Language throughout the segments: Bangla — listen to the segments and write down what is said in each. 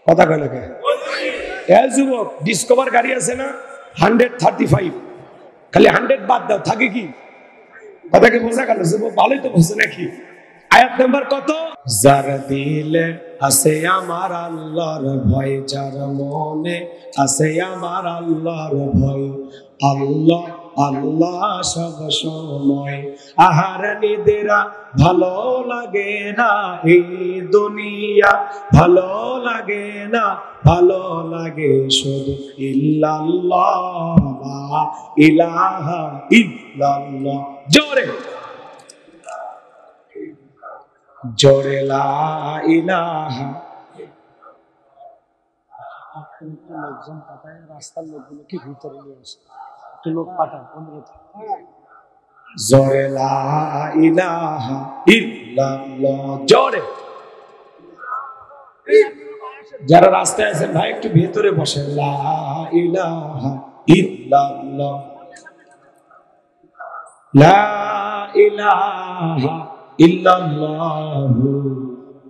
কথা কয় না কে? যুবক, ডিসকভার গাড়ি আছে না 135, খালি 100 বাদ দাও, থাকে কি? কথা কি বোঝা গেল? যুবক ভালোই তো বলছে নাকি? আয়াত নাম্বার কত? যার দিলে আছে আমার আল্লাহর ভয়, যার মনে আছে আমার আল্লাহর ভয়, আল্লাহ আল্লাহ সব সময়। আহার নিদেরা ভালো লাগে না এই দুনিয়া, ভালো লাগে না, ভালো লাগে শুধু ইল্লাল্লাহ, লা ইলাহা ইল্লাল্লাহ। জোরে জোরে লা ইলাহা। লোকজন পাঠায়, রাস্তার লোকগুলোকে ভিতরে নিয়ে আসে, একটু লোক পাঠায় অনুরোধ। জোরে লা ইলাহা ইল্লাল্লাহ। জোরে। যারা রাস্তায় আছেন ভাই একটু ভেতরে বসেন। লা ইলাহা ইল্লাল্লাহ, লা ইলাহা ইল্লাল্লাহু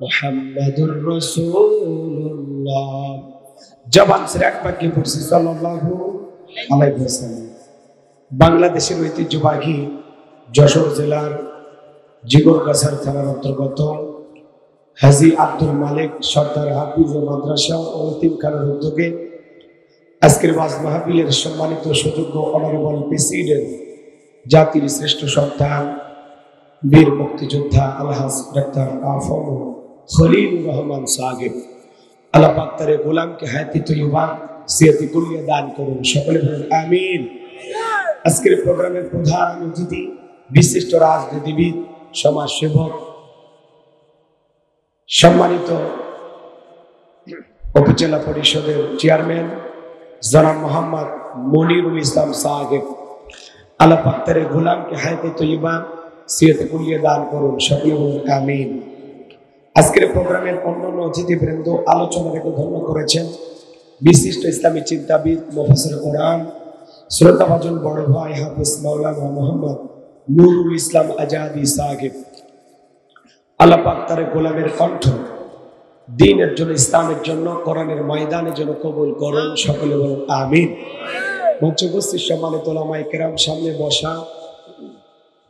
মুহাম্মাদুর রাসূলুল্লাহ। জবান ছেড়ে একবার কি পড়ছি সাল্লাল্লাহু আলাইহি ওয়াসাল্লাম। বাংলাদেশের ঐতিহ্যবাহী যশোর জেলার জিগরগাছার থানার অন্তর্গত হাজী আব্দুল মালিক সরদার হাফিজ মাদ্রাসা ও এতিমখানার উদ্যোগে আজকের ওয়াজ মাহফিলের সম্মানিত সুযোগ্য অনারেবল প্রেসিডেন্ট, জাতির শ্রেষ্ঠ সন্তান, বীর মুক্তিযোদ্ধা আলহাজ ডাক্তার আফম খলিলুর রহমান সাহেব, আল্লাহ পাক তার গোলামকে হায়াতি তৈয়বা সিয়াতি কুলিয়া দান করুন, সকলে বলুন আমিন। আজকের প্রোগ্রামের প্রধান অতিথি বিশিষ্ট রাজনীতিবিদ, সমাজসেবক, সম্মানিত উপজেলা পরিষদের চেয়ারম্যান জনাব মোহাম্মদ মনিরুল ইসলাম সাহেব, আল্লাহ পাক তার গোলামকে হায়াতি তৈয়বা সিয়াতি কুলিয়া দান করুন, সকলে বলুন আমিন। আজকের প্রোগ্রামের অন্যান্য অতিথিবৃন্দ আলোচনা রেখে ধন্য করেছেন বিশিষ্ট ইসলামী চিন্তাবিদ, মুফাসসির কোরআন, শ্রদ্ধাভাজন বড় ভাই হাফেজ মাওলানা মোহাম্মদ নুরুল ইসলাম আজাদি সাহেব। আল্লাহ পাক তার গোলামের কণ্ঠ দ্বীনের জন্য, ইসলামের জন্য, কোরআনের ময়দানের জন্য কবুল করুন, সকলে বলুন আমিন। মঞ্চে উপস্থিত সম্মানিত উলামায়ে কেরাম, সামনে বসা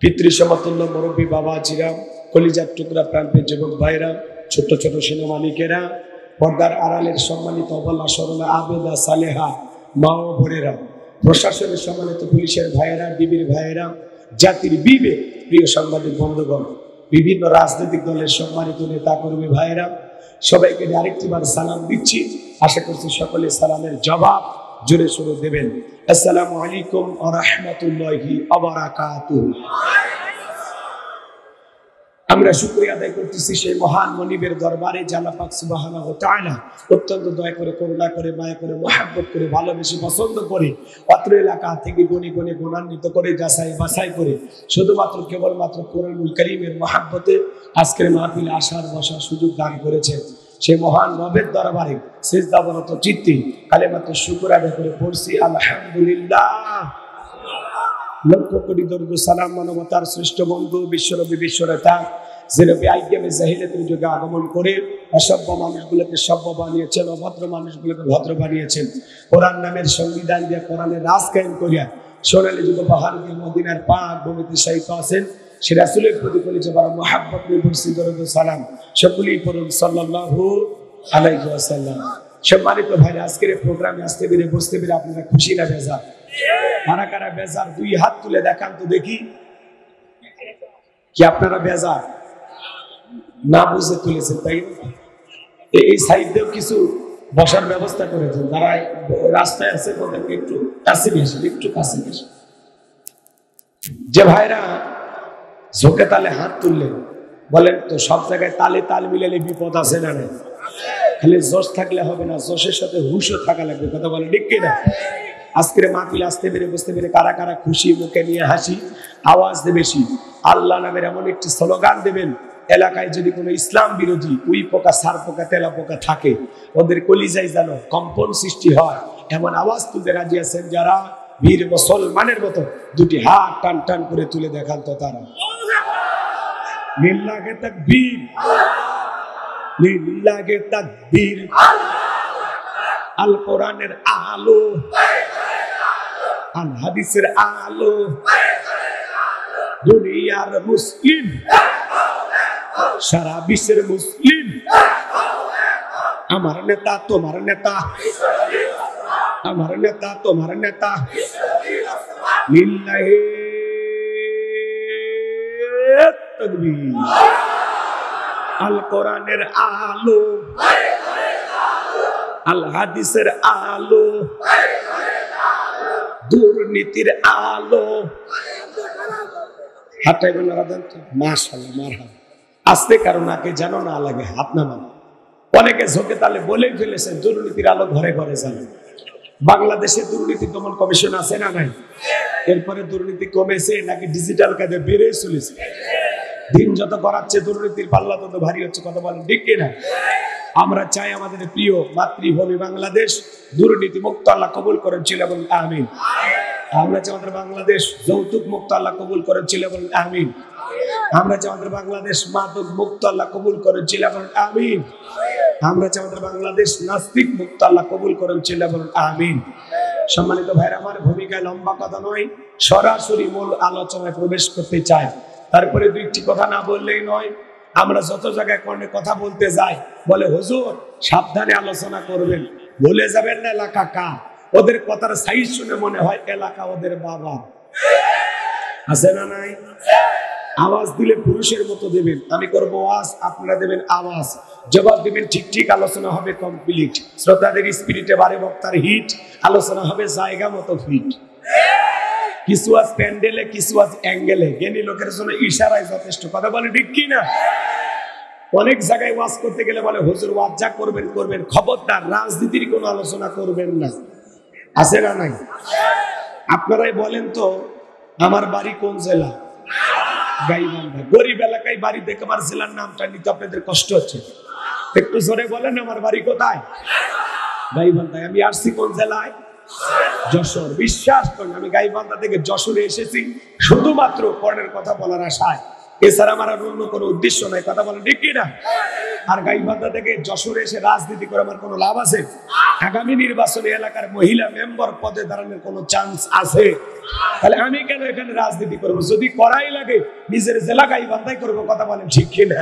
পিতৃ সমতুল্য মুরব্বী বাবাজিরা, কলিজার টুকরা প্রান্তের যুবক ভাইরা, ছোট ছোট সেনামানিকেরা, পর্দার আড়ালের সম্মানিত অবলা সরলা আবেদা সালেহা মা ও বোনেরা, প্রশাসনের সম্মানিত পুলিশের ভাইয়েরা, ডিবির ভাইয়েরা, জাতির বিবেক প্রিয় সাংবাদিক বন্ধুগণ, বিভিন্ন রাজনৈতিক দলের সম্মানিত নেতা কর্মী ভাইয়েরা, সবাইকে আরেকটিবার সালাম দিচ্ছি। আশা করছি সকলে সালামের জবাব জোরে সোরে দেবেন। আসসালামু আলাইকুম ওয়া রাহমাতুল্লাহি ওয়া বারাকাতুহু। আমরা শুকরিয়া আদায় করতেছি সেই মহান মনিবের দরবারে, আল্লাহ পাক সুবহানাহু ওয়া তাআলা অত্যন্ত দয়া করে, করুণা করে, মায়া করে, মহব্বত করে, ভালোবেসে, পছন্দ করে, অত্র এলাকা থেকে গুণে গুণে গুণান্বিত করে, যাচাই বাছাই করে, শুধুমাত্র কেবলমাত্র কোরআনুল কারীমের মহব্বতে আজকের মাহফিলে আসার বসার সুযোগ দান করেছেন। সেই মহান রবের দরবারে সিজদাবরত চিত্তে কালেমাতে শুকর আদায় করে পড়ছি আলহামদুলিল্লাহ। লক্ষ কোটি দরুদ সালাম মানবতার শ্রেষ্ঠ বন্ধু বিশ্বনবী বিশ্বনেতা যিনি আইয়ামে জাহিলিয়াতের যুগে আগমন করে অসভ্য মানুষগুলোকে সভ্য বানিয়েছেন, অভদ্র মানুষগুলোকে ভদ্র বানিয়েছেন, কোরআন নামের সংবিধান দিয়ে কোরআনের রাজ কায়েম করিয়া সোনালী যুগ পাহাড় দিয়ে মদিনার পাক ভূমিতে শায়িত আছেন। সে রাসূলের প্রতি করেছে বড় মহব্বত নিয়ে পড়ছি দরুদ সালাম, সকলেই পড়ুন সাল্লাল্লাহু আলাইহি ওয়াসাল্লাম। সম্মানিত ভাইরা, আজকের এই প্রোগ্রামে আসতে পেরে, বসতে পেরে আপনারা খুশি না বেজার? কারা কারা বেজার দুই হাত তুলে দেখান তো দেখি। কি আপনারা বেজার? না বুঝে তুলেছেন তাই না? এই সাইডেও কিছু বসার ব্যবস্থা করেছেন, যারা রাস্তায় আছে তাদেরকে একটু কাছে নিয়ে আসেন, একটু কাছে নিয়ে আসেন। যে ভাইরা ঝোঁকে তালে হাত তুললেন, বলেন তো সব জায়গায় তালে তাল মিলালে বিপদ আছে না? নাই। খালি জোশ থাকলে হবে না, জোশের সাথে হুশও থাকা লাগবে, কথা বলে ঠিক কিনা? আজকের মাহফিলে আসতে পেরে, বসতে পেরে কারা কারা খুশি, মুখে নিয়ে হাসি, আওয়াজ দেবে বেশি। আল্লাহ নামের এমন একটি স্লোগান দেবেন, এলাকায় যদি কোনো ইসলাম বিরোধী উই পোকা, সার পোকা, তেলা পোকা থাকে, ওদের কলিজায় যেন কম্পন সৃষ্টি হয়, এমন আওয়াজ তুলতে রাজি আছেন যারা? বীর মুসলমানের মতো দুটি হাত টান টান করে তুলে দেখান তো তারা। লিল্লাহি তাকবীর, লিল্লাহি তাকবীর, আল কোরআনের আলো, আল হাদিসের আলো, দুনিয়ার মুসলিম, সারা বিশ্বের মুসলিম, আমার নেতা তোমার নেতা, আমার নেতা তোমার নেতা, লিল্লাহি তাকবীর। আল কোরআনের আলো, আল হাদিসের আলো, দুর্নীতির আলো। হাতটাই বলে রাখেন তো, মাশাআল্লাহ মারহাবা। আসতে কারণ আগে যেন না লাগে, হাত নামান। অনেকে ঝোঁকে তালে বলেই ফেলেছেন দুর্নীতির আলো ঘরে ঘরে জানে। বাংলাদেশে দুর্নীতি দমন কমিশন আছে না নাই? এরপরে দুর্নীতি কমেছে নাকি ডিজিটাল কাজে বেড়ে চলেছে? দিন যত করাচ্ছে দুর্নীতির পাল্লা তত ভারী হচ্ছে, কথা বলেন ঠিক কিনা? আমরা চাই আমাদের প্রিয় মাতৃভূমি বাংলাদেশ দুর্নীতি মুক্ত আল্লাহ কবুল করেছিল এবং আমিন। আমরা চাই আমাদের বাংলাদেশ যৌতুক মুক্ত আল্লাহ কবুল করেছিল এবং আমিন। আমরা চাই আমাদের বাংলাদেশ মাদক মুক্ত আল্লাহ কবুল করেছিল এবং আমিন। আমরা চাই আমাদের বাংলাদেশ নাস্তিক মুক্ত আল্লাহ কবুল করেছিল এবং আমিন। সম্মানিত ভাইরা, আমার ভূমিকায় লম্বা কথা নয়, সরাসরি মূল আলোচনায় প্রবেশ করতে চাই। তারপরে দুইটি কথা না বললেই নয়। আমরা যত জায়গায় কথা বলতে যাই বলে হুজুর সাবধানে আলোচনা করবেন, ভুলে যাবেন না এলাকা কার। ওদের কথার সাইজ শুনে মনে হয় এলাকা ওদের বাবা। আছে না নাই? আওয়াজ দিলে পুরুষের মতো দেবেন, আমি করবো ওয়াজ, আপনারা দেবেন আওয়াজ, জবাব দিবেন ঠিক ঠিক, আলোচনা হবে কমপ্লিট। শ্রোতাদের স্পিরিটে বারে বক্তার হিট, আলোচনা হবে জায়গা মতো ফিট। কিছু আজ প্যান্ডেলে, কিছু আজ অ্যাঙ্গেলে, জ্ঞানী লোকের জন্য ইশারায় যথেষ্ট, কথা বলে ঠিক কি না? অনেক জায়গায় ওয়াজ করতে গেলে বলে হুজুর ওয়াজ যা করবেন করবেন, খবরদার রাজনীতির কোনো আলোচনা করবেন না। আছে না নাই? আপনারাই বলেন তো, আমার বাড়ি কোন জেলা? গাইবান্ধা। গরিব এলাকায় বাড়ি দেখে আমার জেলার নামটা নিতে আপনাদের কষ্ট হচ্ছে, একটু জোরে বলেন আমার বাড়ি কোথায়? গাইবান্ধায়। আমি আসছি কোন জেলায়? যশোর। বিশ্বাস করেন আমি গাইবান্ধা থেকে যশোরে এসেছি শুধুমাত্র পরের কথা বলার আশায়, এছাড়া আমার আর অন্য কোনো উদ্দেশ্য নাই, কথা বলেন ঠিক কিনা? আর গাইবান্ধা থেকে যশোরে এসে রাজনীতি করে আমার কোনো লাভ আছে? আগামী নির্বাচনে এলাকার মহিলা মেম্বার পদে দাঁড়ানোর কোনো চান্স আছে? তাহলে আমি কেন এখানে রাজনীতি করবো? যদি করাই লাগে নিজের জেলা গাইবান্ধায় করবো, কথা বলেন ঠিক কিনা?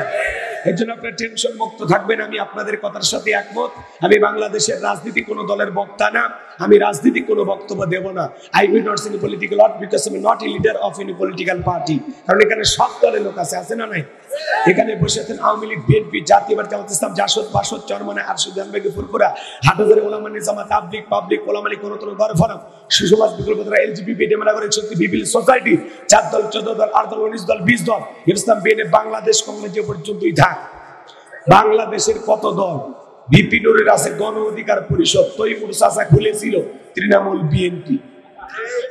এর জন্য আপনার টেনশন মুক্ত থাকবেন। আমি আপনাদের কথার সাথে একমত। আমি বাংলাদেশের রাজনীতি কোনো দলের বক্তা না, আমি রাজনীতি কোনো বক্তব্য দেব না। I will not see any political ought because I am not a leader of any political party. কারণ এখানে সব দলের লোক আছে, আছে না নাই? এখানে বসে আছেন আওয়ামী লীগ, বিএনপি, জাতীয়বাদী জামাত ইসলাম, জাসদ, বাসদ, চরমনে, আরশুদ, জামবেগে, ফুরফুরা, হাটহাজারী ওলামা নিজামা, তাবলিগ, পাবলিক, ওলামা লীগ, কোনতন, গণফোরাম, সুসমাজ, বিকল্পধারা, এলজিবিপি, ডেমোক্রেটিক শক্তি, পিপল সোসাইটি, 4 দল, 14 দল, 8 দল, 19 দল, 20 দল, ইসলাম, বিএনএফ, বাংলাদেশ কংগ্রেস যে পর্যন্তই থাক। বাংলাদেশের কত দল? ভিপি নুরের আছে গণ অধিকার পরিষদ, তৈমুর চাচা খুলেছিল তৃণমূল বিএনপি।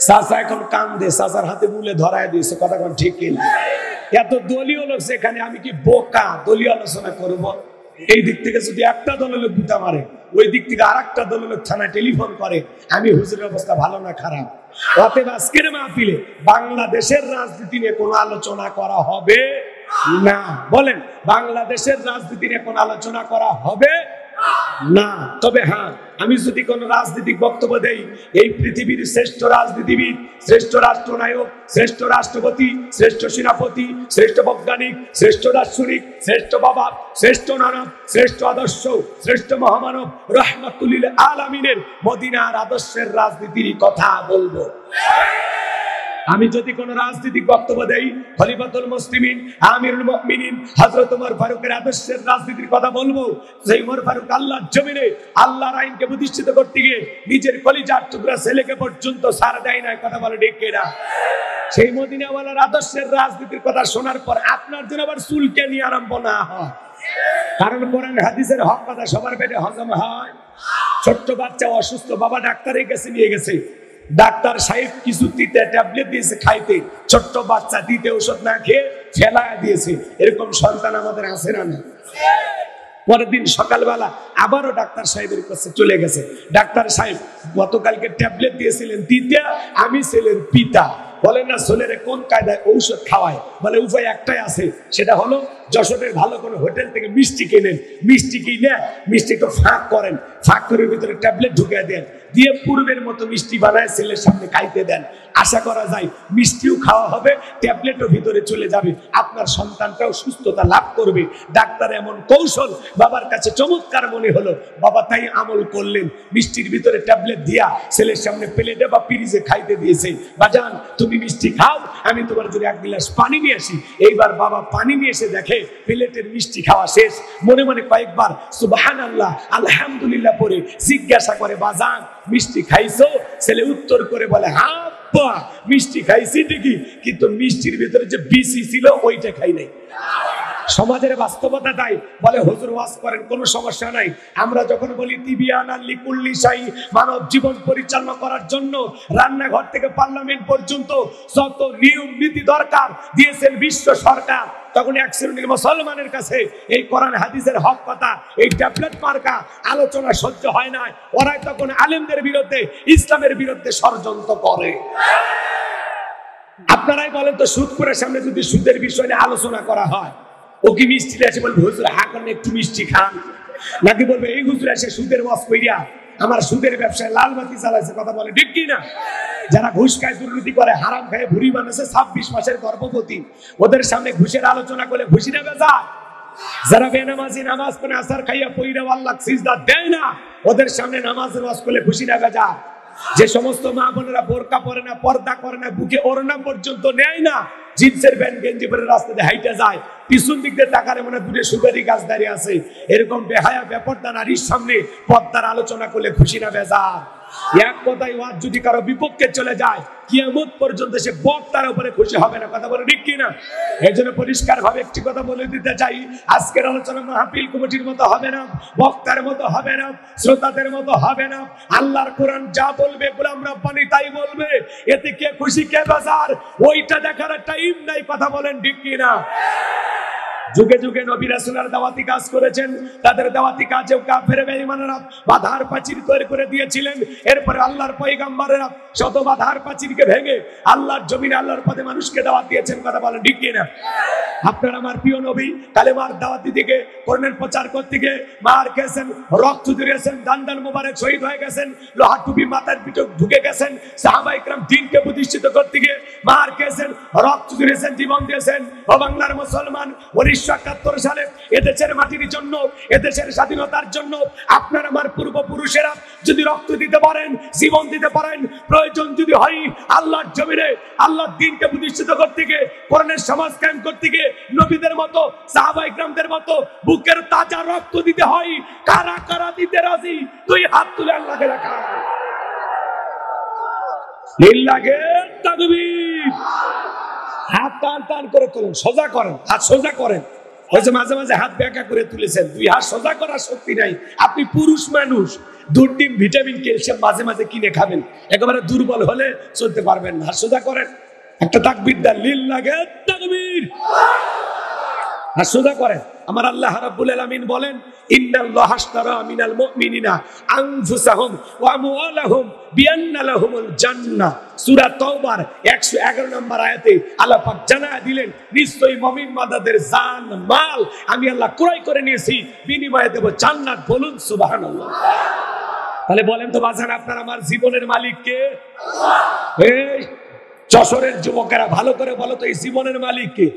চাচা এখন কান্দে, চাচার হাতে মূলে ধরায় দিয়েছে, কথা কোন ঠিক কিনা? এত দলীয় লোক সেখানে, আমি কি বোকা দলীয় আলোচনা করব? এই দিক থেকে যদি একটা দলের লোক গুতা মারে, ওই দিক থেকে আর একটা দলের লোক থানায় টেলিফোন করে, আমি হুজুরের অবস্থা ভালো না খারাপ? অতএব আজকের মাহফিলে বাংলাদেশের রাজনীতি নিয়ে কোনো আলোচনা করা হবে না। বলেন, বাংলাদেশের রাজনীতি নিয়ে কোনো আলোচনা করা হবে না। তবে হ্যাঁ, আমি যদি কোন রাজনৈতিক বক্তব্য দেই, এই পৃথিবীর শ্রেষ্ঠ রাজনীতিবিদ, শ্রেষ্ঠ রাষ্ট্রনায়ক, শ্রেষ্ঠ রাষ্ট্রপতি, শ্রেষ্ঠ সেনাপতি, শ্রেষ্ঠ বৈজ্ঞানিক, শ্রেষ্ঠ দার্শনিক, শ্রেষ্ঠ বাবা, শ্রেষ্ঠ নানক, শ্রেষ্ঠ আদর্শ, শ্রেষ্ঠ মহামানব রাহমাতুল লিল আলামিনের মদিনার আদর্শের রাজনীতির কথা বলবো। আমি যদি কোন রাজনৈতিক বক্তব্য দেই, খলিফাতুল মুসলিমিন, আমিরুল মুমিনিন হযরত ওমর ফারুকের আদর্শের রাজনীতির কথা বলবো। সেই ওমর ফারুক আল্লাহর জমিনে আল্লাহর আইনকে প্রতিষ্ঠিত করতে গিয়ে নিজের কলিজার টুকরা ছেলেকে পর্যন্ত ছাড় দেয় না, কথা বলে ঠিক কিনা? সেই মদিনাওয়ালার আদর্শের রাজনীতির কথা শোনার পর আপনার জন্য আবার চুলকে নিয়ে আরম্ভ না হয়। কারণ কোরআন হাদিসের হক কথা সবার পেটে হজম হয়। ছোট্ট বাচ্চা অসুস্থ, বাবা ডাক্তারের কাছে নিয়ে গেছে, ডাক্তার সাহেব কিছু দিতে ট্যাবলেট দিয়েছে খাইতে, ছোট্ট বাচ্চা দিতে ওষুধ না খেয়ে ফেলায় দিয়েছে। এরকম সন্তান আমাদের আছে না? পরের দিন সকালবেলা আবারও ডাক্তার সাহেবের কাছে চলে গেছে। ডাক্তার সাহেব গতকালকে ট্যাবলেট দিয়েছিলেন দিতে, আমি ছেলের পিতা, বলেন না ছেলেরে কোন কায়দায় ঔষধ খাওয়ায়? বলে উপায় একটাই আছে, সেটা হলো যশোরের ভালো কোনো হোটেল থেকে মিষ্টি কেনেন, মিষ্টি কিনে মিষ্টি একটু ফাঁক করেন, ফাঁকরের ভিতরে ট্যাবলেট ঢুকিয়ে দেন, দিয়ে পূর্বের মতো মিষ্টি বানায় ছেলের সামনে খাইতে দেন। আশা করা যায় মিষ্টিও খাওয়া হবে, ট্যাবলেটও ভিতরে চলে যাবে, আপনার সন্তানটাও সুস্থতা লাভ করবে। ডাক্তার এমন কৌশল বাবার কাছে চমৎকার মনে হলো, বাবা তাই আমল করলেন, মিষ্টির ভিতরে ট্যাবলেট দিয়া ছেলের সামনে প্লেটে বা পিরিজে খাইতে দিয়েছে। বাজান তুমি মিষ্টি খাও, আমি তোমার জন্য এক গ্লাস পানি নিয়ে আসি। এইবার বাবা পানি নিয়ে এসে দেখে প্লেটের মিষ্টি খাওয়া শেষ। মনে মনে কয়েকবার সুবহানাল্লাহ আলহামদুলিল্লাহ পরে জিজ্ঞাসা করে, বাজান মিষ্টি খাইছো? ছেলে উত্তর করে বলে, হ্যাঁ মিষ্টি খাইছি ঠিকই, কিন্তু মিষ্টির ভিতরে যে বিসি ছিল ওইটা খাই নাই। সমাজের বাস্তবতা তাই। বলে হুজুর ওয়াজ করেন, কোনো সমস্যা নাই। আমরা যখন বলি তিবিয়ানাল লিকুল্লি শাই, মানব জীবন পরিচালনা করার জন্য রান্নাঘর থেকে পার্লামেন্ট পর্যন্ত যত নিয়ম নীতি দরকার দিয়েছেন বিশ্ব সরকার, তখন এক শ্রেণীর মুসলমানের কাছে এই কোরআন হাদিসের হক কথা, এই ট্যাবলেট মার্কা আলোচনা সহ্য হয় না। ওরাই তখন আলেমদের বিরুদ্ধে, ইসলামের বিরুদ্ধে ষড়যন্ত্র করে। আপনারাই বলেন তো, সুদ করে সামনে যদি সুদের বিষয় নিয়ে আলোচনা করা হয়, ও কি মিষ্টি এসে বলবে হুজুর হাঁকান একটু মিষ্টি খান, নাকি বলবে এই হুজুর এসে সুদের ওয়াজ কইরা আমার সুদের ব্যবসায় লাল বাতি চালাইছে? কথা বলে ঠিক কি না? যারা ঘুষ খায়, দুর্নীতি করে, হারাম খায়, ভুড়ি বানাচ্ছে, 26 মাসের গর্ভবতী, ওদের সামনে ঘুষের আলোচনা করলে খুশি না বেজার? যারা বেনামাজি নামাজ পড়ে আসার খাইয়া পইরা আল্লাহ সিজদা দেয় না, ওদের সামনে নামাজের ওয়াজ করলে খুশি না বেজার? যে সমস্ত মা বোনেরা বোরকা পরে না, পর্দা করে না, বুকে ওড়না পর্যন্ত নেয় না, জিন্সের প্যান্ট গেঞ্জি পরে রাস্তাতে হাইটে যায়, পিছন দিক দিয়ে তাকারে মনে দূরে সুপারি গাছ দাঁড়িয়ে আছে, এরকম বেহায়া বেপরদা নারীর সামনে পর্দার আলোচনা করলে খুশি না বেজার? এক কথায় ওয়াজ যদি কারো বিপক্ষে চলে যায়, কিয়ামত পর্যন্ত সে বক্তার উপরে খুশি হবে না। কথা বলে ঠিক কিনা? এর জন্য পরিষ্কার ভাবে একটি কথা বলে দিতে চাই, আজকের আলোচনা মাহফিল কমিটির মতো হবে না, বক্তার মতো হবে না, শ্রোতাদের মতো হবে না। আল্লাহর কোরআন যা বলবে গোলাম রব্বানি তাই বলবে, এতে কে খুশি কে বেজার ওইটা দেখার টাইম নাই। কথা বলেন ঠিক কিনা? যুগে যুগে নবী রাসূলরা দাওয়াতি কাজ করেছেন, তাদের দাওয়াতি কাজেও কাফের বেঈমানরা বাধার প্রাচীর তৈরি করে দিয়েছিলেন। এরপরে আল্লাহর পয়গম্বরেরা শত বাধার প্রাচীরকে ভেঙে আল্লাহর জমিনে আল্লাহর পথে মানুষকে দাওয়াত দিয়েছেন। কথা বলেন ঠিক কিনা? আপনার আমার প্রিয় নবী কালেমার দাওয়াতি দিকে, কোরআনের প্রচার করতে গিয়ে মার খেয়েছেন, রক্ত ঝরিয়েছেন, দান মোবারক শহীদ হয়ে গেছেন, লোহার টুপি মাথার পিঠে ঢুকে গেছেন। সাহাবায়ে কেরাম দ্বীনকে প্রতিষ্ঠিত করতে গিয়ে মার খেয়েছেন, রক্ত ঝরিয়েছেন, জীবন দিয়েছেন। ও বাংলার মুসলমান, 1971 সালে এদেশের মাটির জন্য, এদেশের স্বাধীনতার জন্য আপনার আমার পূর্বপুরুষেরা যদি রক্ত দিতে পারেন, জীবন দিতে পারেন, প্রয়োজন যদি হয় আল্লাহর জমিনে আল্লাহর দ্বীনকে প্রতিষ্ঠিত করতে গিয়ে, কোরআনের সমাজ কায়েম করতে গিয়ে নবীদের মতো, সাহাবায়ে কেরামদের মতো বুকের তাজা রক্ত দিতে হয়, কারা কারা দিতে রাজি? দুই হাত তুলে আল্লাহকে রাখা। লিল্লাহে তাকবীর। হাত টান টান করে তুলুন, সোজা করেন, হাত সোজা করেন। ওই যে মাঝে মাঝে হাত বেঁকা করে তুলেছেন, দুই হাত সোজা করার শক্তি নাই। আপনি পুরুষ মানুষ, দুধ, ডিম, ভিটামিন, ক্যালসিয়াম মাঝে মাঝে কিনে খাবেন, একেবারে দুর্বল হলে চলতে পারবেন না। হাত সোজা করেন, একটা তাকবীর দেন, লিল্লাহে তাকবীর। হাত সোজা করেন। আমার আল্লাহ রাব্বুল আলামিন বলেন, ইন্নাল্লাহা আশতারা মিনাল মুমিনিনা আনফুসাহুম ওয়া আমওয়ালাহুম বিআন্না লাহুমুল জান্নাহ। সূরা তাওবার 111 নম্বর আয়াতে আল্লাহ পাক জানায়া দিলেন, নিশ্চয়ই মুমিন বান্দাদের জান মাল আমি আল্লাহ ক্রয় করে নিয়েছি, বিনিময়ে দেব জান্নাত। বলুন সুবহানাল্লাহ। তাহলে বলেন তো বাজান, আপনার আমার জীবনের মালিক কে? এই যশোরের যুবকেরা ভালো করে বলো তো, এই জীবনের মালিক কে?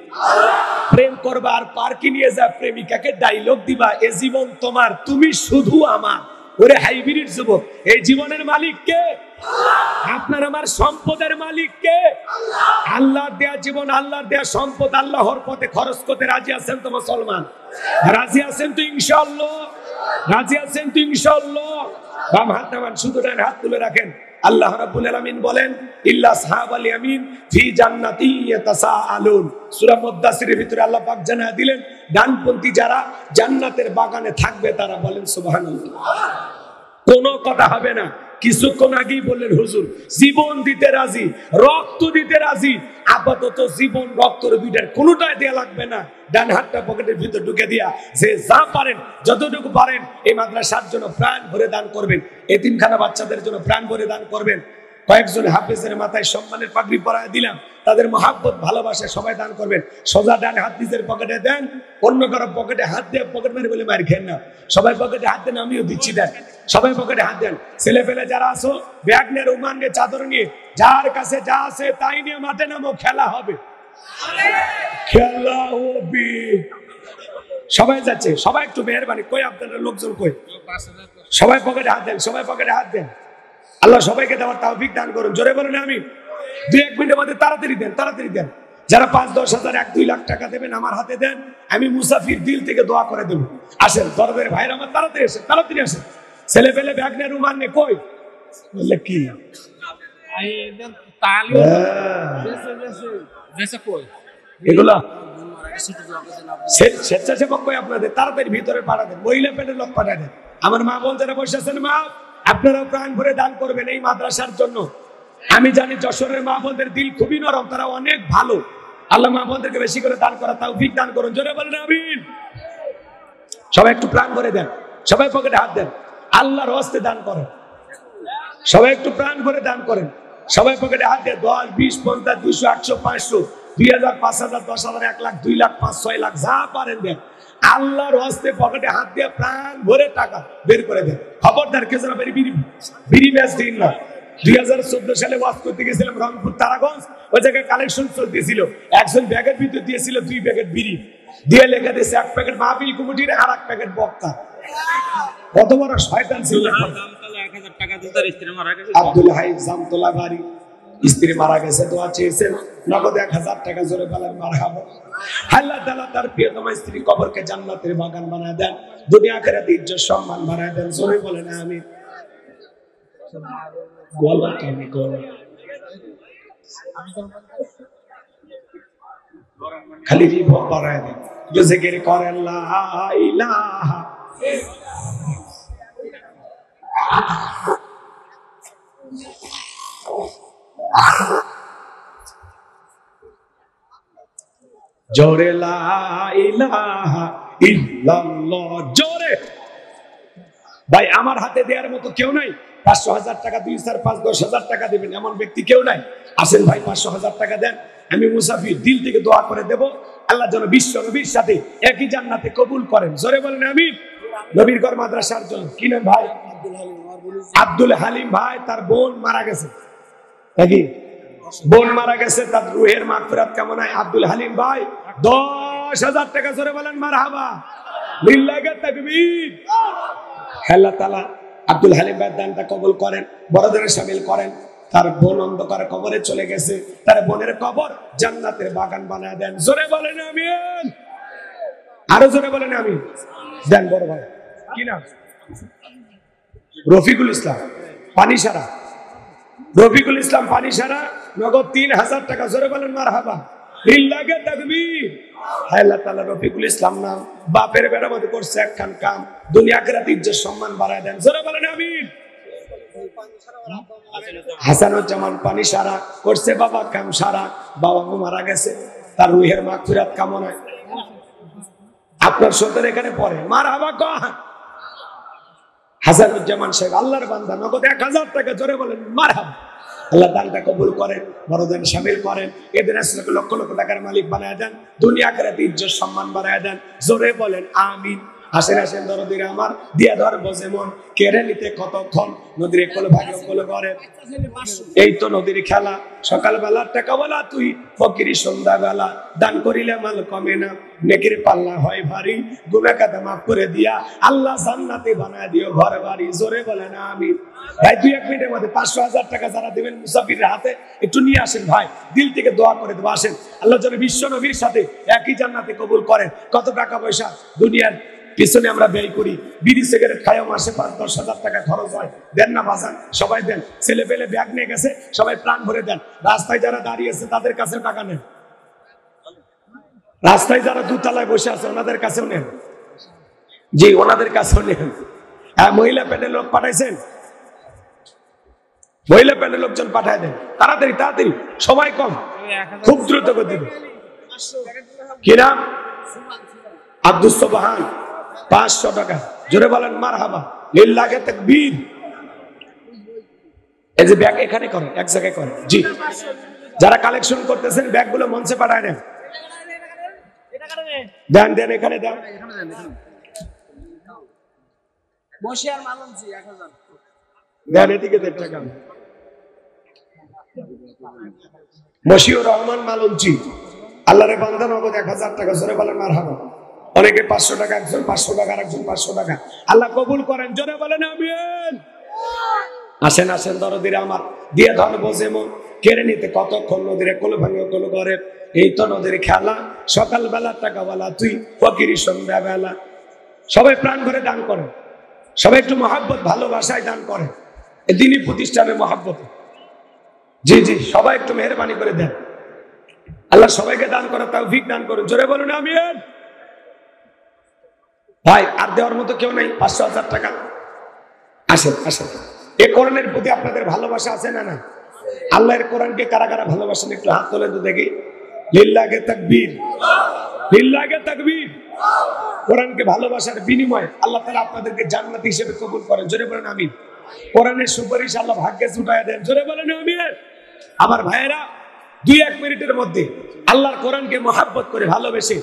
প্রেম করবা আর পার্কে নিয়ে যা প্রেমিকাকে ডায়লগ দিবা, এ জীবন তোমার, তুমি শুধু আমার। ওরে হাইব্রিড যুবক, এই জীবনের মালিক কে? আপনার আমার সম্পদের মালিক কে? আল্লাহর দেয়া জীবন, আল্লাহর দেয়া সম্পদ আল্লাহর পথে খরচ করতে রাজি আছেন তো মুসলমান? রাজি আছেন তো ইনশাআল্লাহ? রাজি আছেন তো ইনশাআল্লাহ? বাম হাত নামান, শুধু ডান হাত তুলে রাখেন। আল্লাহ রাব্বুল আলামিন বলেন, ইল্লা আসহাবাল ইয়ামিন ফি জান্নাতি ইয়াতাসাআলুন। সূরা মুদ্দাসিরের ভিতরে আল্লাহ পাক জানায়া দিলেন, ডানপন্থী যারা জান্নাতের বাগানে থাকবে তারা। বলেন সুবহানাল্লাহ। কোনো কথা হবে না। কিছুক্ষণ আগেই বললেন হুজুর জীবন দিতে রাজি, রক্ত দিতে রাজি। আপাতত জীবন রক্তের দুইটার কোনোটাই দেয়া লাগবে না। ডান হাতটা পকেটের ভিতর ঢুকে দিয়া যে যা পারেন, যতটুকু পারেন এই মাদ্রাসার জন্য প্রাণ ভরে দান করবেন, এতিমখানা বাচ্চাদের জন্য প্রাণ ভরে দান করবেন। কয়েকজন হাফেজের মাথায় সম্মানের পাগড়ি পরায় দিলাম, তাদের মহাব্বত ভালোবাসা সবাই দান করবেন। সোজা ডান হাত নিজের পকেটে দেন, অন্য কারো পকেটে হাত দিয়ে পকেট মেরে বলে মার খেন না। সবাই পকেটে হাত দেন, আমিও দিচ্ছি। দেন সবাই পকেটে হাত দেন। ছেলে পেলে যারা আছো ব্যাগ নিয়ে, রুমাল নিয়ে, চাদর নিয়ে, যার কাছে যা আছে তাই নিয়ে মাঠে নামো, খেলা হবে, খেলা হবে। সবাই যাচ্ছে, সবাই একটু মেহরবানি, কই আপনাদের লোকজন কই? সবাই পকেটে হাত দেন, সবাই পকেটে হাত দেন। আল্লাহ সবাইকে দেওয়ার তৌফিক দান করুন। জোরে বলেন আমিন। 2-1 মিনিটের মধ্যে তাড়াতাড়ি দেন, তাড়াতাড়ি দেন। যারা 5-10 হাজার 1-2 লাখ টাকা দেবেন আমার হাতে দেন, আমি মুসাফির দিল থেকে দোয়া করে দেবো। আসেন দরবের ভাইরা আমার, তাড়াতাড়ি আসেন, তাড়াতাড়ি আসেন। ছেলে পেলে ব্যাগ নিয়ে, রুমাল নিয়ে, কই বললে কি এগুলা স্বেচ্ছাসেবক কই আপনাদের? তাড়াতাড়ি ভিতরে পাঠাবেন, মহিলা পেটের লোক পাঠাবেন। আমার মা বোন যারা বসে আছেন, মা আপনারাও প্রাণ ভরে দান করবেন এই মাদ্রাসার জন্য। আমি জানি যশোরের মা বোনদের দিল খুবই নরম, তারা অনেক ভালো। আল্লাহ মা বোনদেরকে বেশি করে দান করা তৌফিক দান করুন। জোরে বলেন আমিন। সবাই একটু প্রাণ ভরে দেন, সবাই পকেটে হাত দেন, আল্লাহর হস্তে দান করেন। সবাই একটু প্রাণ ভরে দান করেন, সবাই পকেটে হাত দেন। 10, 20, 50, 200, 800, 500, 2000, 5000, 10,000, 1 লাখ, 2 লাখ, 5-6 লাখ, যা পারেন দেন। আল্লাহর হস্তে পকেটে হাত দিয়ে প্রাণ ভরে টাকা বের করে দেন। খবরদার কেউ যেন বিড়ি ম্যাচ দিন না। 2014 সালে ওয়াজ করতে গেছিলাম রংপুর তারাগঞ্জ, ওই জায়গায় কালেকশন চলতেছিল। একজন ব্যাগের ভিতরে দিয়েছিল 2 প্যাকেট বিড়ি, দিয়ে লেখা দিয়েছে 1 প্যাকেট মাহফিল কমিটির আর 1 প্যাকেট বক্তা। কত বড় শয়তান ছিল! আব্দুল হাই জামতলা বাড়ি, স্ত্রী মারা গেছে, দোয়া চেয়েছেন, নগদ 1000 টাকা। জোরে বলেন মারহাবা। আল্লাহ তাআলা তার প্রিয়তম স্ত্রী কবরকে জান্নাতের বাগান বানায় দেন, দুনিয়া আখিরাতে ইজ্জত সম্মান বাড়ায় দেন। জোরে বলেন আমিন। খালি রিভব বাড়ায় দেন, যে জিকির করেন লা ইলাহা। জোরে লা ইলাহা ইল্লাল্লাহ, জোরে। ভাই আমার হাতে দেওয়ার মতো কেউ নাই। 500,000 টাকা, 2, 4, 5, 10,000 টাকা দিবেন এমন ব্যক্তি কেউ নাই। আসেন ভাই 500,000 টাকা দেন, আমি মুসাফির দিল থেকে দোয়া করে দেব, আল্লাহ যেন বিশ্ব নবীর সাথে একই জান্নাতে কবুল করেন। জোরে বলেন আমিন। নবীর ঘর মাদ্রাসার জন্য কি নাম ভাই? আব্দুল হালিম ভাই, তার বোন মারা গেছে নাকি? বোন মারা গেছে, তার রুহের মাগফিরাত কামনায় আব্দুল হালিম ভাই 10,000 টাকা। জোরে বলেন মারহাবা, লিল্লাহি তাকবীর। আল্লাহ তাআলা আব্দুল হালিম ভাইয়ের দানটা কবুল করেন, বড়দের শামিল করেন। তার বোন অন্ধকার কবরে চলে গেছে, তার বোনের কবর জান্নাতের বাগান বানায় দেন। জোরে বলেন আমিন, আরো জোরে বলেন আমিন। দেন বড় ভাই, কি নাম? রফিকুল ইসলাম পানিসারা। রফিকুল ইসলাম পানিসারা, নগদ 3,000 টাকা। জোরে বলেন মারহাবা, লিল্লাহি তাকবীর। আল্লাহ তাআলা রফিকুল ইসলাম নাম বাপের বেড়ামত করছে একখান কাম, দুনিয়া আখিরাতে ইজ্জত সম্মান বাড়ায় দেন। জোরে বলেন আমিন। হাসানুজ্জামান পানিসারা করছে বাবা কাম সারা, বাবা মারা গেছে, তার রুহের মাগফিরাত কামনায় আপনার সন্তান এখানে পড়ে, মারহাবা কহ। হাসানুজ্জামান সাহেব আল্লাহর বান্দা, নগদ 1,000 টাকা। জোরে বলেন মারহাবা। আল্লাহ দানটা কবুল করেন, বড়দের শামিল করেন, এদের আসলে লক্ষ লক্ষ টাকার মালিক বানায় দেন, দুনিয়া আখিরাতে ইজ্জত সম্মান বাড়ায় দেন। জোরে বলেন আমিন। আসেন আসেন দরদিরে আমার, দিয়া ধরবো যেমন, কেড়ে নিতে কতক্ষণ, নদীর কোল ভাগ্য কোল করে। এই তো নদীর খেলা, সকালবেলা টাকা বলা তুই, ফকিরি সন্ধ্যাবেলা, দান করিলে মাল কমে না, নেকির পাল্লা হয় ভারী, গুনাহ কাদা মাফ করে দিয়া আল্লাহ জান্নাতে বানায় দিও ঘর বাড়ি। জোরে বলেন আমিন। ভাই 2-1 মিনিটের মধ্যে 500,000 টাকা যারা দিবেন মুসাফিরের হাতে একটু নিয়ে আসেন ভাই, দিল থেকে দোয়া করে দেবো। আসেন, আল্লাহ যেন বিশ্ব নবীর সাথে একই জান্নাতে কবুল করেন। কত টাকা পয়সা দুনিয়ার পিছনে আমরা ব্যয় করি, বিড়ি সিগারেট খাইও মাসে 5-10,000 টাকা খরচ হয়, দেন না বাজান? সবাই দেন। ছেলে পেলে ব্যাগ নিয়ে গেছে, সবাই প্রাণ ভরে দেন। রাস্তায় যারা দাঁড়িয়ে আছে তাদের কাছে টাকা নেন, রাস্তায় যারা দুতলায় বসে আছে ওনাদের কাছেও নেন, জি ওনাদের কাছেও নেন। হ্যাঁ, মহিলা প্যান্ডেল লোক পাঠাইছেন, মহিলা প্যান্ডেল লোকজন পাঠায় দেন, তাড়াতাড়ি তাড়াতাড়ি, সময় কম, খুব দ্রুত গতিতে। কি নাম? আব্দুস সোবহান, 500 টাকা। জোরে বলেন মারহাবা, লিল্লাহি তাকবীর। এই যে ব্যাগ এখানে করেন, এক জায়গায় করেন, জি। যারা কালেকশন করতেছেন ব্যাগগুলো মঞ্চে পাঠায় দেন, দেন দেন, এখানে দেন। মশিয়ার মালঞ্চি 1000 দেন এদিকে দেন টাকা মশিউর রহমান মালঞ্চি আল্লাহরে বান্দা নগদ 1000 টাকা জোরে বলেন মারহাবা অনেকে 500 টাকা একজন 500 টাকা আরেকজন 500 টাকা আল্লাহ কবুল করেন জোরে বলেন আমিন আসেন আসেন দরদিরা আমার দিয়ে ধন বোঝে মন কেড়ে নিতে কতক্ষণ নদীরে কোলে ভাঙে কোলে করে এই তো নদীর খেলা সকালবেলা টাকাওয়ালা তুই ফকিরি সন্ধ্যাবেলা সবাই প্রাণ ভরে দান করেন সবাই একটু মহাব্বত ভালোবাসায় দান করেন এই দিনই প্রতিষ্ঠানে মহাব্বত জি জি সবাই একটু মেহরবানি করে দেন আল্লাহ সবাইকে দান করে তৌফিক দান করুন জোরে বলুন আমিন ভাই আর দেওয়ার মতো কেউ নাই 500,000 টাকা আসেন আসেন এই কোরআনের প্রতি আপনাদের ভালোবাসা আছে না না আল্লাহর কোরআনকে কারা কারা ভালোবাসেন একটু হাত তোলেন তো দেখি লিল্লাহে তাকবীর লিল্লাহে তাকবীর কোরআনকে ভালোবাসার বিনিময়ে আল্লাহ তাআলা আপনাদেরকে জান্নাত হিসেবে কবুল করেন জোরে বলেন আমিন কোরআনের সুপারিশ আল্লাহ ভাগ্যে জুটায় দেন জোরে বলেন আমিন আমার ভাইয়েরা 2-1 মিনিটের মধ্যে আল্লাহর কোরআনকে মহব্বত করে ভালোবেসে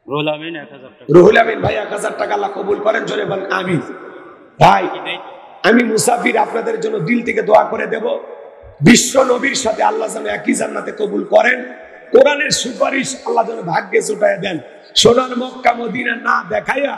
রুহুল আমিন 1000 টাকা রুহুল আমিন ভাই 1000 টাকা আল্লাহ কবুল করেন জোরে বলেন আমিন ভাই আমি মুসাফির আপনাদের জন্য দিল থেকে দোয়া করে দেব বিশ্ব নবীর সাথে আল্লাহ যেন একই জান্নাতে কবুল করেন কোরআনের সুপারিশ আল্লাহ যেন ভাগ্যে জুটায় দেন সোনার মক্কা মদিনা না দেখাইয়া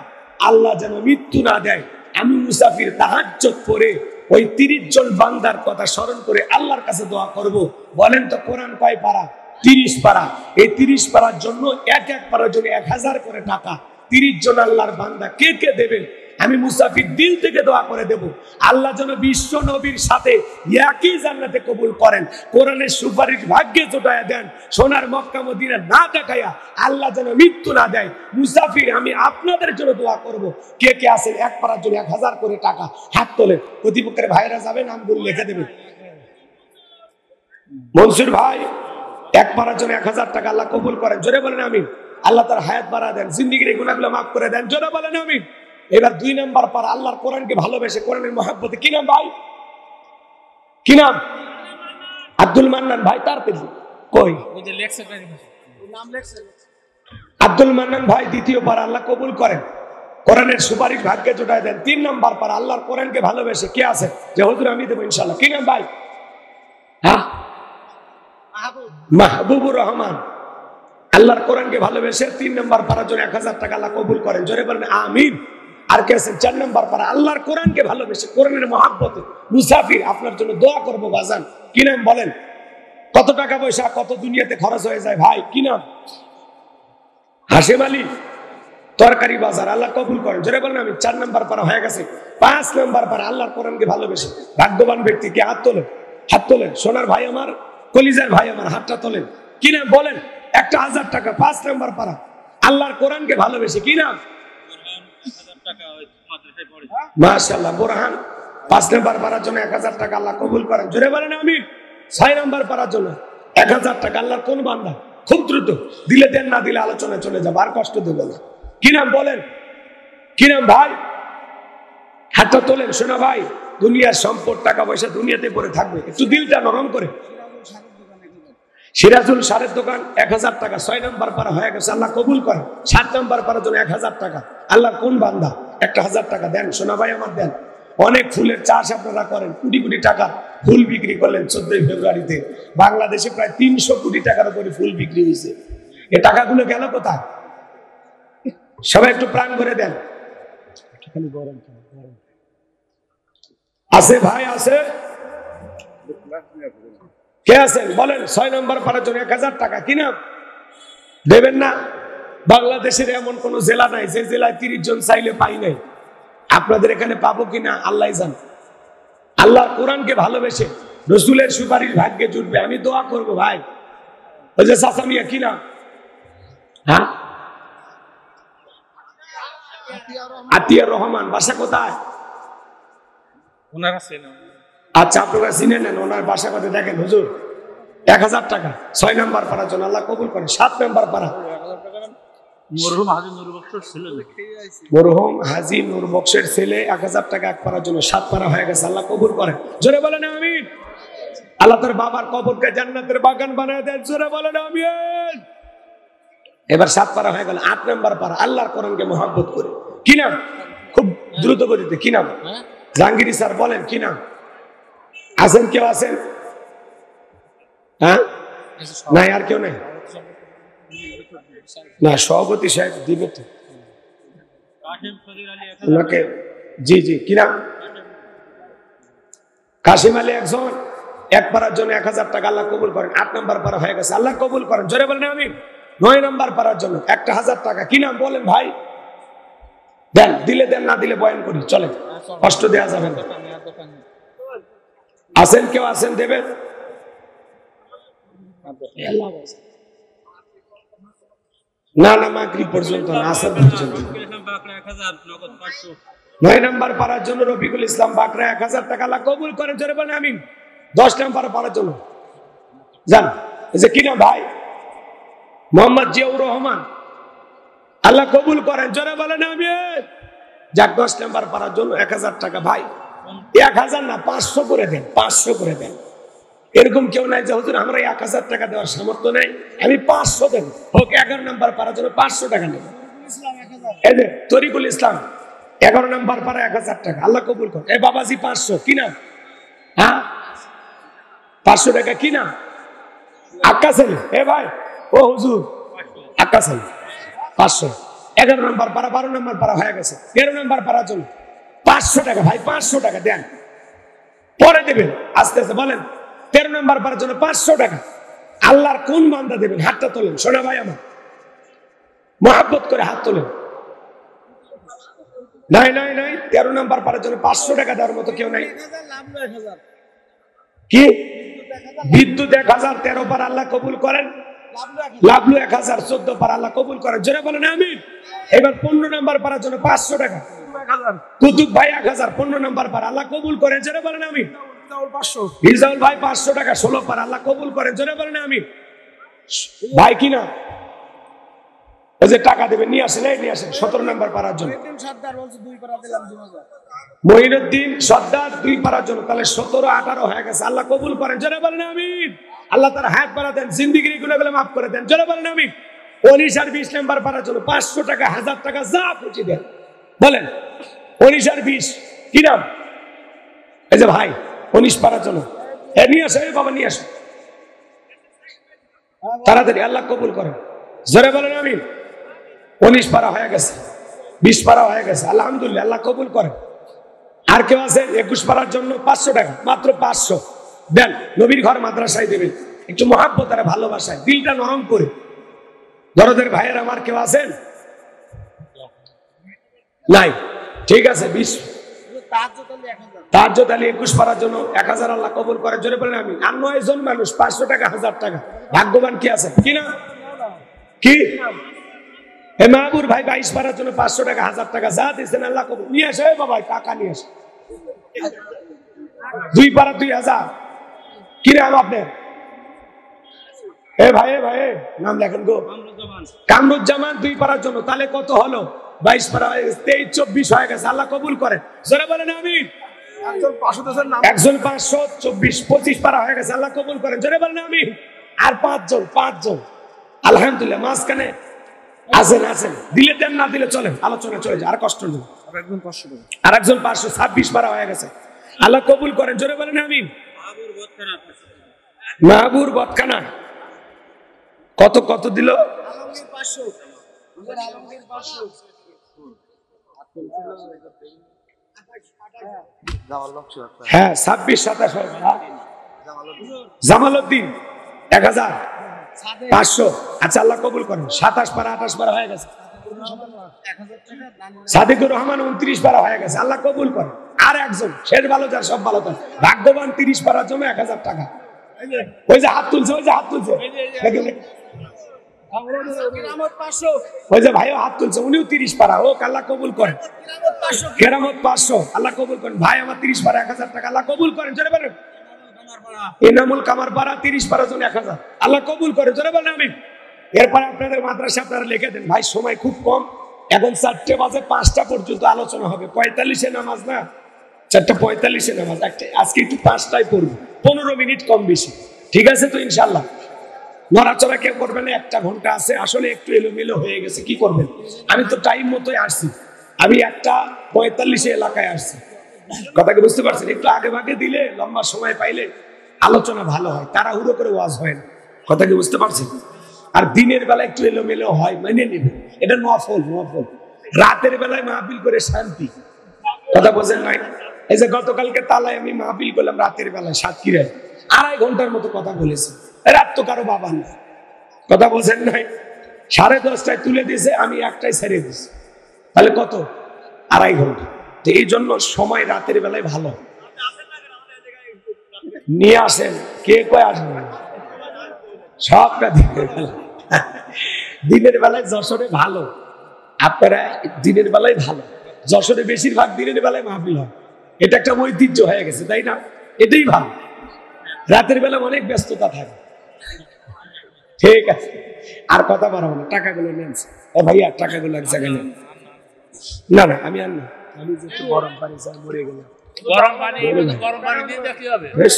আল্লাহ যেন মৃত্যু না দেয় আমি মুসাফির তাহাজ্জুদ পড়ে ওই 30 জন বান্দার কথা স্মরণ করে আল্লাহর কাছে দোয়া করব বলেন তো কোরআন কয় পারা 30 পারা এই 30 পারার জন্য এক পারার জন্য 1000 করে টাকা 30 জন আল্লাহর বান্দা কে কে দেবেন আমি মুসাফির দিল থেকে দোয়া করে দেব আল্লাহ যেন বিশ্ব নবীর সাথে একই জান্নাতে কবুল করেন কোরআনের সুপারিশ ভাগ্যে জোটায়া দেন সোনার মক্কা মদিনা না দেখাইয়া আল্লাহ যেন মৃত্যু না দেয় মুসাফির আমি আপনাদের জন্য দোয়া করব কে কে আছেন এক পারার জন্য 1000 করে টাকা হাত তোলেন প্রতিপক্ষের ভাইরা যাবে নামগুলো লিখে দেবে মনসুর ভাই এক পারার জন্য 1000 টাকা আল্লাহ কবুল করেন জোরে বলেন আমিন আল্লাহ তার হায়াত বাড়া দেন জিন্দেগির গুনাহগুলো মাফ করে দেন জোরে বলেন আমিন এবার 2 নাম্বার পারা আল্লাহর কোরআনকে ভালোবেসে কোরআনের মহব্বতে কি নাম ভাই কি নাম আব্দুল মান্নান ভাই তার পেলি কই ওই যে লেখছে নাম লেখছে আব্দুল মান্নান ভাই দ্বিতীয় পারা আল্লাহ কবুল করেন কোরআনের সুপারিশ ভাগ্যে জোটায় দেন 3 নাম্বার পারা আল্লাহর কোরআনকে ভালোবেসে কে আছে যে হুজুর আমি দেব ইনশাআল্লাহ কি নাম ভাই হ্যাঁ মাহবুবুর রহমান আল্লাহর কোরআনকে ভালোবেসে 3 নাম্বার পারার জন্য 1000 টাকা আল্লাহ কবুল করেন জোরে বলেন আমিন আর কে আছেন 4 নাম্বার পারা আল্লাহর কোরআনকে ভালোবেসে কোরআনের মহব্বতে মুসাফির আপনার জন্য দোয়া করব বাজান কি নাম বলেন কত টাকা পয়সা কত দুনিয়াতে খরচ হয়ে যায় ভাই কি নাম হাশেম আলী তরকারি বাজার আল্লাহ কবুল করেন জোরে বলেন আমি 4 নাম্বার পারা হয়ে গেছে 5 নাম্বার পারা আল্লাহর কোরআনকে ভালোবেসে ভাগ্যবান ব্যক্তি কে হাত তোলেন সোনার ভাই আমার কলিজার ভাই আমার হাতটা তোলেন কি নাম বলেন 1000 টাকা 5 নাম্বার পারা আল্লাহর কোরআনকে ভালোবেসে কি নাম মাশাআল্লাহ বোরহান 5 নাম্বার পারার জন্য 1000 টাকা আল্লাহ কবুল করেন জোরে বলেন আমিন 6 নাম্বার পারার জন্য 1000 টাকা আল্লাহর কোন বান্দা খুব দ্রুত দিলে দেন না দিলে আলোচনা চলে যাবে আর কষ্ট দেব না কি নাম বলেন কি নাম ভাই হাতটা তোলেন শোনা ভাই দুনিয়ার সম্পদ টাকা পয়সা দুনিয়াতে পড়ে থাকবে একটু দিলটা নরম করে সিরাজুল সারের দোকান 1000 টাকা 6 নাম্বার পারা হয়ে গেছে আল্লাহ কবুল করেন 7 নাম্বার পারার জন্য 1000 টাকা আল্লাহর কোন বান্দা 1000 টাকা দেন সোনা ভাই আমার দেন অনেক ফুলের চাষ আপনারা করেন কোটি কোটি টাকা ফুল বিক্রি করলেন 14 ফেব্রুয়ারিতে বাংলাদেশে প্রায় 300 কোটি টাকার উপরে ফুল বিক্রি হয়েছে এই টাকাগুলো গেল কোথায় সবাই একটু প্রাণ করে দেন আছে ভাই আছে কে আছেন বলেন 6 নাম্বার পারার জন্য 1000 টাকা কি নাম দেবেন না বাংলাদেশের এমন কোন জেলা নাই যে জেলায় 30 জন চাইলে পাই নাই আপনাদের এখানে পাবো কিনা আল্লাহই জানে আল্লাহর কোরআনকে ভালোবেসে রাসূলের সুপারিশ ভাগ্যে জুটবে আমি দোয়া করব ভাই ওই যে চাচা মিয়া কি নাম হ্যাঁ আতিয়ার রহমান বাসা কোথায় ওনারা চেনেন আচ্ছা আপনারা চিনে নেন ওনার বাসা কথা দেখেন হুজুর 1000 টাকা 6 নাম্বার পারার জন্য আল্লাহ কবুল করেন 7 নাম্বার পারা মরহুম হাজী নূর বক্সের ছেলে 1000 টাকা এক পারার জন্য 7 পারা হয়ে গেছে আল্লাহ কবুল করেন জোরে বলেন আমিন আল্লাহ তার বাবার কবরকে জান্নাতের বাগান বানায় দেন জোরে বলেন আমিন এবার 7 পারা হয়ে গেল 8 নাম্বার পারা আল্লাহর কোরআনকে মহব্বত করে কি নাম দ্রুত গতিতে কি নাম? জাহাঙ্গীর স্যার বলেন কি নাম? আছেন কেউ আছেন? হ্যাঁ নাই আর কেউ নেই না? সভাপতি সাহেব দিবে তো ওনাকে। জি জি কি নাম? কাশিম আলী একজন। এক পাড়ার জন্য 1000 টাকা আল্লাহ কবুল করেন। 8 নম্বর পাড়া হয়ে গেছে, আল্লাহ কবুল করেন। জোরে বলেন আমিন। 9 নম্বর পাড়ার জন্য 1000 টাকা। কি নাম বলেন ভাই? দেন, দিলে দেন, না দিলে বয়ান করি, চলে, কষ্ট দেওয়া যাবে না। আছেন কেউ? আছেন দেবেন? না না, মাগরিব পর্যন্ত না, আসর পর্যন্ত। 9 নম্বর পাড়ার জন্য রফিকুল ইসলাম বাকরা 1000 টাকা আল্লাহ কবুল করেন। জোরে বলেন আমিন। 10 নম্বর পাড়ার জন্য যান। এই যে কি নাম ভাই? মোহাম্মদ জিয়াউর রহমান, আল্লাহ কবুল করেন। জোরে বলেন আমিন। যাক, 10 নম্বর পাড়ার জন্য 1000 টাকা। ভাই 1000 না, 500 করে দেন, 500 করে দেন। এরকম কেউ নাই যে হুজুর আমরা 1000 টাকা দেওয়ার সামর্থ্য নেই, আমি 500 দেন। হোক 11 নম্বর পাড়ার জন্য 500 টাকা নেব। এই যে তরিকুল ইসলাম 11 নম্বর পাড়া 1000 টাকা আল্লাহ কবুল করেন। এই বাবাজি 500। কি না? হ্যাঁ 500 টাকা। কি না? আক্কা ছেলে। এ ভাই, ও হুজুর আক্কা ছেলে 500। 11 নম্বর পাড়া, 12 নম্বর পাড়া হয়ে গেছে। 13 নম্বর পাড়ার জন্য 500 টাকা। ভাই 500 টাকা দেন, পরে দেবেন আস্তে আস্তে। বলেন 13 নম্বর পাড়ার জন্য 500 টাকা। আল্লাহর কোন বান্দা দেবেন? হাতটা তোলেন সোনা ভাই আমার, মহাব্বত করে হাত তোলেন। নাই নাই নাই, 13 নম্বর পাড়ার জন্য 500 টাকা দেওয়ার মতো কেউ নাই। কি? বিদ্যুৎ 1000, 13 পার আল্লাহ কবুল করেন। লাভলু 1000, 14 পার আল্লাহ কবুল করেন। জোরে বলেন আমিন। এবার 15 নম্বর পাড়ার জন্য 500 টাকা। কুতুব ভাই 1000, 15 নম্বর পার আল্লাহ কবুল করেন। জোরে বলেন আমিন। হিজাউল ভাই 500 টাকা, 16 পার আল্লাহ কবুল করেন। জোরে বলেন আমিন। ভাই কি না? ওই যে টাকা দেবেন, নিয়ে আসেন, এই নিয়ে আসেন। 17 নম্বর পাড়ার জন্য মঈনুদ্দিন সর্দার 2 পাড়ার জন্য, তাহলে 17, 18 হয়ে গেছে। আল্লাহ কবুল করেন। জোরে বলেন আমিন। আল্লাহ তার হাত বাড়া দেন, জিন্দেগির গুনাহগুলো মাফ করে দেন। জোরে বলেন আমিন। 19 আর 20 নম্বর পাড়ার জন্য 500 টাকা, 1000 টাকা যা খুশি দেন। বলেন 19 আর 20 কি নাম? এই যে ভাই 19 পাড়ার জন্য নিয়ে আসো। এই বাবা নিয়ে আসো তাড়াতাড়ি, আল্লাহ কবুল করেন। জোরে বলেন আমিন। 19 পাড়া হয়ে গেছে, 20 পাড়া হয়ে গেছে, আলহামদুলিল্লাহ, আল্লাহ কবুল করেন। আর কেউ আছে? 21 পাড়ার জন্য 500 টাকা, মাত্র 500 দেন। নবীর ঘর মাদ্রাসায় দেবেন, একটু মহাব্বত আর ভালোবাসায়, দিলটা নরম করে। দরদের ভাইয়ের আমার কেউ আছেন? নাই, ঠিক আছে। 20 তাহাজ্জুদ আলী 21 পাড়ার জন্য 1000 আল্লাহ কবুল করে। জোরে বলেন আমিন। আর 9 জন মানুষ 500 টাকা, 1000 টাকা। ভাগ্যবান কি আছে? কি না? কি? মাহবুর ভাই 22 পাড়ার জন্য 500 টাকা, 1000 টাকা যা দিচ্ছেন আল্লাহ কবুল। নিয়ে আসে বাবা, টাকা নিয়ে আসে। 2 পাড়া 2000। কি নাম আপনার? এ ভাই, নাম লেখেন গো। কামরুজ্জামান 2 পাড়ার জন্য, তাহলে কত হলো? 22 পাড়া হয়ে গেছে, 23, 24 হয়ে গেছে। আল্লাহ কবুল করেন। জোরে বলেন আমিন। একজন 500, 24, 25 পাড়া হয়ে গেছে। আল্লাহ কবুল করেন। জোরে বলেন আমিন। আর 5 জন আলহামদুলিল্লাহ। মাঝখানে আছেন, দিলে দেন, না দিলে চলেন, আলোচনা চলে যায়, আর কষ্ট নেই। আর একজন 500, 26 পারা হয়ে গেছে। আল্লাহ কবুল করেন। জোরে বলেন আমিন। মাহবুর বদখানা কত দিল? হ্যাঁ 26, 27। জামালউদ্দিন 1000, 500। আচ্ছা আল্লাহ কবুল করেন। 27 পারা, 28 পারা হয়ে গেছে। সাদিকুর রহমান 29 পারা হয়ে গেছে। আল্লাহ কবুল করেন। আর একজন শেষ ভালো যার সব ভালো তার ভাগ্যবান 30 পারার জন্য 1000 টাকা। ওই যে হাত তুলছে, ওই যে ভাইও হাত তুলছে, উনিও 30 পারা। ও আল্লাহ কবুল করেন। কেরামত 500 আল্লাহ কবুল করেন। ভাই আমার 30 পারা, 1000 টাকা আল্লাহ কবুল করেন। জোরে বলেন। এনামুল কামার পাড়া 30 পারার জন্য 1000 আল্লাহ কবুল করে। জোরে বলেন আমিন। এরপরে আপনাদের মাদ্রাসা আপনারা লিখে দেন। ভাই সময় খুব কম, এখন 4টে বাজে, 5টা পর্যন্ত আলোচনা হবে। 45-এ নামাজ না, 4:45-এ নামাজ। আজকে একটু 5টায় পড়বো, 15 মিনিট কম বেশি, ঠিক আছে তো? ইনশাল্লাহ নড়াচড়া কেউ করবেন না। 1 ঘন্টা আছে, আসলে একটু এলোমেলো হয়ে গেছে, কি করবেন? আমি তো টাইম মতোই আসছি, আমি 1:45 এলাকায় আসছি, কথা কি বুঝতে পারছেন? একটু আগে ভাগে দিলে লম্বা সময় পাইলে আলোচনা ভালো হয়, তাড়াহুড়ো করে ওয়াজ হয় না, কথা কি বুঝতে পারছেন? আর দিনের বেলা একটু এলোমেলো হয়, মেনে নেবে, এটা নফল। রাতের বেলায় মাহফিল করে শান্তি, কথা বোঝেন নাই? এই যে গতকালকে তালায় আমি মাহফিল করলাম রাতের বেলায় সাতক্ষীরায়, 2.5 ঘন্টার মতো কথা বলেছি। রাত তো কারো বাবা না, কথা বোঝেন নাই? 10:30টায় তুলে দিয়েছে, আমি 1টায় ছেড়ে দিয়েছি, তাহলে কত? 2.5 ঘন্টা। তো এই জন্য সময় রাতের বেলায় ভালো। নিয়ে আসেন, কে কয় আসবেন? সবটা দিনের বেলায় যশোরে ভালো, আপনারা দিনের বেলায় ভালো, যশোরে বেশিরভাগ দিনের বেলায় মাহফিল হয়, এটা একটা ঐতিহ্য হয়ে গেছে, তাই না? এটাই ভালো, রাতের বেলা অনেক ব্যস্ততা থাকে। ঠিক আছে, আর কথা বাড়াবো না, টাকাগুলো নেন। ও ভাইয়া, টাকাগুলো এক জায়গায় নেন। না না, আমি আর না, আমি যে একটু গরম পানি চাই, মরে গেলাম। গরম পানি দিয়ে কি হবে? বেশ,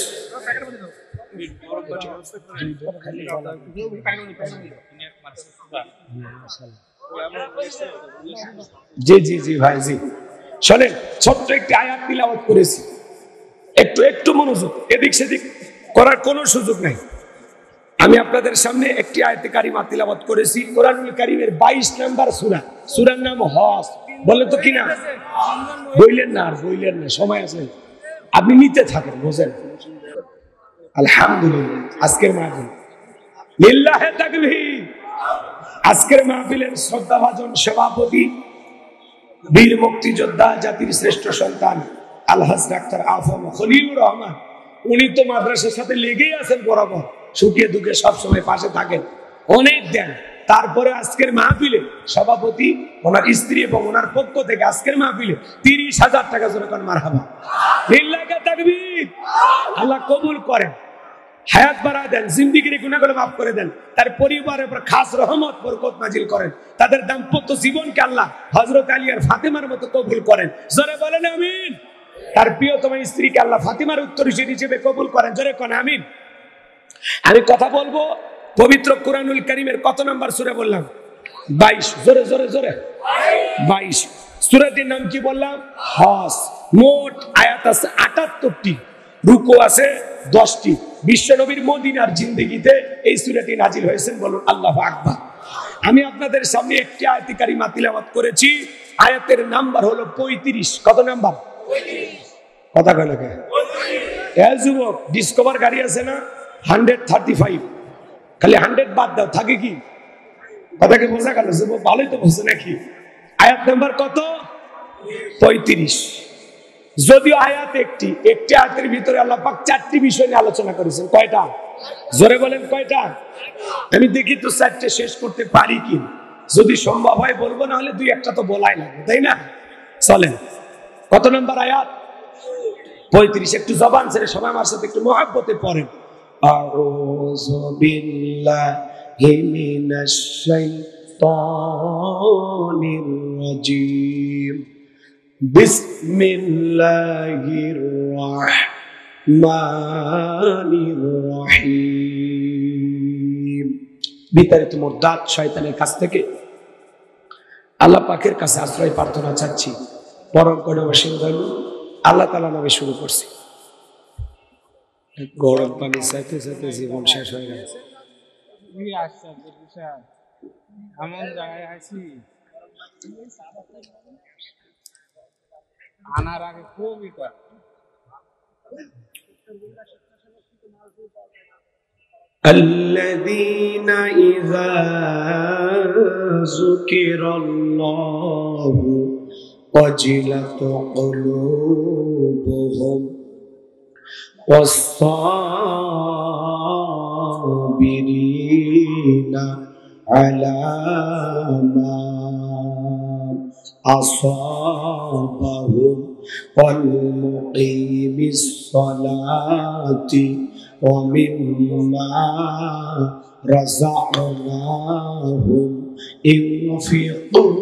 জি জি জি ভাই, জি শোনেন, ছোট্ট একটি আয়াত তিলাওয়াত করেছি, একটু মনোযোগ, এদিক সেদিক করার কোনো সুযোগ নাই। আমি আপনাদের সামনে একটি আয়াতে কারিমা তিলাওয়াত করেছি, কোরআনুল কারীমের 22 নম্বর সূরা, সূরার নাম হজ। বলেন তো কি নাম? বইলেন না, আর বইলেন না, সময় আছে, আপনি নিতে থাকেন, বোঝেন। আলহামদুলিল্লাহ, আজকের মাহফিল লিল্লাহে তাকবীর। আজকের মাহফিলের শ্রদ্ধাভাজন সভাপতি, বীর মুক্তিযোদ্ধা, জাতির শ্রেষ্ঠ সন্তান আলহাজ ডাক্তার আফম খলিলুর রহমান, উনি তো মাদ্রাসার সাথে লেগেই আছেন, বরাবর সুখে দুঃখে সবসময় পাশে থাকেন, অনেক দেন। তারপরে আজকের মাহফিলে সভাপতি, ওনার স্ত্রী এবং ওনার পক্ষ থেকে আজকের মাহফিলে 30,000 টাকা জোরে করেন মারহাবা, লিল্লাহে তাকবীর। আল্লাহ কবুল করেন, হায়াত বাড়া দেন, জিন্দেগির গুনাহগুলো মাফ করে দেন, তার পরিবারের উপর খাস রহমত বরকত নাজিল করেন, তাদের দাম্পত্য জীবনকে আল্লাহ হযরত আলী আর ফাতেমার মতো কবুল করেন, জোরে বলেন আমিন। তার প্রিয়তম স্ত্রীকে আল্লাহ ফাতেমার উত্তরসূরি হিসেবে কবুল করেন, জোরে কোন আমিন। আমি কথা বলবো পবিত্র কোরআনুল কারীমের কত নাম্বার সূরা বললাম? 22, জোরে জোরে জোরে 22। সূরাটির নাম কি বললাম? হজ। মোট আয়াত আছে 78টি, রুকু আছে 10টি। বিশ্বনবীর মদিনার জিন্দেগিতে এই সূরাটি নাজিল হয়েছে, বলুন আল্লাহু আকবার। আমি আপনাদের সামনে একটি আয়াতে কারিমা তিলাওয়াত করেছি, আয়াতের নাম্বার হলো 35। কত নাম্বার? 35। কথা কয় না কে? এই যুবক, ডিসকভার গাড়ি আছে না, 135, খালি 100 বাদ দাও, থাকে কি? কথাকে বোঝা গেল যুবক? ভালোই তো বলছে নাকি? আয়াত নাম্বার কত? 35। যদিও আয়াত একটি আয়াতের ভিতরে আল্লাহ পাক 4টি বিষয় নিয়ে আলোচনা করেছেন। কয়টা? জোরে বলেন কয়টা? আমি দেখি তো 4টে শেষ করতে পারি কি, যদি সম্ভব হয় বলবো, না হলে 2-1টা তো বলাই লাগবে, তাই না? চলেন, কত নম্বর আয়াত? 35। একটু জবান ছেড়ে সবাই আমার সাথে একটু মহব্বতে পড়েন। আউযু বিল্লাহি মিনাশ শাইতানির রাজীম। বিসমিল্লাহির রাহমানির রহিম। বিতাড়িত মুরদাদ শয়তানের কাছ থেকে আল্লাহ পাকের কাছে আশ্রয় প্রার্থনা চাচ্ছি। পরম করুণাময় দয়ালু আল্লাহ তাআলা নামে শুরু করছি। গরম পানি চাইতে চাইতে জীবন শেষ হয়ে গেছে। এমন জায়গায় আছি, আনার আগে খুবই কয় الذين إذا ذكر الله وجلت قلوبهم والصابرين على ما أصابهم والمقيم الصلاة ومما رزقناهم ينفقون।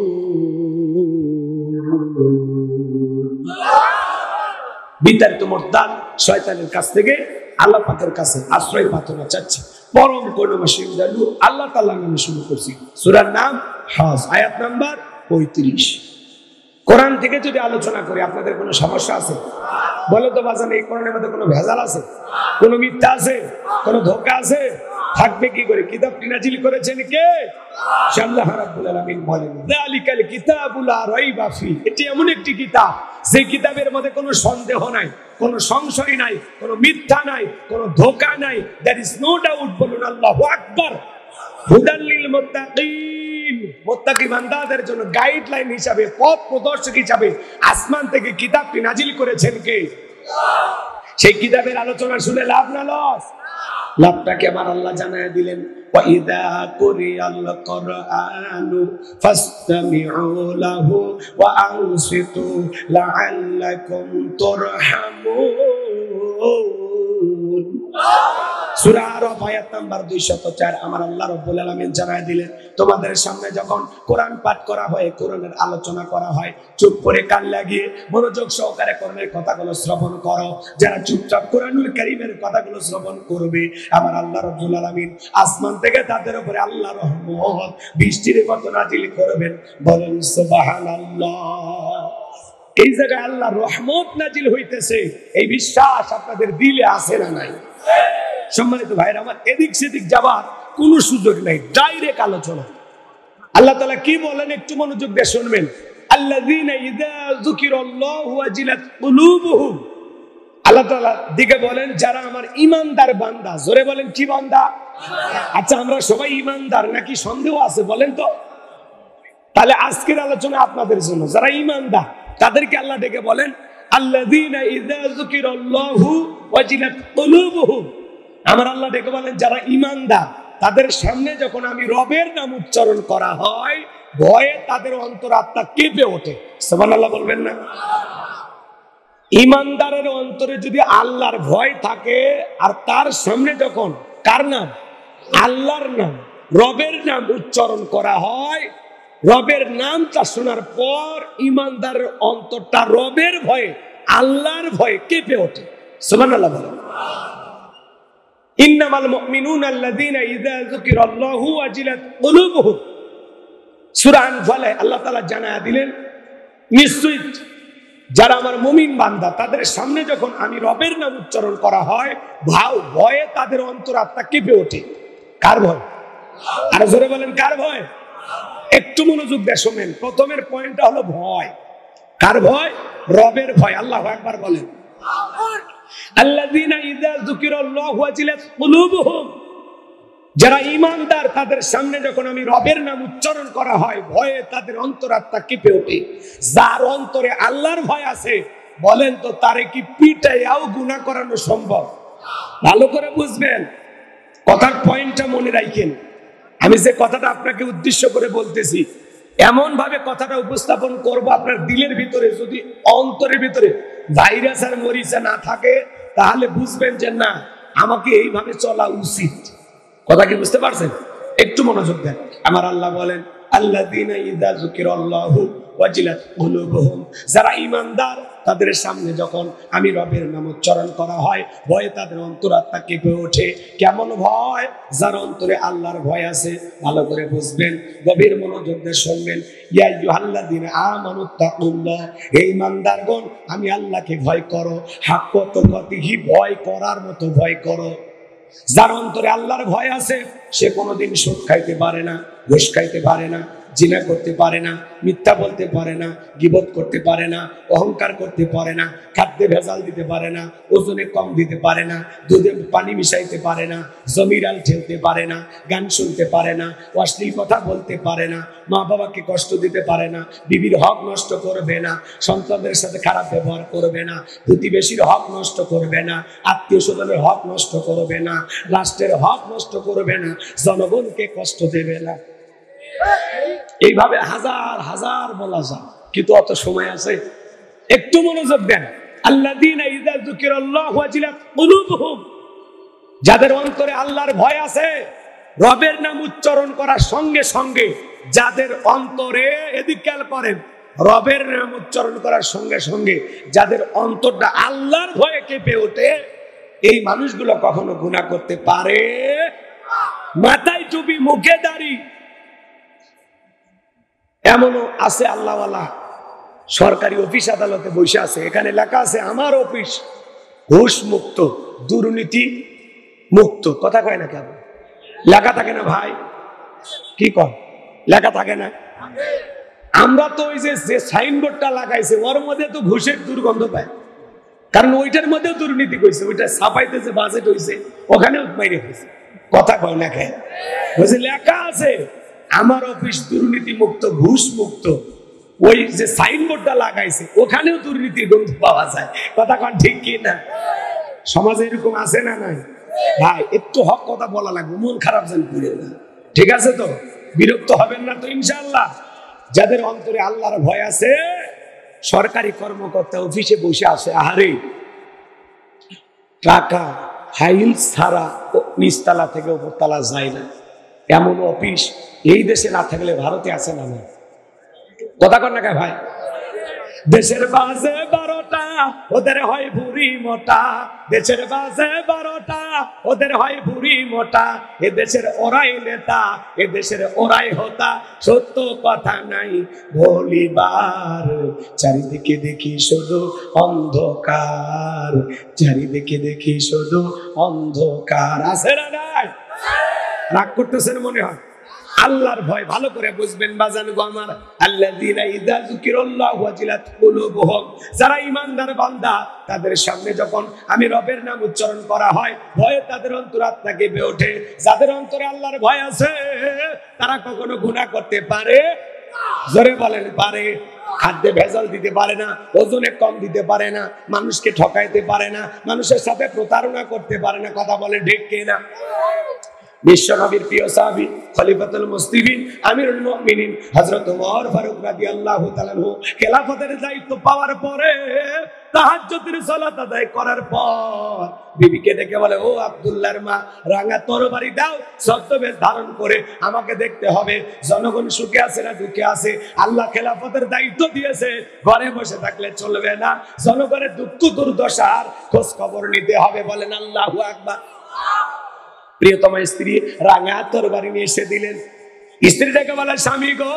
বিতাড়িত মুরতাদ শয়তানের কাছ থেকে আল্লাহ পাকের কাছে আশ্রয় প্রার্থনা চাচ্ছি। পরম করুণাময় দয়ালু আল্লাহ তাআলার নামে শুরু করছি। সূরার নাম হজ, আয়াত নাম্বার 35। কোরআন থেকে যদি আলোচনা করি আপনাদের কোনো সমস্যা আছে? বলে তো বাজান, এই কোরআনের মধ্যে কোনো ভেজাল আছে? কোনো মিথ্যা আছে? কোনো ধোঁকা আছে? থাকবে কি করে? কিতাবটি নাজিল করেছেন কে? আল্লাহ রাব্বুল আলামিন বলেন, যালিকাল কিতাবুল লা রাইবা ফি, এটি এমন একটি কিতাব যে কিতাবের মধ্যে কোনো সন্দেহ নাই, কোনো সংশয় নাই, কোনো মিথ্যা নাই, কোনো ধোঁকা নাই। There is no doubt. বলুন আল্লাহু আকবার। হুদাল লিল মুত্তাকিন, মুত্তাকি বান্দাদের জন্য গাইডলাইন হিসাবে, পথ প্রদর্শক হিসাবে আসমান থেকে কিতাবটি নাজিল করেছেন কে? সেই কিতাবের আলোচনা শুনে লাভ না লস? লাভটাকে আমার আল্লাহ জানায় দিলেন, ওয়াইদা কুরিয়াল কুরআনু ফাসতামিউ লাহু ওয়া আনসিতু লাআল্লাকুম তুরহামুন। সূরা আরাফ আয়াত নাম্বার 204 আমার আল্লাহ রাব্বুল আলামিন জানায় দিলেন, তোমাদের সামনে যখন কোরআন পাঠ করা হয়, কোরআনের আলোচনা করা হয়, চুপ করে কান লাগিয়ে মনোযোগ সহকারে কোরআনের কথাগুলো শ্রবণ করো। যারা চুপচাপ কোরআনুল কারীমের কথাগুলো শ্রবণ করবে, আমার আল্লাহ রাব্বুল আলামিন আসমান থেকে তাদের উপরে আল্লাহ রহমত বৃষ্টির মতো নাজিল করবেন। বলেন সুবহানাল্লাহ। এই জায়গায় আল্লাহ রহমত নাজিল হইতেছে, এই বিশ্বাস আপনাদের দিলে আছে না নাই? সম্মানিত ভাইরা আমার, এদিক সেদিক যাবার কোন সুযোগ নাই, ডাইরেক্ট আলোচনা। আল্লাহ তাআলা কি বলেন একটু মনোযোগ দিয়ে শুনবেন। আল্লাযীনা ইযা যুকিরাল্লাহু ওয়াজিলাত কুলুবুহুম, আল্লাহ তাআলা দিকে বলেন যারা আমার ঈমানদার বান্দা। জোরে বলেন, কি বান্দা? আচ্ছা, আমরা সবাই ঈমানদার নাকি সন্দেহ আছে বলেন তো? তাহলে আজকের আলোচনা আপনাদের জন্য। যারা ঈমানদার তাদেরকে আল্লাহ ডেকে বলেন আল্লাযীনা ইযা যুকিরাল্লাহু ওয়াজিলাত কুলুবুহুম। আমার আল্লাহ ডেকে বলেন যারা ঈমানদার তাদের সামনে যখন আমি রবের নাম উচ্চারণ করা হয়, ভয়ে তাদের অন্তরাত্মা কেঁপে ওঠে। সুবহানাল্লাহ বলবেন না? ঈমানদারের অন্তরে যদি আল্লাহর ভয় থাকে, আর তার সামনে যখন কার নাম? আল্লাহর নাম, রবের নাম উচ্চারণ করা হয়, রবের নামটা শোনার পর ঈমানদারের অন্তরটা রবের ভয়ে, আল্লাহর ভয়ে কেঁপে ওঠে। সুবহানাল্লাহ বলেন। ইন্নামাল মুমিনুনা আল্লাযীনা ইযা যুকিরাল্লাহু ওয়াজিলাত কুলুবুহুম। সূরা আনফালে আল্লাহ তাআলা জানায়া দিলেন, নিশ্চয়ই যারা আমার মুমিন বান্দা তাদের সামনে যখন আমি রবের নাম উচ্চারণ করা হয়, ভয়ে তাদের অন্তরাত্মা কেঁপে ওঠে। কার ভয়? আর জোরে বলেন, কার ভয়? একটু মনোযোগ দিয়ে শুনেন। প্রথমের পয়েন্টটা হলো ভয়। কার ভয়? রবের ভয়। আল্লাহু আকবার বলেন। আল্লাযীনা ইযা যুকিরাল্লাহু ওয়াজিলাত কুলুবুহুম, যারা ঈমানদার তাদের সামনে যখন আমি রবের নাম উচ্চারণ করা হয়, ভয়ে তাদের অন্তরাত্মা কেঁপে ওঠে। যার অন্তরে আল্লাহর ভয় আছে, বলেন তো তারে কি পিটাইয়াও গুনাহ করানো সম্ভব? ভালো করে বুঝবেন, কথার পয়েন্টটা মনে রাখেন। আমি যে কথাটা আপনাকে উদ্দেশ্য করে বলতেছি, এমন ভাবে কথাটা উপস্থাপন করব আপনার দিলের ভিতরে যদি অন্তরের ভিতরে ভাইরাস আর মরিচা না থাকে, তাহলে বুঝবেন যে না, আমাকে এইভাবে চলা উচিত। কথা কি বুঝতে পারছেন? একটু মনোযোগ দেন। আমার আল্লাহ বলেন আল্লাযীনা ইযা যুকিরাল্লাহু ওয়াজিলাত কুলুবুহুম, যারা ঈমানদার তাদের সামনে যখন আমি রবের নাম উচ্চারণ করা হয়, ভয়ে তাদের অন্তরাত্মা কেঁপে ওঠে। কেমন ভয়? যার অন্তরে আল্লাহর ভয় আছে। ভালো করে বুঝবেন, গভীর মনোযোগ দিয়ে শুনবেন। ইয়া আইয়ুহাল্লাযীনা আমানুত্তাকুল্লাহ, হে ঈমানদারগণ আমি আল্লাহকে ভয় করো। হাক্কা তুকাতিহি, ভয় করার মতো ভয় করো। যার অন্তরে আল্লাহর ভয় আছে সে কোনোদিন সুদ খাইতে পারে না, ঘুষ খাইতে পারে না, জিনা করতে পারে না, মিথ্যা বলতে পারে না, গীবত করতে পারে না, অহংকার করতে পারে না, খাদ্যে ভেজাল দিতে পারে না, ওজনে কম দিতে পারে না, দুধে পানি মিশাইতে পারে না, জমিরাল ঠেলতে পারে না, গান শুনতে পারে না, অশ্লীল কথা বলতে পারে না, মা বাবাকে কষ্ট দিতে পারে না, বিবির হক নষ্ট করবে না, সন্তানদের সাথে খারাপ ব্যবহার করবে না, প্রতিবেশীর হক নষ্ট করবে না, আত্মীয় স্বজনের হক নষ্ট করবে না, রাষ্ট্রের হক নষ্ট করবে না, জনগণকে কষ্ট দেবে না। এইভাবে হাজার হাজার বলা যায়, কিন্তু অত সময় আছে? একটু মনোযোগ দেন। আল্লাযীনা ইযা যুকিরাল্লাহু ওয়াজিলাত কুলুবুহুম, যাদের অন্তরে আল্লাহর ভয় আছে, রবের নাম উচ্চারণ করার সঙ্গে সঙ্গে যাদের অন্তরে, এদিক খেয়াল করেন, রবের নাম উচ্চারণ করার সঙ্গে সঙ্গে যাদের অন্তরটা আল্লাহর ভয়ে কেঁপে ওঠে, এই মানুষগুলো কখনো গুনাহ করতে পারে? মাথায় টুপি, মুখে দাড়ি, এমনও আছে আল্লাহওয়ালা সরকারি অফিস আদালতে বসে আছে, এখানে লেখা আছে আমার অফিস ঘুষ মুক্ত, দুর্নীতি মুক্ত। কথা কয় না কেন? লেখা থাকে না ভাই? কি কয়? লেখা থাকে না? আমরা তো ওই যে সাইনবোর্ডটা লাগাইছে ওর মধ্যে তো ঘুষের দুর্গন্ধ পায়, কারণ ওইটার মধ্যেও দুর্নীতি কইছে, ওইটা ছাপাইতে যে বাজেট হইছে ওখানেও মাইরে গেছে। কথা কয় না কেন? বলছে লেখা আছে আমার অফিস দুর্নীতি মুক্ত, ঘুষ মুক্ত। ওই যে সাইনবোর্ডটা লাগাইছে ওখানেও দুর্নীতির গন্ধ পাওয়া যায়। কথা কন ঠিক কি না? সমাজে এরকম আছে না নাই? ভাই একটু হক কথা বলা লাগবে, মন খারাপ যেন করে না। ঠিক আছে তো? বিরক্ত হবেন না তো ইনশাআল্লাহ? যাদের অন্তরে আল্লাহর ভয় আছে, সরকারি কর্মকর্তা অফিসে বসে আছে, আহারে টাকা ফাইল ছাড়া নিচতলা থেকে উপরতলা যায় না, এমন অফিস এই দেশে না থাকলে ভারতে আছে না? না কথা কর না ভাই? দেশের বাজে 12টা ওদের হয় ভুরি মোটা, দেশের বাজে 12টা ওদের হয় ভুরি মোটা। এ দেশের ওরাই নেতা, এ দেশের ওরাই হোতা, সত্য কথা নাই বলিবার। চারিদিকে দেখি শুধু অন্ধকার, চারিদিকে দেখি শুধু অন্ধকার। আছে না নাই? রাগ করতেছেন মনে হয়? আল্লাহর ভয় ভালো করে বুঝবেন বাজান গো আমার। আল্লাযীনা ইযা যুকিরাল্লাহু ওয়াজিলাত কুলুবুহুম, যারা ঈমানদার বান্দা তাদের সামনে যখন আমি রবের নাম উচ্চারণ করা হয় ভয়ে তাদের অন্তরাত্মা কেঁপে ওঠে। যাদের অন্তরে আল্লাহর ভয় আছে তারা কখনো গুনাহ করতে পারে? জোরে বলেন পারে? খাদ্যে ভেজাল দিতে পারে না, ওজনে কম দিতে পারে না, মানুষকে ঠকাইতে পারে না, মানুষের সাথে প্রতারণা করতে পারে না। কথা বলে ঠিক কিনা? বিশ্ব নবীর প্রিয় সাহাবী খলিফাতুল মুসলিমিন আমিরুল মুমিনিন হযরত ওমর ফারুক রাদিয়াল্লাহু তাআলা আনহু খেলাফতের দায়িত্ব পাওয়ার পরে তাহাজ্জুদের সালাত আদায় করার পর বিবিকে ডেকে বলে, ও আব্দুল্লাহর মা, রাঙা তরবারি দাও, ছদ্মবেশ ধারণ করে আমাকে দেখতে হবে জনগণ সুখে আছে না দুঃখে আছে। আল্লাহ খেলাফতের দায়িত্ব দিয়েছে, ঘরে বসে থাকলে চলবে না, জনগণের দুঃখ দুর্দশার খোঁজ খবর নিতে হবে। বলেন আল্লাহু আকবার। প্রিয়তমা স্ত্রী রাঙা তরবারি নিয়ে এসে দিলেন। স্ত্রীটাকে বলে, স্বামী গো,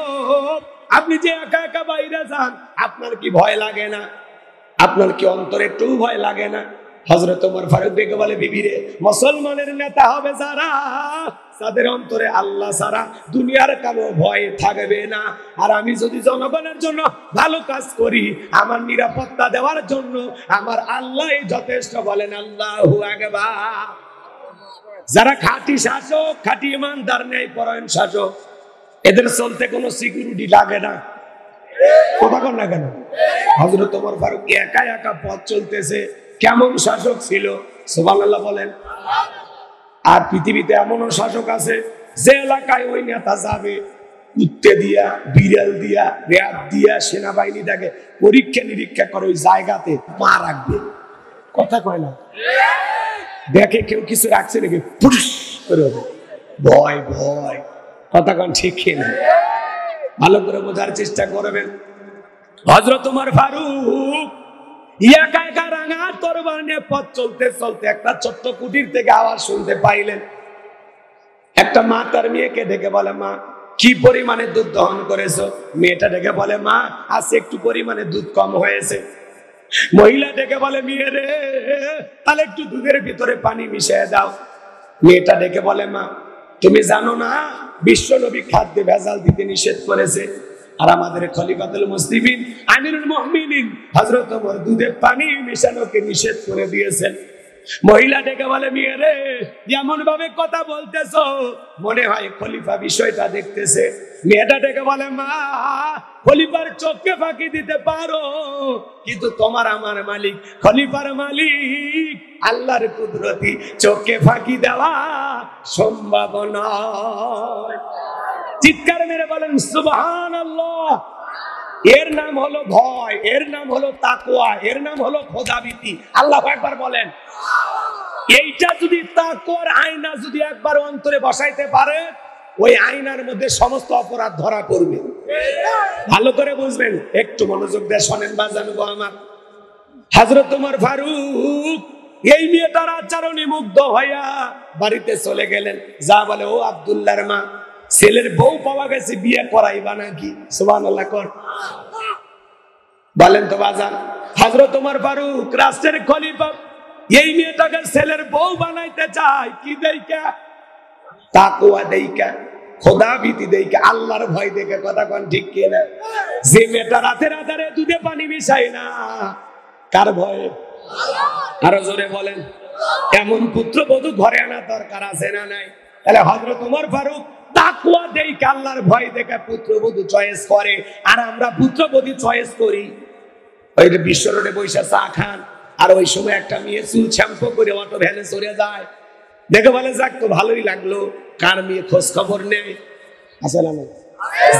আপনি যে একা একা বাইরে যান, আপনার কি ভয় লাগে না? আপনার কি অন্তরে একটু ভয় লাগে না? হযরত ওমর ফারুক ডেকে বলে, বিবি রে, মুসলমানের নেতা হবে যারা, তাদের অন্তরে আল্লাহ ছাড়া দুনিয়ার কারো ভয় থাকবে না। আর আমি যদি জনগণের জন্য ভালো কাজ করি, আমার নিরাপত্তা দেওয়ার জন্য আমার আল্লাহই যথেষ্ট। বলেন আল্লাহু আকবার। যারা খাঁটি শাসক, খাঁটি ইমানদার, ন্যায় পরায়ণ শাসক, এদের চলতে কোনো সিকিউরিটি লাগে না। কথা কন না কেন? হযরত ওমর ফারুক একা একা পথ চলতেছে, কেমন শাসক ছিল সুবহানাল্লাহ বলেন। আর পৃথিবীতে এমনও শাসক আছে যে এলাকায় ওই নেতা যাবে, কুত্তে দিয়া, বিড়াল দিয়া, র্যাব দিয়া, সেনাবাহিনী তাকে পরীক্ষা নিরীক্ষা করে ওই জায়গাতে পা রাখবে। কথা কয় না? দেখে কেউ কিছু রাখছে নাকি, পুরুষ করে ভয় ভয়। কথা কন ঠিক কিনা? ভালো করে বোঝার চেষ্টা করবেন। হযরত ওমর ফারুক একা একা রাঙা তরবারি নিয়ে পথ চলতে চলতে একটা ছোট্ট কুটির থেকে আওয়াজ শুনতে পাইলেন। একটা মা তার মেয়েকে ডেকে বলে, মা, কি পরিমাণে দুধ দহন করেছো? মেয়েটা ডেকে বলে, মা, আজকে একটু পরিমাণে দুধ কম হয়েছে। মহিলা ডেকে বলে, মেয়ে রে, তাহলে একটু দুধের ভিতরে পানি মিশিয়ে দাও। মেয়েটা ডেকে বলে, মা, তুমি জানো না বিশ্ব নবী খাদ্যে ভেজাল দিতে নিষেধ করেছে, আর আমাদের খলিফাতুল মুসলিমিন আমিরুল মুমিনিন হযরত ওমর দুধে পানি মিশানোকে নিষেধ করে দিয়েছেন। মহিলা ডেকে বলে, মেয়ে রে, এমন ভাবে কথা বলতেছো মনে হয় খলিফা বিষয়টা দেখতেছে। মেয়েটা ডেকে বলে, মা, খলিফার চোখকে ফাঁকি দিতে পারো, কিন্তু তোমার আমার মালিক খলিফার মালিক আল্লাহর কুদরতি, চোখকে ফাঁকি দেওয়া সম্ভব নয়। চিৎকার মেরে বলেন সুবহানাল্লাহ। এর নাম হলো ভয়, এর নাম হলো তাকওয়া, এর নাম হলো খোদাভীতি। আল্লাহু আকবার বলেন। এইটা যদি তাকওয়ার আয়না যদি একবার অন্তরে বসাইতে পারে, ওই আয়নার মধ্যে সমস্ত অপরাধ ধরা পড়বে। ভালো করে বুঝবেন, একটু মনোযোগ দিয়ে শোনেন বাজান গো আমার। হযরত ওমর ফারুক এই মেয়েটার আচরণে মুগ্ধ হইয়া বাড়িতে চলে গেলেন। যা বলে, ও আব্দুল্লাহর মা, ছেলের বউ পাওয়া গেছে, বিয়ে করাইবা নাকি? সুবহানাল্লাহ কর। বলেন তো বাজান, হযরত ওমর ফারুক রাষ্ট্রের খলিফা এই মেয়েটাকে ছেলের বউ বানাইতে চায় কি দেইকা? তাকওয়া দেইকা, খোদা ভীতি দেইকা, আল্লাহর ভয় দেখে। কথা কোন ঠিক কিনা? যে মেয়েটা রাতের আধারে দুধে পানি মিশায় না, কার ভয়ে? আরো জোরে বলেন। এমন পুত্রবধূ ঘরে আনা দরকার আছে না নাই? তাহলে হযরত ওমর ফারুক তাকওয়া দেইকা, আল্লাহর ভয় দেখে পুত্রবধূ চয়েস করে। আর আমরা পুত্রবধূ চয়েস করি ওই যে বিশ্ব রোডে বৈশা চা খান, আর ওই সময় একটা মেয়ে চুল শ্যাম্পু করে অটো ভ্যানে চড়ে যায়, দেখে বলে যাক তো ভালোই লাগলো, কার মেয়ে খোঁজ খবর নেই। আসলে না,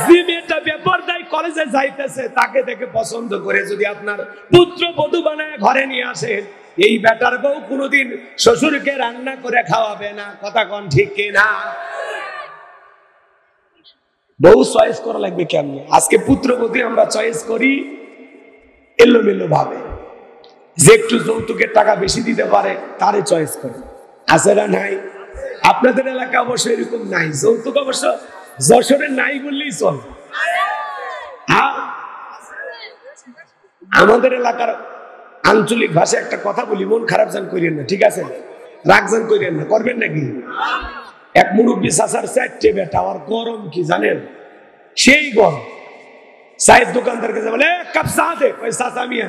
যে মেয়েটা বেপরদায় কলেজে যাইতেছে তাকে দেখে পছন্দ করে যদি আপনার পুত্রবধূ বানায় ঘরে নিয়ে আসেন, এই বেটার বউ কোনোদিন শ্বশুরকে রান্না করে খাওয়াবে না। কথা কোন ঠিক কিনা? বউ চয়েস করা লাগবে কেমনি? আজকে পুত্রবধূ আমরা চয়েস করি এলোমেলো ভাবে, যে একটু যৌতুকের টাকা বেশি দিতে পারে তারে চয়েস করে। আছে না নাই? আপনাদের এলাকা অবশ্য এরকম নাই, যৌতুক অবশ্য যশোরে নাই বললেই চল। আমাদের এলাকার আঞ্চলিক ভাষায় একটা কথা বলি, মন খারাপ যান করিয়েন না, ঠিক আছে? রাগ যান করিয়েন না, করবেন নাকি? এক মুরব্বী চাচার 4টে বেটা, আর গরম কি জানেন? সেই গরম। চায়ের দোকানদার কাছে বলে এক কাপ চা দে, কই চাচা মিয়া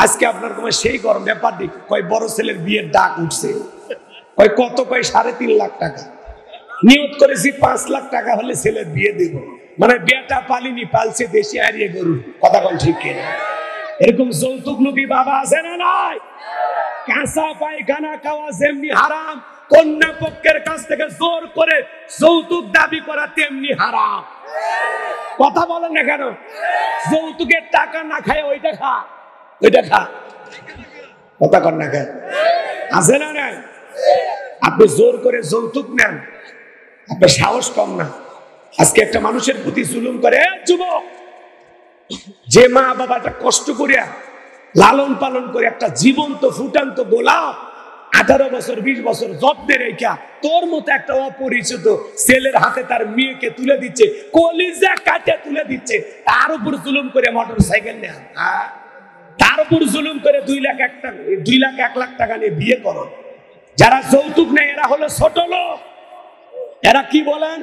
আজকে আপনার তোমার সেই গরম ব্যাপার দিক, কয় বড় ছেলের বিয়ের ডাক উঠছে, কয় কত, কয় 3.5 লাখ টাকা নিয়ত করেছি, 5 লাখ টাকা হলে ছেলের বিয়ে দেব। মানে বেটা পালিনি, পালছে দেশি হারিয়ে গরু। কথা বল ঠিক কিনা? এরকম যৌতুক লোভী বাবা আছে না নাই? কাঁচা পায়খানা খাওয়া যেমনি হারাম, কন্যা পক্ষের কাছ থেকে জোর করে যৌতুক দাবি করা তেমনি হারাম। কথা বলেন না কেন? যৌতুকের টাকা না খায় ওইটা খা, ওইটা খা। কথা কর না কেন? আছে না নাই? আপনি জোর করে যৌতুক নেন, আপনার সাহস কম না। আজকে একটা মানুষের প্রতি জুলুম করে, যুবক, যে মা বাবাটা কষ্ট করিয়া লালন পালন করে একটা জীবন্ত ফুটান্ত গোলাপ 18 বছর 20 বছর যত্নে রেখা তোর মতো একটা অপরিচিত ছেলের হাতে তার মেয়েকে তুলে দিচ্ছে, কলিজা কাটে তুলে দিচ্ছে, তার উপর জুলুম করে মোটর সাইকেল নেন, তার উপর জুলুম করে 2 লাখ 1 লাখ টাকা নিয়ে বিয়ে করো। যারা যৌতুক নেয় এরা হলো ছোট লোক। এরা কি বলেন?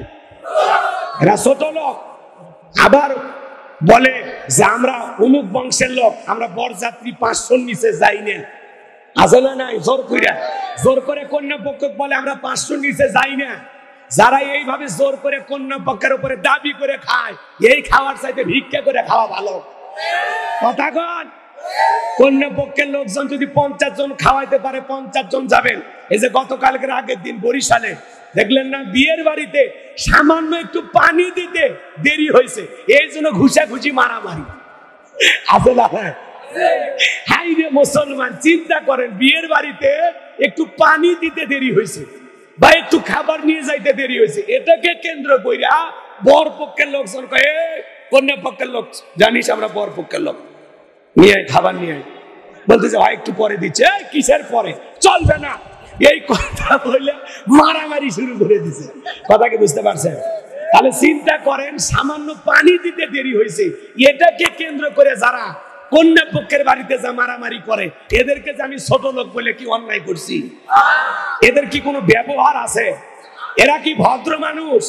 এরা ছোট লোক। আবার বলে যে আমরা অমুক বংশের লোক, আমরা বরযাত্রী 500 নিচে যাই না। আছে না নাই? জোর করে কন্যা পক্ষ বলে আমরা 500 নিচে যাই না। যারা এইভাবে জোর করে কন্যা পক্ষের উপরে দাবি করে খায়, এই খাওয়ার চাইতে ভিক্ষা করে খাওয়া ভালো। কথা কন। কন্যা পক্ষের লোকজন যদি 50 জন খাওয়াইতে পারে, 50 জন যাবেন। এই যে গতকালকের আগের দিন বরিশালে দেখলেন না, বিয়ের বাড়িতে সামান্য একটু পানি দিতে দেরি হয়েছে, এই জন্য ঘুষাঘুষি মারামারি। আছে না? হাই রে মুসলমান, চিন্তা করেন, বিয়ের বাড়িতে একটু পানি দিতে দেরি হয়েছে বা একটু খাবার নিয়ে যাইতে দেরি হয়েছে, এটাকে কেন্দ্র কইরা বর পক্ষের লোকজন কয়ে কন্যা পক্ষের লোক, জানিস আমরা বর পক্ষের লোক, নিয়ে আয় খাবার নিয়ে আয়, বলতেছে ভাই একটু পরে দিচ্ছে। কিসের পরে? চলবে না, এই কথা বলে মারামারি শুরু করে দিছে। কথা কি বুঝতে পারছেন? তাহলে চিন্তা করেন, সামান্য পানি দিতে দেরি হয়েছে, এটাকে কেন্দ্র করে যারা কন্যা পক্ষের বাড়িতে যা মারামারি করে, এদেরকে যে আমি ছোট লোক বলে কি অন্যায় করছি? এদের কি কোনো ব্যবহার আছে? এরা কি ভদ্র মানুষ?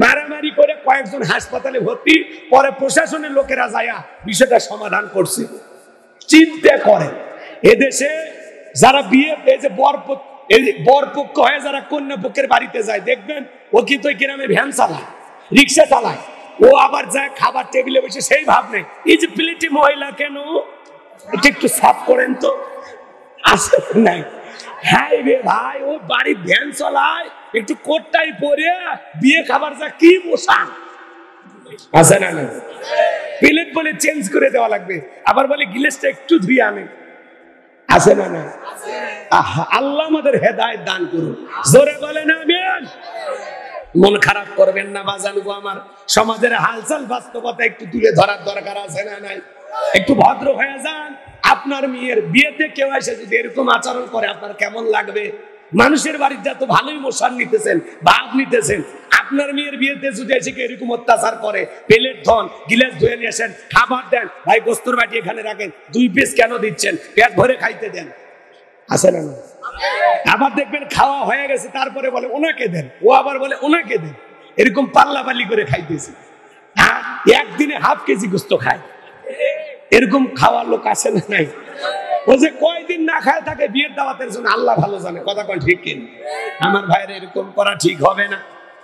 মারামারি করে কয়েকজন হাসপাতালে ভর্তি, পরে প্রশাসনের লোকেরা যায়া বিষয়টা সমাধান করছে। চিন্তা করেন, এদেশে যারা বিয়ে, এই যে বরপক্ষ হয়ে যারা কন্যা পক্ষের বাড়িতে যায়, দেখবেন ও কিন্তু ওই গ্রামে ভ্যান চালায়, রিক্সা চালায়, ও আবার যায় খাবার টেবিলে বসে, সেই ভাব নেই এই যে প্লেটে ময়লা কেন, এটা একটু সাফ করেন তো। আসে নাই? হ্যাঁ রে ভাই, ও বাড়ি ভ্যান চালায়, একটু কোটটাই পরে বিয়ে খাবার যা কি বসা। আছে না? না, প্লেট বলে চেঞ্জ করে দেওয়া লাগবে, আবার বলে গিলাসটা একটু ধুয়ে আনে। আছে না? না, আল্লাহ আমাদের হেদায়েত দান করুন। জোরে বলেন আমিন। মন খারাপ করবেন না বাজান গো আমার, সমাজের হালচাল বাস্তবতা একটু তুলে ধরার দরকার আছে না নাই? একটু ভদ্র হয়ে যান। আপনার মেয়ের বিয়েতে কেউ এসে যদি এরকম আচরণ করে, আপনার কেমন লাগবে? মানুষের বাড়িতে এত ভালোই মশান নিতেছেন, ভাব নিতেছেন, আপনার মেয়ের বিয়েতে যদি এসে কেউ এরকম অত্যাচার করে, প্লেট ধন গিলাস ধুয়ে নিয়ে আসেন, খাবার দেন, ভাই গোস্তর বাটি এখানে রাখেন, 2 পিস কেন দিচ্ছেন, পেট ভরে খাইতে দেন, আছে না? আবার দেখবেন খাওয়া হয়ে গেছে তারপরে বলে ওনাকে দেন, ও আবার বলে ওনাকে দেন, এরকম পাল্লাপাল্লি করে খাইতেছে। হ্যাঁ, একদিনে ½ কেজি গোস্ত খায়, এরকম খাওয়ার লোক আছে না নাই? ও যে কয়দিন না খায় থাকে বিয়ের দাওয়াতের জন্য আল্লাহ ভালো জানে। কথা কোন ঠিক কিনা? আমার ভাইয়ের এরকম করা ঠিক হবে না।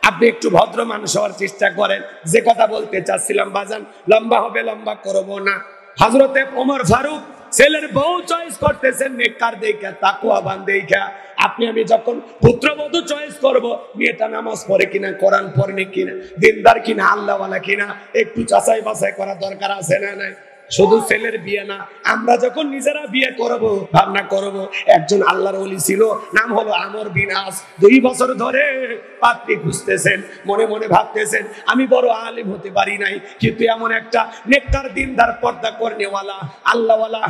আপনি একটু ভদ্র মানুষ হওয়ার চেষ্টা করেন। যে কথা বলতে চাচ্ছিলাম বাজান, লম্বা হবে, লম্বা করবো না। হযরতে ওমর ফারুক ছেলের বউ চয়েস করতেছেন নেককার দেখা, তাকওয়াবান দেখা। আপনি আমি যখন পুত্রবধূ চয়েস করব, মেয়েটা নামাজ পড়ে কিনা, কোরআন পড়ে কিনা, দিনদার কিনা, আল্লাহওয়ালা কিনা, একটু যাচাই বাছাই করা দরকার আছে না নাই? শুধু ছেলের বিয়ে না, আমরা যখন নিজেরা বিয়ে করব, ভাবনা করব। একজন আল্লাহর ওলি ছিল, নাম হলো আমর বিন আস। 2 বছর ধরে পাত্রী খুঁজতেছেন, মনে মনে ভাবতেছেন আমি বড় আলেম হতে পারি নাই, কিন্তু এমন একটা নেককার দিনদার পর্দা করেনেওয়ালা আল্লাহওয়ালা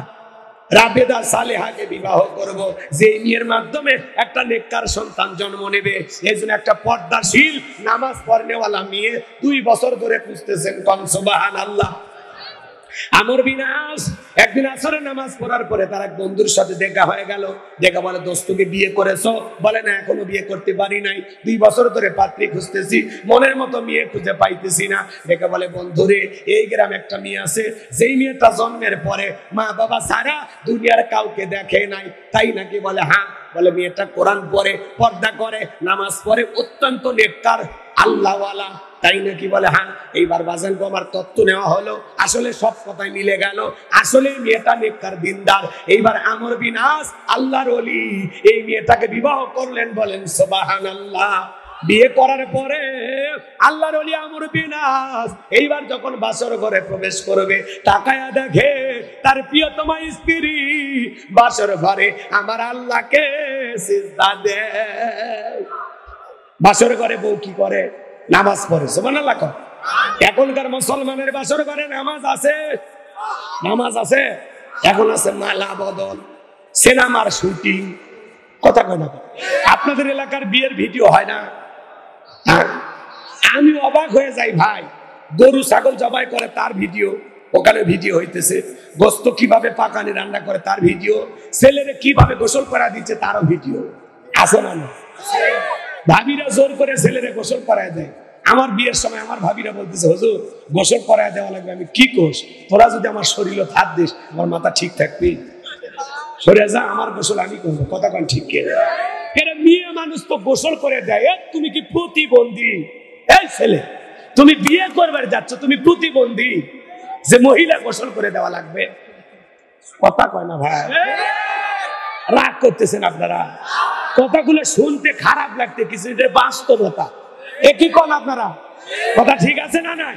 রাবেদা সালেহাকে বিবাহ করব, যে মেয়ের মাধ্যমে একটা নেককার সন্তান জন্ম নেবে। এই জন্য একটা পর্দাশীল নামাজ পড়নেওয়ালা মেয়ে 2 বছর ধরে খুঁজতেছেন। কোন সুবহানাল্লাহ। আমর বিন আস একদিন আসরের নামাজ পড়ার পরে তার এক বন্ধুর সাথে দেখা হয়ে গেল। দেখা বলে, দোস্তকে বিয়ে করেছো? বলে না, এখনো বিয়ে করতে পারি নাই, 2 বছর ধরে পাত্রী খুঁজতেছি, মনের মতো মেয়ে খুঁজে পাইতেছি না। দেখা বলে, বন্ধুরে, এই গ্রামে একটা মেয়ে আছে, যেই মেয়েটা জন্মের পরে মা বাবা সারা দুনিয়ার কাউকে দেখে নাই, তাই নাকি? বলে হ্যাঁ। বলে মেয়েটা কোরআন পড়ে, পর্দা করে, নামাজ পড়ে, অত্যন্ত নেককার আল্লাহওয়ালা, তাই নাকি? বলে হ্যাঁ। এইবার বাজানকে আমার তত্ত্ব নেওয়া হলো, আসলে সব কথাই মিলে গেল, আসলে মেয়েটা নেককার দিনদার। এইবার আমর বিন আস আল্লাহর ওলি এই মেয়েটাকে বিবাহ করলেন। বলেন সুবহানাল্লাহ। বিয়ে করার পরে আল্লাহর ওলি আমর বিন আস এইবার যখন বাসর ঘরে প্রবেশ করবে, তাকায়া দেখে তার প্রিয়তমা স্ত্রী বাসর ঘরে আমার আল্লাহকে সিজদা দেয়। বাসর ঘরে বউ কি করে? নামাজ পড়ে। সুবহানাল্লাহ। এখনকার মুসলমানের বাসর ঘরে নামাজ আছে? নামাজ আছে? এখন আছে মালা বদল, সিনেমার শুটিং। কথা কয় না? আপনাদের এলাকার বিয়ের ভিডিও হয় না? আমি অবাক হয়ে যাই ভাই, গরু ছাগল জবাই করে তার ভিডিও ওখানে ভিডিও হইতেছে, গোস্ত কিভাবে পাকানি রান্না করে তার ভিডিও, ছেলেরে কিভাবে গোসল করা দিচ্ছে তারও ভিডিও আছে না? ভাবিরা জোর করে ছেলেরে গোসল করায় দেয়। আমার বিয়ের সময় আমার ভাবিরা বলতেছে, হুজুর গোসল করায় দেওয়া লাগবে। আমি কি কোষ, তোরা যদি আমার শরীরে হাত দিস আমার মাথা ঠিক থাকবি, সরে যা, আমার গোসল আমি করবো। কথা কন ঠিক কে? মেয়ে মানুষ তো গোসল করে দেয়। তুমি কি প্রতিবন্ধী? এই ছেলে, তুমি বিয়ে করবার যাচ্ছ, তুমি প্রতিবন্ধী যে মহিলা গোসল করে দেওয়া লাগবে? কথা কয় না ভাই? রাগ করতেছেন আপনারা? কথাগুলো শুনতে খারাপ লাগতে কিছু, এটা বাস্তবতা। একই কন আপনারা? কথা ঠিক আছে না নাই?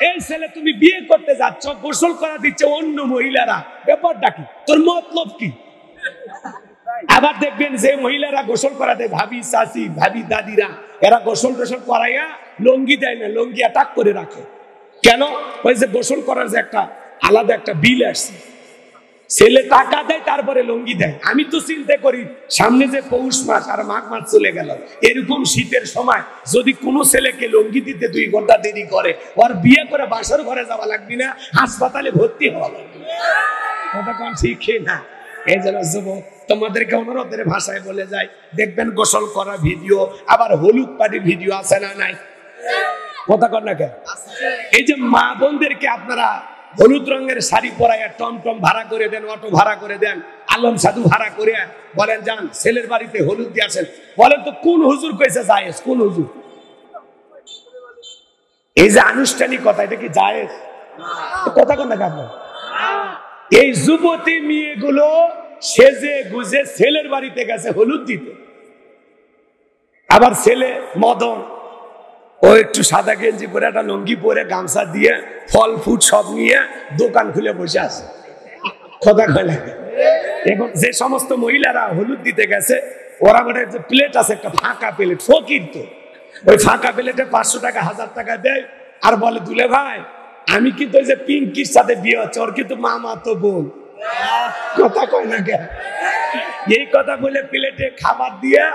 এই ছেলে, তুমি বিয়ে করতে যাচ্ছ, গোসল করা দিচ্ছে অন্য মহিলারা, ব্যাপারটা কি? তোর মতলব কি? আবার দেখবেন যে মহিলারা গোসল করা দেয়, ভাবি চাচি, ভাবি দাদিরা, এরা গোসল টোসল করাইয়া লঙ্গি দেয় না, লঙ্গি অ্যাটাক করে রাখে। কেন? ওই যে গোসল করার যে একটা আলাদা একটা বিল আসছে, ছেলে টাকা দেয় তারপরে লঙ্গি দেয়। আমি তো চিন্তা করি, সামনে যে পৌষ মাস আর মাঘ মাস চলে গেল, এরকম শীতের সময় যদি কোনো ছেলেকে লঙ্গি দিতে 2 ঘন্টা দেরি করে, ওর বিয়ে করে বাসর ঘরে যাওয়া লাগবে না, হাসপাতালে ভর্তি হওয়া লাগবে। কথা কোন ঠিক না? এই জন্য যুবক, তোমাদেরকে অনুরোধের ভাষায় বলে যায়, দেখবেন গোসল করা ভিডিও, আবার হলুদ পাটির ভিডিও আছে না নাই? কথা কন না কেন? এই যে মা বোনদেরকে আপনারা হলুদ রঙের শাড়ি পরাইয়া টমটম ভাড়া করে দেন, অটো ভাড়া করে দেন, আলম সাধু ভাড়া করে বলেন যান ছেলের বাড়িতে হলুদ দিয়ে আসেন। বলেন তো কোন হুজুর কইছে জায়েজ? কোন হুজুর? এই যে আনুষ্ঠানিক কথা, এটা কি জায়েজ? কথা কন না কেন? এই যুবতী মেয়েগুলো সেজে গুজে ছেলের বাড়িতে গেছে হলুদ দিতে। আবার ছেলে মদন, ও একটু সাদা গেঞ্জি পরে, একটা লুঙ্গি পরে, গামছা দিয়ে, ফল ফুট সব নিয়ে দোকান খুলে বসে আছে। কথা কয় লাগে? এখন যে সমস্ত মহিলারা হলুদ দিতে গেছে, ওরা মানে যে প্লেট আছে, একটা ফাঁকা প্লেট, ফকির তো, ওই ফাঁকা প্লেটে 500 টাকা 1000 টাকা দেয়, আর বলে দুলে ভাই আমি কিন্তু ওই যে পিঙ্কির সাথে বিয়ে হচ্ছে, ওর কিন্তু মামা তো বোন। কথা কয় না কেন? এই কথা বলে প্লেটে খাবার দিয়া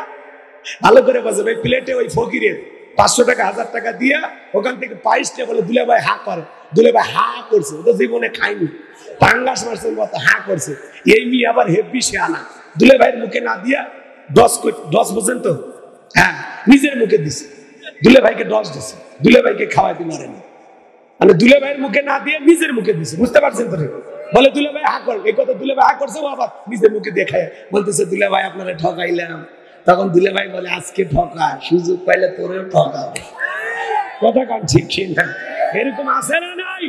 ভালো করে বসে, ওই প্লেটে ওই ফকিরের 500 টাকা 1000 টাকা দিয়া ওখান থেকে পাইসটা বলে দুলে ভাই হা করে, দুলে ভাই হা করছে, ও তো জীবনে খাইনি, পাঙ্গাস মাছের মতো হা করছে। এই মেয়ে আবার হেভি সে আনা, দুলে ভাইয়ের মুখে না দিয়া 10 পর্যন্ত হ্যাঁ নিজের মুখে দিছে, দুলে ভাইকে 10 দিছে, দুলে ভাইকে খাওয়াইতে পারেনি, মানে দুলে ভাইয়ের মুখে না দিয়ে নিজের মুখে দিছে, বুঝতে পারছেন তো? বলে দুলে ভাই হা করে, এই কথা দুলে ভাই হা করছে, ও আবার নিজের মুখে দেখায় বলতেছে দুলে ভাই আপনারা ঠকাইলাম। তখন দুলে ভাই বলে আজকে ঠকা, সুযোগ পাইলে তোরেও ঠকাবে। কথা কান ঠিক না? এরকম আছে না নাই?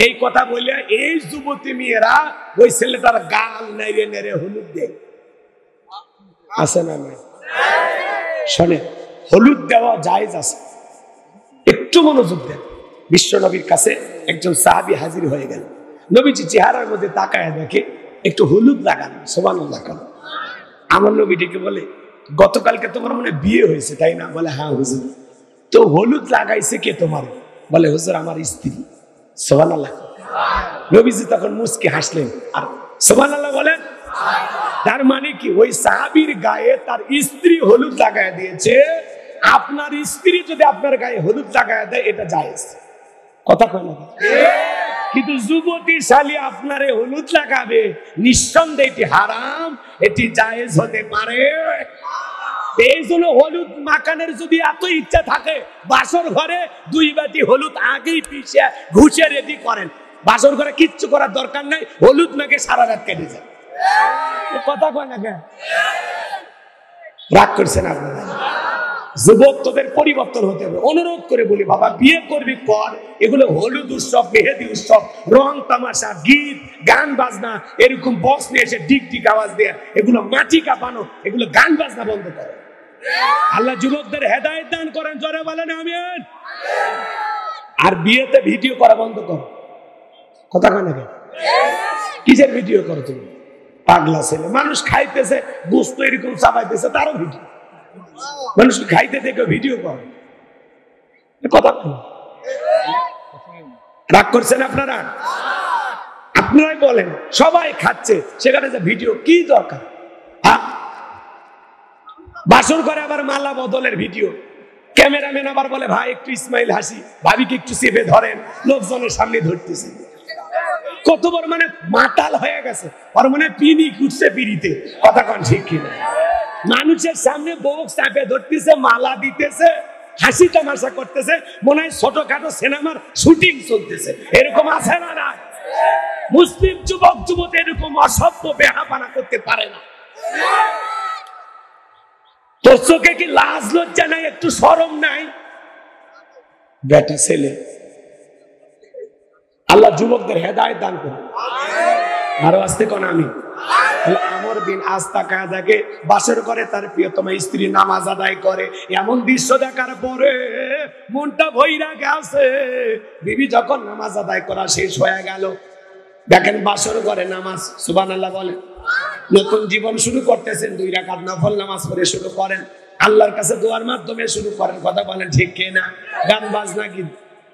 এই কথা বলে এই যুবতী মেয়েরা ওই ছেলেটার গাল নেড়ে নেড়ে হলুদ দেয়, আছে না নাই? শোনে, হলুদ দেওয়া জায়েজ আছে, একটু মনোযোগ দেন। বিশ্ব নবীর কাছে একজন সাহাবী হাজির হয়ে গেল, নবীজি চেহারার মধ্যে তাকায় দেখে একটু হলুদ লাগান, সুবহানাল্লাহ। আমার নবী ডেকে বলে গতকালকে তোমার মনে বিয়ে হয়েছে তাই না? বলে হ্যাঁ হুজুর। তো হলুদ লাগাইছে কে তোমার? বলে হুজুর আমার স্ত্রী। সুবহানাল্লাহ। নবীজি তখন মুস্কি হাসলেন আর সুবহানাল্লাহ বলেন। তার মানে কি ওই সাহাবীর গায়ে তার স্ত্রী হলুদ লাগায় দিয়েছে, আপনার স্ত্রী যদি আপনার গায়ে হলুদ লাগায় দেয় এটা জায়েজ, কথা কয় না? কিন্তু যুবতী শালী আপনারে হলুদ লাগাবে, নিঃসন্দেহে এটি হারাম, এটি জায়েজ হতে পারে। এই জন্য হলুদ মাখানোর যদি এত ইচ্ছা থাকে, বাসর ঘরে 2 বাটি হলুদ আগেই পিষে ঘুষে রেডি করেন, বাসর ঘরে কিচ্ছু করার দরকার নাই, হলুদ মেখে সারা রাত কেটে যায়। কথা কয় না কেন? রাগ করছেন আপনারা? যুবক তোদের পরিবর্তন হতে হবে। অনুরোধ করে বলি বাবা, বিয়ে করবি কর, এগুলো হলুদ উৎসব, মেহেদি উৎসব, রং তামাশা, গীত গান বাজনা, এরকম বক্স নিয়ে এসে ডিক ডিক আওয়াজ দেয়া, এগুলো মাটি কাঁপানো, এগুলো গান বাজনা বন্ধ করো। আল্লাহ যুবকদের হেদায়েত দান করেন, জোরে বলেন আমিন। আর বিয়েতে ভিডিও করা বন্ধ করো, কথা কয় না কেন? কিসের ভিডিও করো তুমি? পাগলা ছেলে, মানুষ খাইতেছে গোস্ত এরকম চাপাইতেছে, তারও ভিডিও। মানুষ খাইতে দেখে ভিডিও করে, কথা রাগ করছেন আপনারা? আপনারাই বলেন, সবাই খাচ্ছে সেখানে যে ভিডিও কি দরকার? বাসর করে আবার মালা বদলের ভিডিও, ক্যামেরাম্যান আবার বলে ভাই একটু ইসমাইল হাসি, ভাবিকে একটু চেপে ধরেন, লোকজনের সামনে ধরতেছে। কত বড় মানে মাতাল হয়ে গেছে, আর মানে পিনি কুটছে পিড়িতে, কথা কন ঠিক কিনা? মানুষের সামনে বক্স চাপে ধরতেছে, মালা দিতেছে, হাসি তামাশা করতেছে, মনে হয় ছোটখাটো সিনেমার শুটিং চলতেছে। এরকম আছে না না? মুসলিম যুবক যুবতী এরকম অসভ্য বেহাপানা করতে পারে না। তোর চোখে কি লাজ লজ্জা নাই? একটু শরম নাই? বেটা ছেলে, আল্লাহ যুবকদের হেদায়েত দান করুন। আরো আসতে কোন আমি আমর বিন আজ তাকায় দেখে বাসর করে তার প্রিয়তমা স্ত্রী নামাজ আদায় করে, এমন দৃশ্য দেখার পরে মনটা ভইরা গেছে। বিবি যখন নামাজ আদায় করা শেষ হয়ে গেল, দেখেন বাসর করে নামাজ, সুবহানাল্লাহ বলেন, নতুন জীবন শুরু করতেছেন, 2 রাকাত নফল নামাজ পড়ে শুরু করেন, আল্লাহর কাছে দোয়ার মাধ্যমে শুরু করেন, কথা বলেন ঠিক কিনা? গান বাজনা কি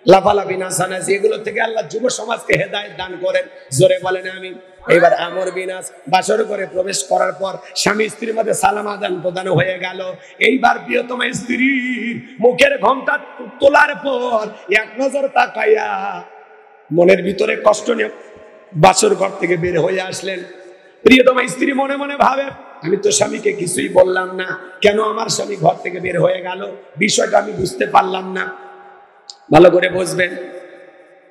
লাফালাফি নাচানাচি এগুলো থেকে আল্লাহ যুব সমাজকে হেদায়েত দান করেন, জোরে বলেন আমিন। এবার আমর বিনাস বাসর করে প্রবেশ করার পর স্বামী স্ত্রীর মধ্যে সালাম আদান প্রদান হয়ে গেল। এইবার প্রিয়তমা স্ত্রী মুখের ঘোমটা তোলার পর এক নজর তাকাইয়া মনের ভিতরে কষ্ট নিয়ে বাসর ঘর থেকে বের হয়ে আসলেন। প্রিয়তমা স্ত্রী মনে মনে ভাবে, আমি তো স্বামীকে কিছুই বললাম না, কেন আমার স্বামী ঘর থেকে বের হয়ে গেল? বিষয়টা আমি বুঝতে পারলাম না। ভালো করে বুঝবেন।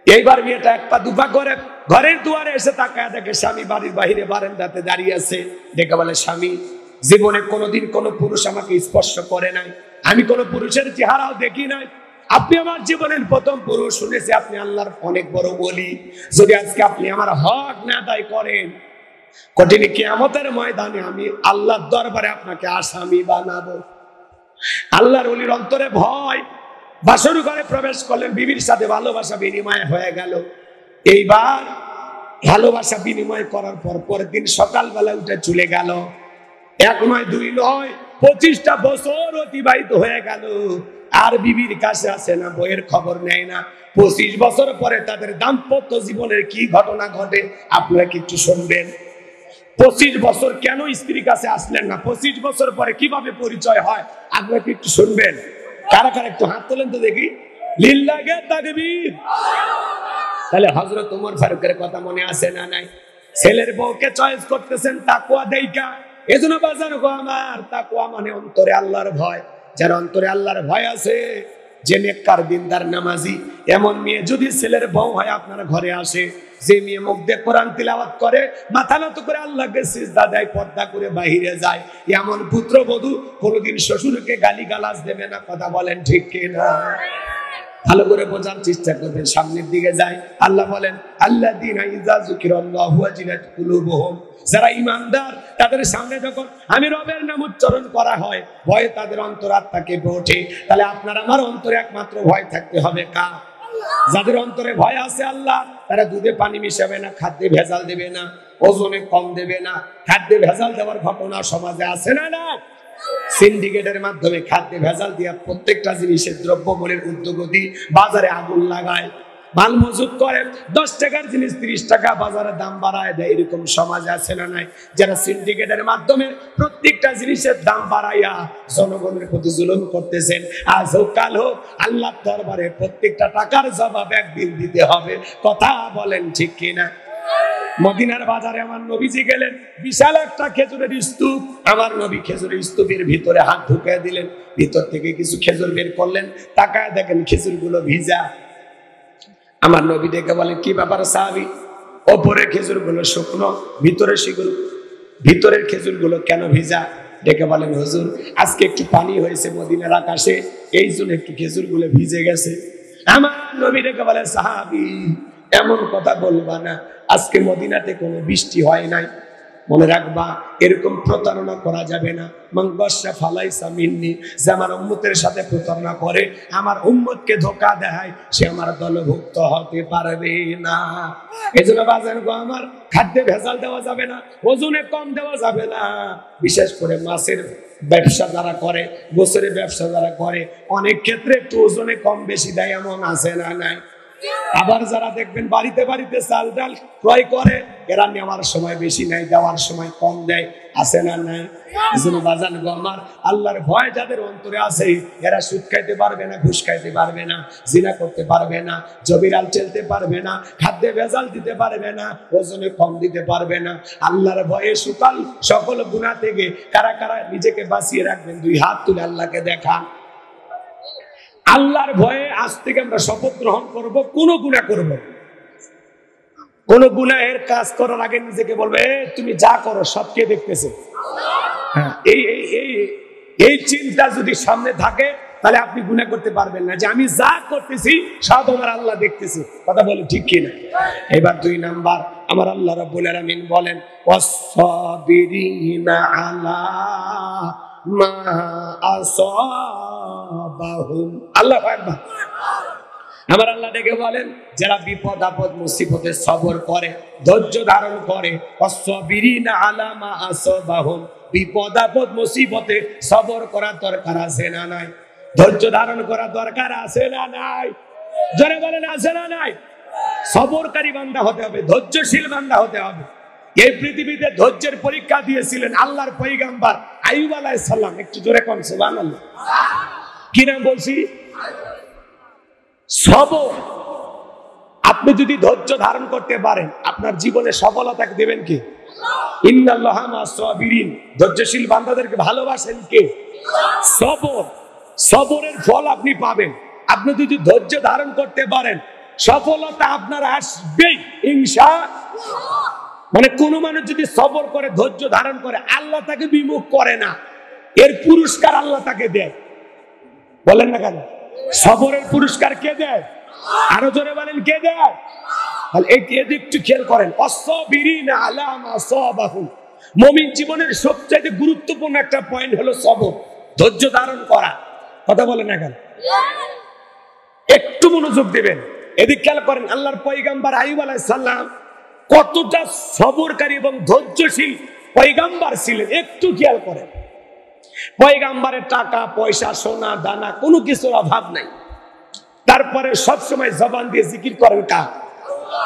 এইবার মেয়েটা 1 পা 2 পা করে ঘরের দুয়ারে এসে তাকায় দেখে স্বামী বাড়ির বাইরে বারান্দাতে দাঁড়িয়ে আছে। দেখে বলে, স্বামী, জীবনে কোনোদিন কোনো পুরুষ আমাকে স্পর্শ করে নাই, আমি কোনো পুরুষের চেহারাও দেখি নাই, আপনি আমার জীবনের প্রথম পুরুষ। শুনেছি আপনি আল্লাহর অনেক বড় ওলি, যদি আজকে আপনি আমার হক না আদায় করেন, কঠিন কিয়ামতের ময়দানে আমি আল্লাহর দরবারে আপনাকে আসামি বানাবো। আল্লাহর ওলির অন্তরে ভয়। বাসর ঘরে প্রবেশ করলেন, বিবির সাথে ভালোবাসা বিনিময় হয়ে গেল। এইবার ভালোবাসা বিনিময় করার পর পরের দিন সকালবেলা উঠে চলে গেল। 1 নয় 2 নয় 25টা বছর অতিবাহিত হয়ে গেল, আর বিবির কাছে আসে না, বইয়ের খবর নেয় না। 25 বছর পরে তাদের দাম্পত্য জীবনের কি ঘটনা ঘটে আপনারা কি একটু শুনবেন? 25 বছর কেন স্ত্রীর কাছে আসলেন না, 25 বছর পরে কিভাবে পরিচয় হয় আপনারা কি একটু শুনবেন? কারা কারা একটু হাত তোলেন তো দেখি। লিল্লাহে তাকবীর। তাহলে হযরত ওমর ফারুকের কথা মনে আছে না নাই? ছেলের বউকে চয়েস করতেছেন তাকওয়া দেইকা। এজন্য বাজার গো আমার, তাকওয়া মানে অন্তরে আল্লাহর ভয়। যার অন্তরে আল্লাহর ভয় আছে, যে নেককার দিনদার নামাজি, এমন মেয়ে যদি ছেলের বউ হয় আপনার ঘরে আসে, যে মেয়ে মুখ দিয়ে কোরআন তিলাওয়াত করে, মাথা নত করে আল্লাহকে সিজদা দেয়, পর্দা করে বাহিরে যায়, এমন পুত্রবধূ কোনোদিন শ্বশুরকে গালিগালাজ দেবে না। কথা বলেন ঠিক কিনা? ভালো করে বোঝার চেষ্টা করবেন। সামনের দিকে যাই, আল্লাহ বলেন আল্লাযীনা ইযা যুকিরাল্লাহু ওয়াজিলাত কুলুবুহুম, যারা ঈমানদার তাদের সামনে যখন আমি রবের নাম উচ্চারণ করা হয়, ভয়ে তাদের অন্তরাত্মা কেঁপে ওঠে। তাহলে আপনার আমার অন্তরে একমাত্র ভয় থাকতে হবে কার? যাদের অন্তরে ভয় আছে আল্লাহ, তারা দুধে পানি মিশাবে না, খাদ্যে ভেজাল দেবে না, ওজনে কম দেবে না। খাদ্যে ভেজাল দেওয়ার ঘটনা সমাজে আছে না? না, সিন্ডিকেটের মাধ্যমে খাদ্যে ভেজাল দিয়া প্রত্যেকটা জিনিসের দ্রব্যমূল্যের ঊর্ধ্বগতি, বাজারে আগুন লাগায়, মাল মজুত করে, 10 টাকার জিনিস 30 টাকা বাজারে দাম বাড়ায় দেয়। এরকম সমাজ আছে না নাই? যারা সিন্ডিকেটের মাধ্যমে প্রত্যেকটা জিনিসের দাম বাড়াইয়া জনগণের প্রতি জুলুম করতেছেন। আজ হোক কাল হোক আল্লাহর দরবারে প্রত্যেকটা টাকার জবাব একদিন দিতে হবে। কথা বলেন ঠিক কিনা? মদিনার বাজারে আমার নবীজি গেলেন, বিশাল একটা খেজুরের স্তূপ। আমার নবী খেজুরের স্তূপের ভিতরে হাত ঢুকিয়ে দিলেন, ভিতর থেকে কিছু খেজুর বের করলেন, তাকায় দেখেন খেজুরগুলো ভিজা। আমার নবী দেখে বলেন, কি ব্যাপার সাহাবী? ওপরের খেজুরগুলো শুকনো, ভিতরের খেজুরগুলো কেন ভিজা? ডেকে বলেন, হুজুর আজকে একটু পানি হয়েছে মদিনার আকাশে, এই জন্য একটু খেজুরগুলো ভিজে গেছে। আমার নবী ডেকে বলেন, সাহাবী এমন কথা বলবা না, আজকে মদিনাতে কোনো বৃষ্টি হয় নাই। মনে রাখবা, এরকম প্রতারণা করা যাবে না। মাংবাসা ফালাইসা মিন্নি, যে আমার উম্মতের সাথে প্রতারণা করে, আমার উম্মতকে ধোঁকা দেয়, সে আমার দলভুক্ত হতে পারবে না। এজন্য বাজার গো আমার, খাদ্যে ভেজাল দেওয়া যাবে না, ওজনে কম দেওয়া যাবে না। বিশেষ করে মাছের ব্যবসা যারা করে, গোছের ব্যবসা যারা করে, অনেক ক্ষেত্রে একটু ওজনে কম বেশি দেয়, এমন আছে না নাই? আবার যারা দেখবেন বাড়িতে বাড়িতে চাল ডাল ক্রয় করে, এরা নেওয়ার সময় বেশি নেয়, দেওয়ার সময় কম দেয়, আছে না নাই? এজন্য বাজান গো আমার, আল্লাহর ভয় যাদের অন্তরে আছে, এরা সুদ খাইতে পারবে না, ঘুষ খাইতে পারবে না, জিনা করতে পারবে না, জবিরাল চলতে পারবে না, খাদ্যে ভেজাল দিতে পারবে না, ওজনে কম দিতে পারবে না। আল্লাহর ভয়ে সুকাল সকল গুনাহ থেকে কারা কারা নিজেকে বাঁচিয়ে রাখবেন? 2 হাত তুলে আল্লাহকে দেখান। আল্লাহর ভয়ে আজ থেকে আমরা শপথ গ্রহণ করব, কোন গুনাহ করব না। কোন গুনাহের কাজ করার আগে নিজেকে বলবে, তুমি যা করো সব কে দেখতেছে? হ্যাঁ, এই চিন্তা যদি সামনে থাকে, তাহলে আপনি গুনাহ করতে পারবেন না, যে আমি যা করতেছি সব আমার আল্লাহ দেখতেছে। কথা বলে ঠিক কিনা? এবার 2 নাম্বার, আমার আল্লাহ রাব্বুল আলামিন বলেন, ওয়াসসাবিরিনা আলা মা আসাবাহুম। আল্লাহু আকবার। আমার আল্লাহ ডেকে বলেন, যারা বিপদ আপদ মুসিবতে সবর করে, ধৈর্য ধারণ করে, ওয়াসসাবিরিনা আলা মা আসাবাহুম, বিপদ আপদ মুসিবতে সবর করা দরকার আছে না নাই? ধৈর্য ধারণ করা দরকার আছে না নাই? জোরে বলেন, আছে না নাই? সবরকারী বান্দা হতে হবে, ধৈর্যশীল বান্দা হতে হবে। এই পৃথিবীতে ধৈর্যের পরীক্ষা দিয়েছিলেন আল্লাহর পয়গম্বর আইয়ুব আলাইহিস সালাম। একটু জোরে কোন সুবহানাল্লাহ। কি নাম বলছি? সবর। আপনি যদি ধৈর্য ধারণ করতে পারেন, আপনার জীবনে সফলতা দেবেন কে? ইন্নাল্লাহা মা'আস সাবিরিন। ধৈর্যশীল বান্দাদেরকে ভালোবাসেন কে? সবর। সবরের ফল আপনি পাবেন। আপনি যদি ধৈর্য ধারণ করতে পারেন, সফলতা আপনার আসবেই ইনশাআল্লাহ। মানে কোন মানুষ যদি সবর করে, ধৈর্য ধারণ করে, আল্লাহ তাকে বিমুখ করে না, এর পুরস্কার আল্লাহ তাকে দেয়। বলেন না কেন? সবরের পুরস্কার কে দেয়? আরো জোরে বলেন, কে দেয়? তাহলে একটু খেয়াল করেন, ওয়াসসাবিরিনা আলা মা আসাবাহুম। মুমিন জীবনের সবচেয়ে গুরুত্বপূর্ণ একটা পয়েন্ট হলো সবর, ধৈর্য ধারণ করা। কথা বলেন না কেন? একটু মনোযোগ দিবেন, এদিক খেয়াল করেন। আল্লাহর পয়গম্বর আইয়ুব আলাইহিস সালাম কতটা সবরকারী এবং ধৈর্যশীল পয়গম্বর ছিলেন, একটু খেয়াল করেন। পয়গম্বরের টাকা পয়সা সোনা দানা কোনো কিছুর অভাব নাই, তারপরে সবসময় জবান দিয়ে জিকির করেন কার?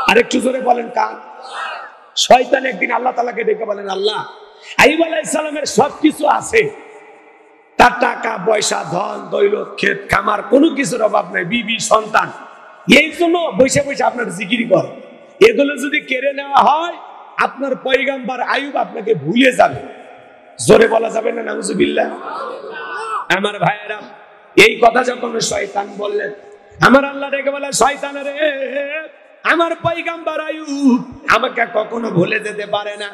আর একটু জোরে বলেন কার? শয়তান একদিন আল্লাহ তাআলাকে ডেকে বলেন, আল্লাহ আইয়ুব আলাইহিস সালামের সবকিছু আছে, তার টাকা পয়সা ধন দৌলত ক্ষেত খামার কোনো কিছুর অভাব নাই, বিবি সন্তান, এই জন্য বসে বসে আপনার জিকির করে। এগুলো যদি কেড়ে নেওয়া হয় আপনার পয়গাম্বর আইয়ুব আপনাকে ভুলে যাবে। জোরে বলা যাবে না নাউজুবিল্লাহ? আমার ভাইয়েরা, এই কথা যখন শয়তান বললেন, আমার আল্লাহ ডেকে বলে, শয়তান রে, আমার পয়গাম্বর আইয়ুব আমাকে কখনো ভুলে যেতে পারে না।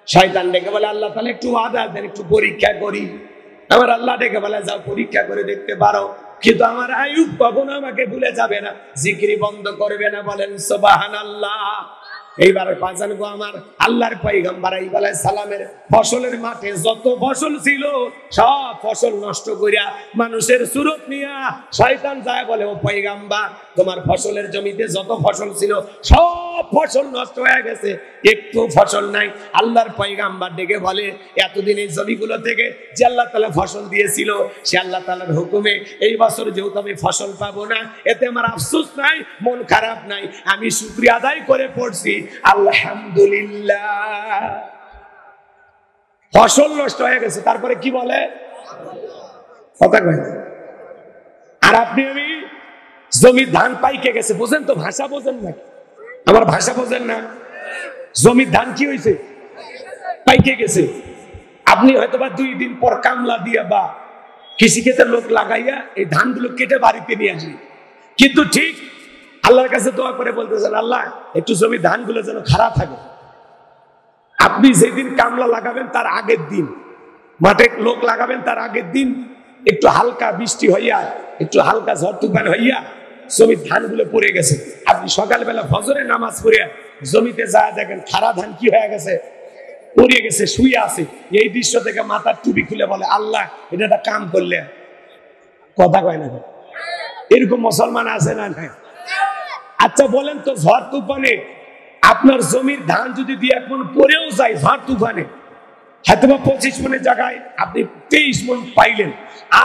শয়তান ডেকে বলে, আল্লাহ তাহলে একটু ওয়াদা দেন, একটু পরীক্ষা করি। আমার আল্লাহ ডেকে বলে, যাও পরীক্ষা করে দেখতে পারো, কিন্তু আমার আইয়ুব কখনো আমাকে ভুলে যাবে না, জিকিরি বন্ধ করবে না। বলেন সুবহানাল্লাহ। এইবার বাজান গো, আমার আল্লাহর পয়গম্বর আইয়ুব আলাইহিস সালামের ফসলের মাঠে যত ফসল ছিল সব ফসল নষ্ট করিয়া মানুষের সুরত নিয়া শয়তান যায় বলে, ও পয়গম্বর, তোমার ফসলের জমিতে যত ফসল ছিল সব ফসল নষ্ট হয়ে গেছে, একটু ফসল নাই। আল্লাহর পয়গম্বর ডেকে বলে, এতদিন এই জমিগুলো থেকে যে আল্লাহ তাআলা ফসল দিয়েছিল, সে আল্লাহ তাআলার হুকুমে এই বছর যেহেতু আমি ফসল পাবো না, এতে আমার আফসোস নাই, মন খারাপ নাই, আমি শুকরিয়া আদায় করে পড়ছি আলহামদুলিল্লাহ। ফসল নষ্ট হয়ে গেছে, তারপরে কি বলে? কথা কয় না। আর আপনি আমি জমির ধান পাইকে গেছে, বোঝেন তো? ভাষা বোঝেন না? আমার ভাষা বোঝেন না? জমির ধান কি হয়েছে? পাইকে গেছে। আপনি হয়তো বা 2 দিন পর কামলা দিয়া বা কৃষিক্ষেত্রের লোক লাগাইয়া এই ধানগুলো কেটে বাড়িতে নিয়ে আসবে, কিন্তু ঠিক আল্লাহর কাছে দোয়া করে বলতেছেন, আল্লাহ একটু জমির ধানগুলো যেন খারাপ থাকে। আপনি যেদিন কামলা লাগাবেন তার আগের দিন, মাঠে লোক লাগাবেন তার আগের দিন একটু হালকা বৃষ্টি হইয়া, একটু হালকা ঝড় তুফান হইয়া জমির ধানগুলো পড়ে গেছে। আপনি সকালবেলা ফজরের নামাজ পড়িয়া জমিতে যা দেখেন খারা ধান কি হয়ে গেছে, পড়ে গেছে, শুয়ে আছে। এই দৃশ্য থেকে মাথার টুপি খুলে বলে, আল্লাহ এটা একটা কাম করলে। কথা কয় না? এরকম মুসলমান আছে না? আচ্ছা বলেন তো, ঝড় তুফানে আপনার জমির ধান যদি 1 মণ পড়েও যায় ঝড় তুফানে, হয়তো 25 মণের জায়গায় আপনি 23 মণ পাইলেন,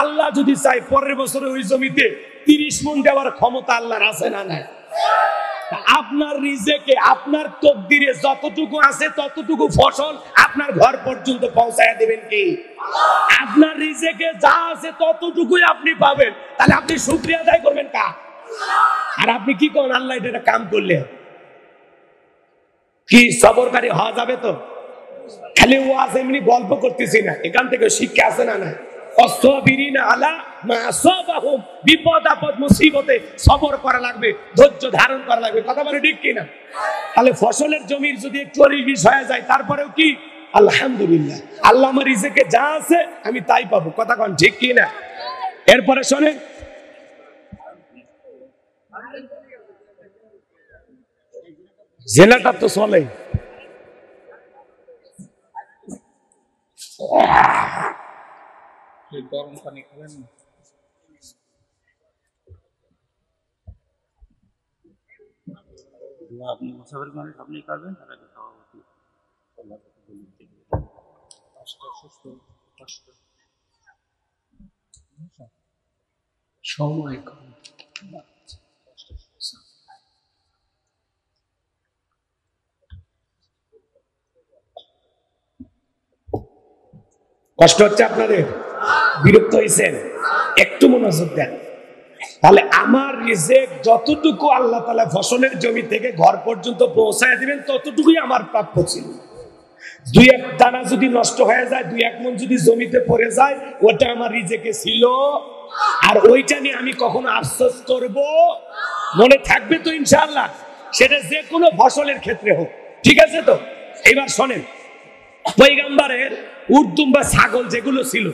আল্লাহ যদি চাই পরের বছরে ওই জমিতে 30 মণ দেওয়ার ক্ষমতা আল্লাহর আছে না নাই? আপনার রিজেকে, আপনার তকদিরে যতটুকু আছে ততটুকু ফসল আপনার ঘর পর্যন্ত পৌঁছায় দেবেন কি? আপনার রিজেকে যা আছে ততটুকুই আপনি পাবেন। তাহলে আপনি শুকরিয়া আদায় করবেন কার? আর আপনি কি করেন, আল্লাহ এটা কাম করলে কি সবরকারী হওয়া যাবে? তো খালি ওয়াজ এমনি গল্প করতেছি না, এখান থেকে শিক্ষা আছে না না? বিপদ আপদ মুসিবতে সবর করা লাগবে, ধৈর্য ধারণ করা লাগবে। কথা বলে ঠিক কিনা? তাহলে ফসলের জমির যদি একটু বিষ হয়ে যায় তারপরেও কি আলহামদুলিল্লাহ, আল্লাহ আমার রিজেকে যা আছে আমি তাই পাবো। কথা কন ঠিক কিনা? এরপরে শোনেন, জেলাটা তো চলে, গরম পানি খাবেন না? আপনি মুসাফির মানুষ, আপনি করবেন, তার আগে সভাপতি সময় কম। কষ্ট হচ্ছে আপনাদের? বিরক্ত হয়েছেন? একটু মনোযোগ দেন। তাহলে আমার রিজেক যতটুকু আল্লাহ তাআলা ফসলের জমি থেকে ঘর পর্যন্ত পৌঁছায় দিবেন ততটুকুই আমার প্রাপ্য ছিল। 2-1 দানা যদি নষ্ট হয়ে যায়, 2-1 মণ যদি জমিতে পড়ে যায়, ওটা আমার রিজেকে ছিল। আর ওইটা নিয়ে আমি কখনো আফসোস করব? মনে থাকবে তো ইনশাআল্লাহ? সেটা যে কোনো ফসলের ক্ষেত্রে হোক, ঠিক আছে তো? এবার শোনেন, পয়গম্বরের উর্দুম বা ছাগল যেগুলো ছিল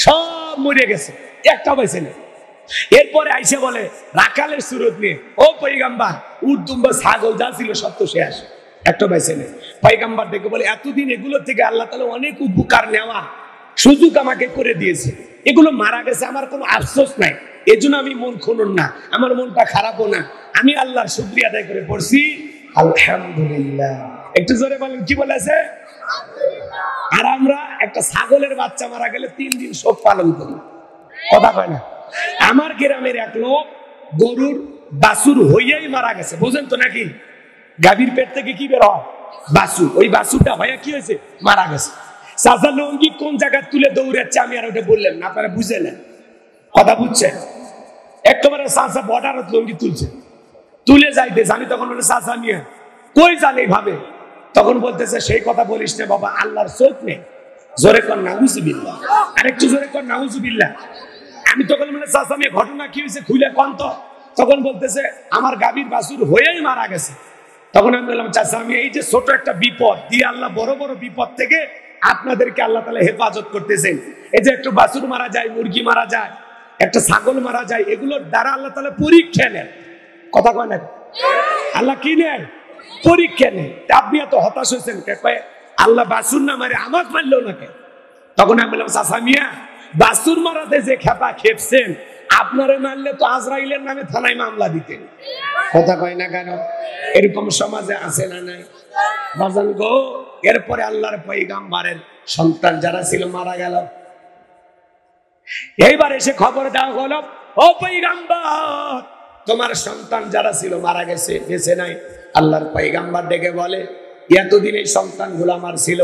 সব মরে গেছে, একটা বেঁচে নেই। এরপরে আইসে বলে রাখালের সুরত নিয়ে, ও পয়গম্বর, উর্দুম বা ছাগল যা ছিল সব তো শেষ, একটা বেঁচে নেই। পয়গম্বর দেখে বলে, এতদিন এগুলো থেকে আল্লাহ তাআলা অনেক উপকার নেওয়া সুযোগ আমাকে করে দিয়েছে, এগুলো মারা গেছে, আমার কোনো আফসোস নাই, এজন্য আমি মন খুনুন না, আমার মনটা খারাপও না, আমি আল্লাহর শুকরিয়া আদায় করে পড়ছি আলহামদুলিল্লাহ। একটু জোরে বলেন, কি বলেছে? আর আমরা একটা ছাগলের বাচ্চা মারা গেলে 3 দিন শোক পালন করি। কথা কয় না? আমার গ্রামের এক লোক গরুর বাছুর হইয়াই মারা গেছে, বুঝেন তো নাকি? গাভীর পেট থেকে কি বের হয়? বাছুর। ওই বাছুরটা হইয়া কি হয়েছে? মারা গেছে। চাচা লুঙ্গি কোন জায়গায় তুলে দৌড়াচ্ছে আমি আর ওটা বললাম না, আপনারা বুঝলেন কথা বুঝছেন? একেবারে চাচা বর্ডারত লুঙ্গি তুলছে, তুলে যাইতেছে। আমি তখন বলে চাচা নিয়ে কই জানে ভাবে, তখন বলতেছে সেই কথা বলিস না বাবা, আল্লাহর চোখ নেই। জোরে কর নাউজুবিল্লাহ, আরেকটু জোরে কর নাউজুবিল্লাহ। আমি তখন বলে চাচা মেয়ে ঘটনা কি হয়েছে খুলে কন তো। তখন বলতেছে আমার গাভীর বাছুর হয়েই মারা গেছে। তখন আমি বললাম চাচা আমি এই যে ছোট একটা বিপদ দিয়ে আল্লাহ বড় বড় বিপদ থেকে আপনাদেরকে আল্লাহ তাআলা হেফাজত করতেছেন। এই যে একটু বাছুর মারা যায়, মুরগি মারা যায়, একটা ছাগল মারা যায়, এগুলোর দ্বারা আল্লাহ তাআলা পরীক্ষা নেন। কথা কয় না? আল্লাহ কি নেন? পরীক্ষা নেন। আপনি এত হতাশ হয়েছেন আল্লাহ বাছুর না মারে আমাকে মারলো নাকি? তখন আমি বললাম চাচা মিয়া বাছুর মারাতে যে খেপা খেপছেন, আপনারে মারলে তো আজরাইলের নামে থানায় মামলা দিতেন। কথা কয় না কেন? এরকম সমাজে আছে না নাই? বাজান গো, এরপরে আল্লাহর পয়গম্বরের সন্তান যারা ছিল মারা গেল। এইবার এসে খবর দেওয়া হলো, ও পয়গম্বর তোমার সন্তান যারা ছিল মারা গেছে, বেঁচে নাই। আল্লাহর পয়গম্বর ডেকে বলে এতদিন এই সন্তানগুলো আমার ছিল,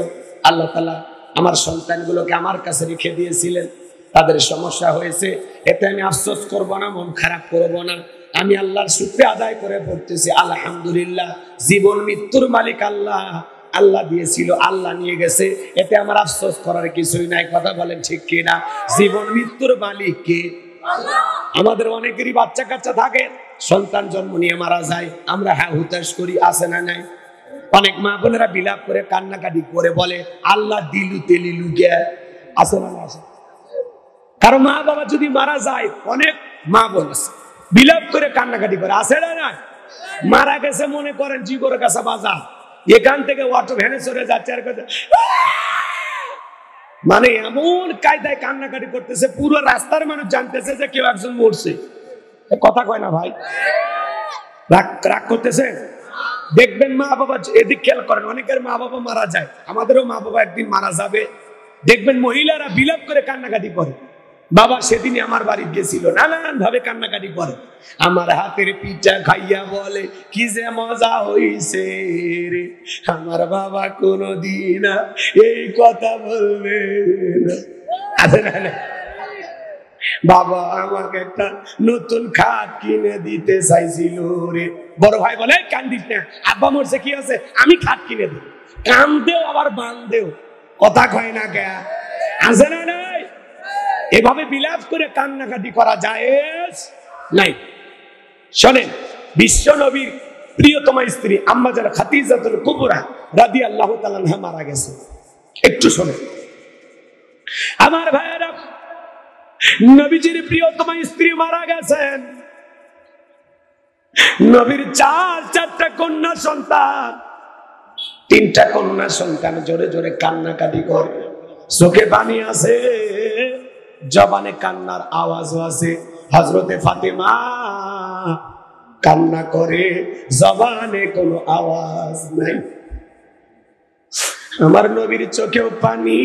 আল্লাহ তাআলা আমার সন্তানগুলোকে আমার কাছে রেখে দিয়েছিলেন, তাদের সমস্যা হয়েছে, এতে আমি আফসোস করব না, মন খারাপ করব না। আমি আল্লাহর শুকরিয়া আদায় করে পড়তেছি আলহামদুলিল্লাহ, জীবন মৃত্যুর মালিক আল্লাহ, আল্লাহ দিয়েছিল আল্লাহ নিয়ে গেছে, এতে আমার আফসোস করার কিছুই নাই। কথা বলেন ঠিক কিনা? জীবন মৃত্যুর মালিক কে? আমাদের অনেকেরই বাচ্চা কাচ্চা থাকে, সন্তান জন্ম নিয়ে মারা যায়, আমরা হ্যাঁ হুতাশ করি, আছে না নাই? অনেক মা বোনেরা বিলাপ করে কান্নাকাটি করে বলে আল্লাহ দিলু তেলিলু গে, আছে না? আছে। কারণ মা বাবা যদি মারা যায়, অনেক মা বোন আছে বিলাপ করে কান্নাকাটি করে, আছে না নাই? মারা গেছে মনে করেন জিগোর কাছে বাজার, এখান থেকে অটো ভ্যানে চড়ে যাচ্ছে আর মানে এমন কায়দায় কান্নাকাটি করতেছে, পুরো রাস্তার মানুষ জানতেছে যে কেউ একজন মরছে। কথা কয় না ভাই? রাগ করতেছে? দেখবেন মা বাবা, এদিক খেয়াল করেন, অনেকের মা বাবা মারা যায়, আমাদেরও মা বাবা একদিন মারা যাবে। দেখবেন মহিলারা বিলাপ করে কান্নাকাটি করে, বাবা সেদিনই আমার বাড়ি গেছিল, নানান ভাবে কান্নাকাটি করে। আমার হাতের পিঠা খাইয়া বলে কি যে মজা হইছে রে, আমার বাবা কোনদিন এই কথা বলবে না। আছে না? বাবা আমাকে একটা নতুন খাট কিনে দিতে চাইছিল রে। বড় ভাই বলে কান্দিস না, আব্বা মরছে কি আছে, আমি খাট কিনে দেব। কান্দেও আবার বান্দেও, কথা কয় না কে? আছে না নাই? এভাবে বিলাপ করে কান্নাকাটি করা যায় নাই। শোনেন, বিশ্ব নবীর প্রিয়তমা স্ত্রী আম্মা যারা খাদিজাতুল কুবরা রাদিয়াল্লাহু তাআলা আনহা মারা গেছে। একটু শোনেন আমার ভাইয়েরা, নবীজির প্রিয়তমা স্ত্রী মারা গেছেন। নবীর চারটা কন্যা সন্তান, 3টা কন্যা সন্তান জোরে জোরে কান্নাকাটি করে, চোখে পানি আছে, জবানে কান্নার আওয়াজও আছে। হযরতে ফাতেমা কান্না করে, জবানে কোনো আওয়াজ নাই। আমার নবীর চোখেও পানি,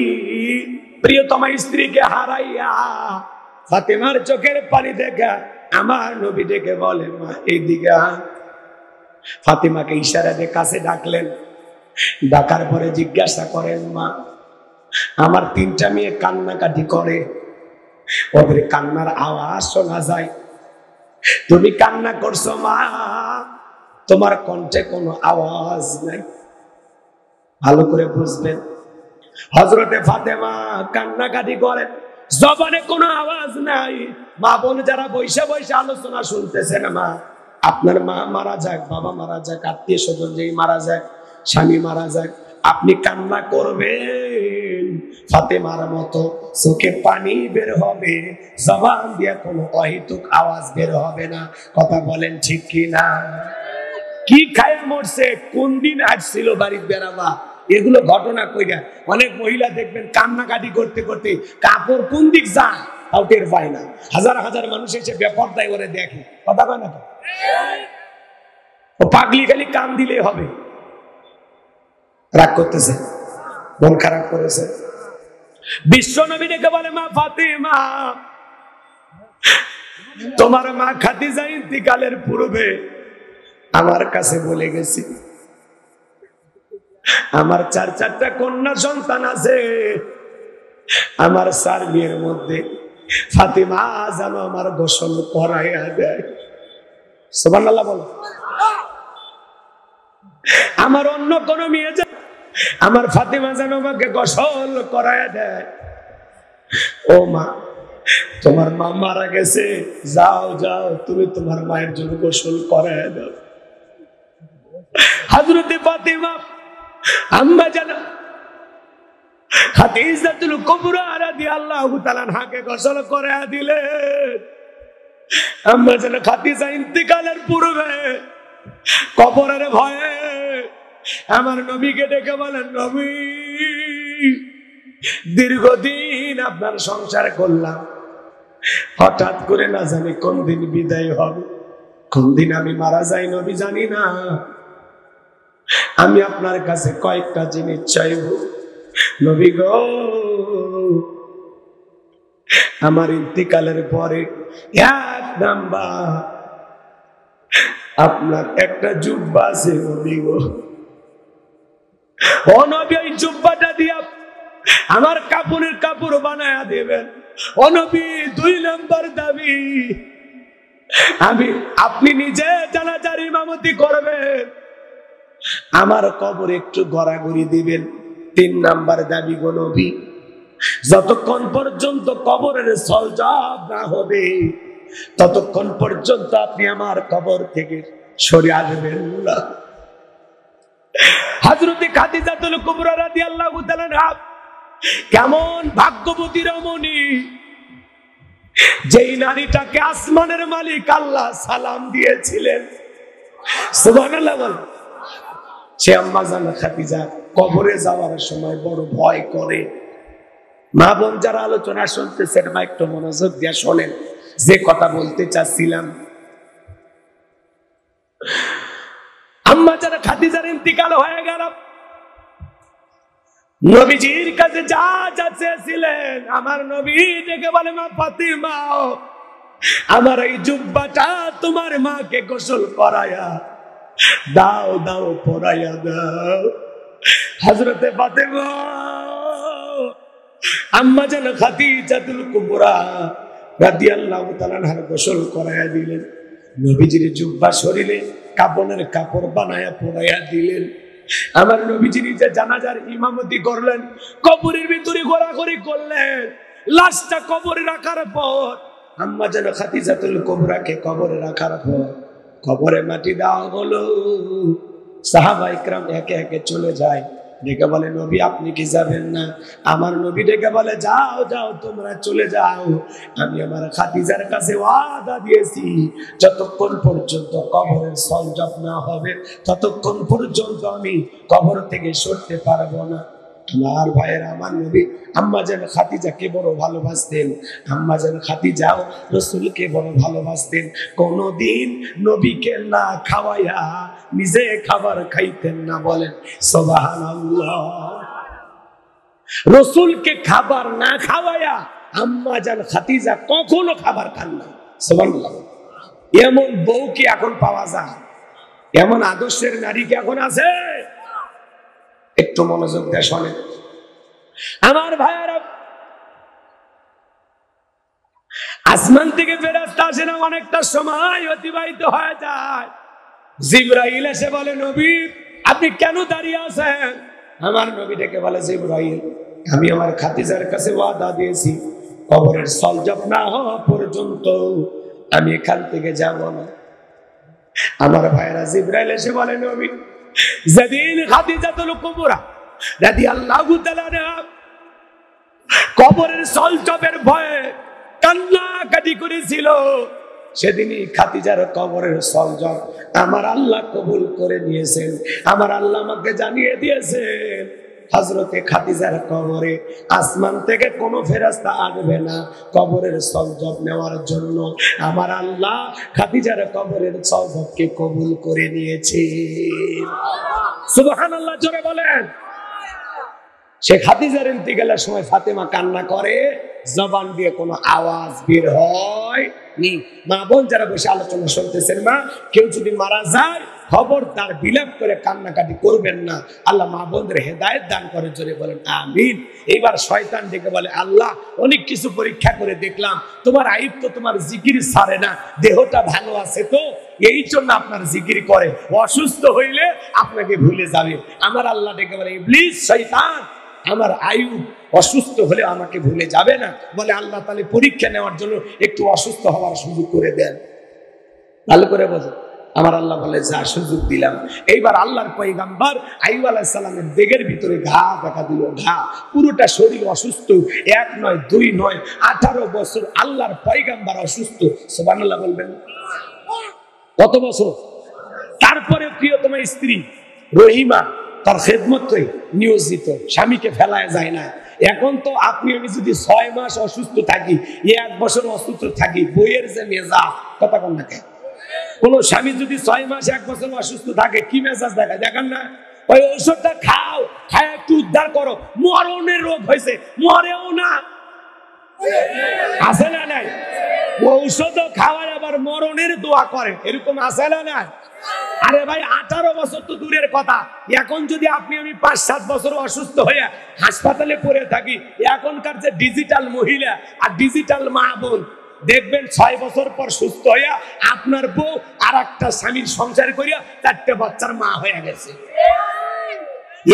প্রিয়তমা স্ত্রীকে হারাইয়া ফাতেমার চোখের পানি দেখা আমার নবী ডেকে বলে মা এইদিকে। ফাতেমাকে ইশারা দিয়ে কাছে ডাকলেন, ডাকার পরে জিজ্ঞাসা করেন মা আমার 3টা মেয়ে কান্নাকাটি করে, ওদের কান্নার আওয়াজ শোনা যায়, তুমি কান্না করছো মা, তোমার কণ্ঠে কোনো আওয়াজ নাই। ভালো করে বুঝবেন, হযরতে ফাতেমা কান্নাকাটি করেন, জবানে কোনো আওয়াজ নাই। মা বোন যারা বৈশা বৈশা আলোচনা শুনতেছেন, মা আপনার মা মারা যাক, বাবা মারা যাক, আত্মীয় স্বজন যেই মারা যাক, স্বামী মারা যাক, আপনি কান্না করবেন ফাতেমার মতো, চোখে পানি বের হবে, জবান দিয়ে কোনো অহেতুক আওয়াজ বের হবে না। কথা বলেন ঠিক কিনা? কি খায়া মরছে, কোন দিন আসছিল বাড়ির বেড়াবা, এগুলো ঘটনা কইরা অনেক মহিলা দেখবেন কান্নাকাটি করতে করতে কাপড় কোন দিক যায় তাও টের পায় না। হাজার হাজার মানুষ এসে বেপরদায় ওরে দেখে, কথা কয় না তো? ও পাগলি খালি কান দিলে হবে। রাগ করতেছে, মন খারাপ করেছে। বিশ্ব নবী ডেকে বলে মা ফাতেমা, তোমার মা খাদিজা ইন্তিকালের পূর্বে আমার কাছে বলে গেছি আমার 4 কন্যা সন্তান আছে, আমার 4 মেয়ের মধ্যে ফাতিমা যেন আমার গোসল করাইয়া দেয়। সুবহানাল্লাহ বলো। আমার অন্য কোন মেয়ে আমার ফাতিমা যেন আমাকে গোসল করাইয়া দেয়। ও মা, তোমার মা মারা গেছে, যাও যাও তুমি তোমার মায়ের জন্য গোসল করাইয়া দাও। হযরতে ফাতিমা আম্মা জান খাদিজাতুল কুবরা রাদিয়াল্লাহু তাআলা আনহাকে গোসল করাইয়া দিলেন। আম্মা জান খাদিজা ইন্তেকালের পূর্বে কবরের ভয়ে আমার নবীকে ডেকে বলেন, নবী দীর্ঘদিন আপনার সংসার করলাম, হঠাৎ করে না জানি কোন দিন বিদায় হবে, কোন দিন আমি মারা যাই নবী জানি না। আমি আপনার কাছে কয়েকটা জিনিস চাইব নবী গো। আমার ইন্তিকালের পরে 1 নাম্বার আপনার একটা জুব্বা আছে নবী গো। ও নবী, এই জুব্বাটা দিয়া আমার কাপড়ের কাপড় বানায়া দেবেন। ও নবী, 2 নাম্বার দাবি, আপনি নিজে জানাজার ইমামতি করবেন, আমার কবর একটু গড়াগড়ি দিবেন। 3 নাম্বার দাবি গো নবী, যতক্ষণ পর্যন্ত কবরের সলজব না হবে ততক্ষণ পর্যন্ত আপনি আমার কবর থেকে সরে আসবেন না। হযরতে খাদিজাতুল কুবরা রাদিয়াল্লাহু তাআলা আনহা কেমন ভাগ্যবতী রমণী, যেই নারীটাকে আসমানের মালিক আল্লাহ সালাম দিয়েছিলেন। সুবহানাল্লাহ বল। সে আম্মা জান খাদিজা কবরে যাওয়ার সময় বড় ভয় করে। মা বোন যারা আলোচনা শুনতেছেন, মা একটু মনোযোগ দিয়ে শোনেন যে কথা বলতে চাচ্ছিলাম। আম্মা জান খাদিজার ইন্তিকাল হয়ে গেল। নবীজির কাছে যা যা চেয়েছিলেন আমার নবী ডেকে বলে, মা ফাতিমা আমার এই জুব্বাটা তোমার মাকে গোসল করায়া দাও, দাও পরাইয়া দাও। হযরতে ফাতিমা আম্মা জান খাদিজাতুল কুবরা রাদিয়াল্লাহু তাআলা আনহা গোসল করাইয়া দিলেন। নবীজির জুব্বা শরীরে কাপড়ের কাপড় বানায়া পরাইয়া দিলেন। আমার নবীজি নিজে জানাজার ইমামতি করলেন, কবরের ভিতরে ঘোরাঘুরি করলেন। লাশটা কবরে রাখার পর আম্মা জান খাদিজাতুল কুবরাকে কবরে রাখার পর কবরে মাটি দেওয়া হলো। সাহাবা ইকরাম একে একে চলে যায়। ডেকে বলে, নবী আপনি কি যাবেন না? আমার নবী ডেকে বলে, যাও যাও তোমরা চলে যাও, আমি আমার খাদিজার কাছে ওয়াদা দিয়েছি যতক্ষণ পর্যন্ত কবরের সলজব না হবে ততক্ষণ পর্যন্ত আমি কবর থেকে সরতে পারবো না। আমার ভাইয়ের, আমার নবী আম্মা জান খাদিজাকে বড় ভালোবাসতেন। আম্মা জান খাদিজাও রাসূলকে বড় ভালোবাসতেন। কোনদিন নবীকে না খাওয়াইয়া নিজে খাবার খাইতেন না। বলেন সুবহানাল্লাহ। রাসূলকে খাবার না খাওয়াইয়া আম্মা জান খাদিজা কখনো খাবার খান না। সুবহানাল্লাহ। এমন বউ কি এখন পাওয়া যায়? এমন আদর্শের নারী কি এখন আছে? একটু মনোযোগ দিয়ে শোনেন আমার ভাইয়েরা। আসমান থেকে ফেরেশতা আসে না, অনেকটা সময় অতিবাহিত হয়ে যায়। জিবরাইল এসে বলে, নবী আপনি কেন দাঁড়িয়ে আছেন? আমার নবী ডেকে বলে, জিবরাইল আমি আমার খাদিজার কাছে ওয়াদা দিয়েছি কবরের সলজব না হওয়া পর্যন্ত আমি এখান থেকে যাব না। আমার ভাইয়েরা, জিবরাইল এসে বলে, নবী যেদিন খাদিজাতুল কুবরা রাদিয়াল্লাহু তাআলা আনহা কবরের সলজবের ভয়ে কান্নাকাটি করেছিল, সেদিনই খাদিজার কবরের সলজব আমার আল্লাহ কবুল করে নিয়েছেন। আমার আল্লাহ আমাকে জানিয়ে দিয়েছেন হযরতে খাদিজার কবরে আসমান থেকে কোনো ফেরেশতা আসবে না কবরের সলজব নেওয়ার জন্য। আমার আল্লাহ খাদিজার কবরের সলজবকে কবুল করে নিয়েছে। সুবহানাল্লাহ, জোরে বলেন। সে খাদিজার ইন্তিকালের সময় ফাতেমা কান্না করে, জবান দিয়ে কোনো আওয়াজ বের হয় নি। মা বোন যারা বসে আলোচনা শুনতেছেন, মা কেউ যদি মারা যায় খবরদার বিলাপ করে কান্নাকাটি করবেন না। আল্লাহ মা বোনদের হেদায়েত দান করে, জোরে বলেন আমিন। এইবার শয়তান ডেকে বলে, আল্লাহ অনেক কিছু পরীক্ষা করে দেখলাম, তোমার আইব তো তোমার জিকির ছাড়ে না, দেহটা ভালো আছে তো এই জন্য আপনার জিকির করে, অসুস্থ হইলে আপনাকে ভুলে যাবে। আমার আল্লাহ ডেকে বলে, ইবলিস শয়তান, আমার আয়ু অসুস্থ হলে আমাকে ভুলে যাবে না। বলে আল্লাহ তাহলে পরীক্ষা নেওয়ার জন্য একটু অসুস্থ হওয়ার সুযোগ করে দেন। ভালো করে বোঝো। আমার আল্লাহ বলে, যা সুযোগ দিলাম। এইবার আল্লাহর পয়গাম্বর আইয়ুব আলাইহিস সালামের দেহের ভিতরে ঘা দেখা দিল, ঘা, পুরোটা শরীর অসুস্থ, 1 নয় 2 নয় 18 বছর আল্লাহর পয়গাম্বর অসুস্থ। সুবহানাল্লাহ বলবেন। কত বছর? তারপরে প্রিয়তমা স্ত্রী রহিমা তার খেদমতে নিয়োজিত, স্বামীকে ফেলায় যায় না। এখন তো আপনি আমি যদি 6 মাস অসুস্থ থাকি, 1 বছর অসুস্থ থাকি, বইয়ের যে মেজাজ, কথা কন না কেন? কোন স্বামী যদি 6 মাস 1 বছর অসুস্থ থাকে কি মেজাজ দেখায়, দেখেন না? ওই ঔষধটা খাও, খায় একটু উদ্ধার করো, মরণের রোগ হয়েছে, মরেও না, আছে না নাই? ঔষধ খাওয়ায় আবার মরণের দোয়া করে, এরকম আছে না নাই? আরে ভাই 18 বছর তো দূরের কথা, এখন যদি আপনি আমি 5-7 বছর অসুস্থ হয়ে হাসপাতালে পড়ে থাকি, এখনকার যে ডিজিটাল মহিলা আর ডিজিটাল মা বোন, দেখবেন 6 বছর পর সুস্থ হইয়া আপনার বউ আর একটা স্বামীর সংসার করিয়া 4টে বাচ্চার মা হয়ে গেছে।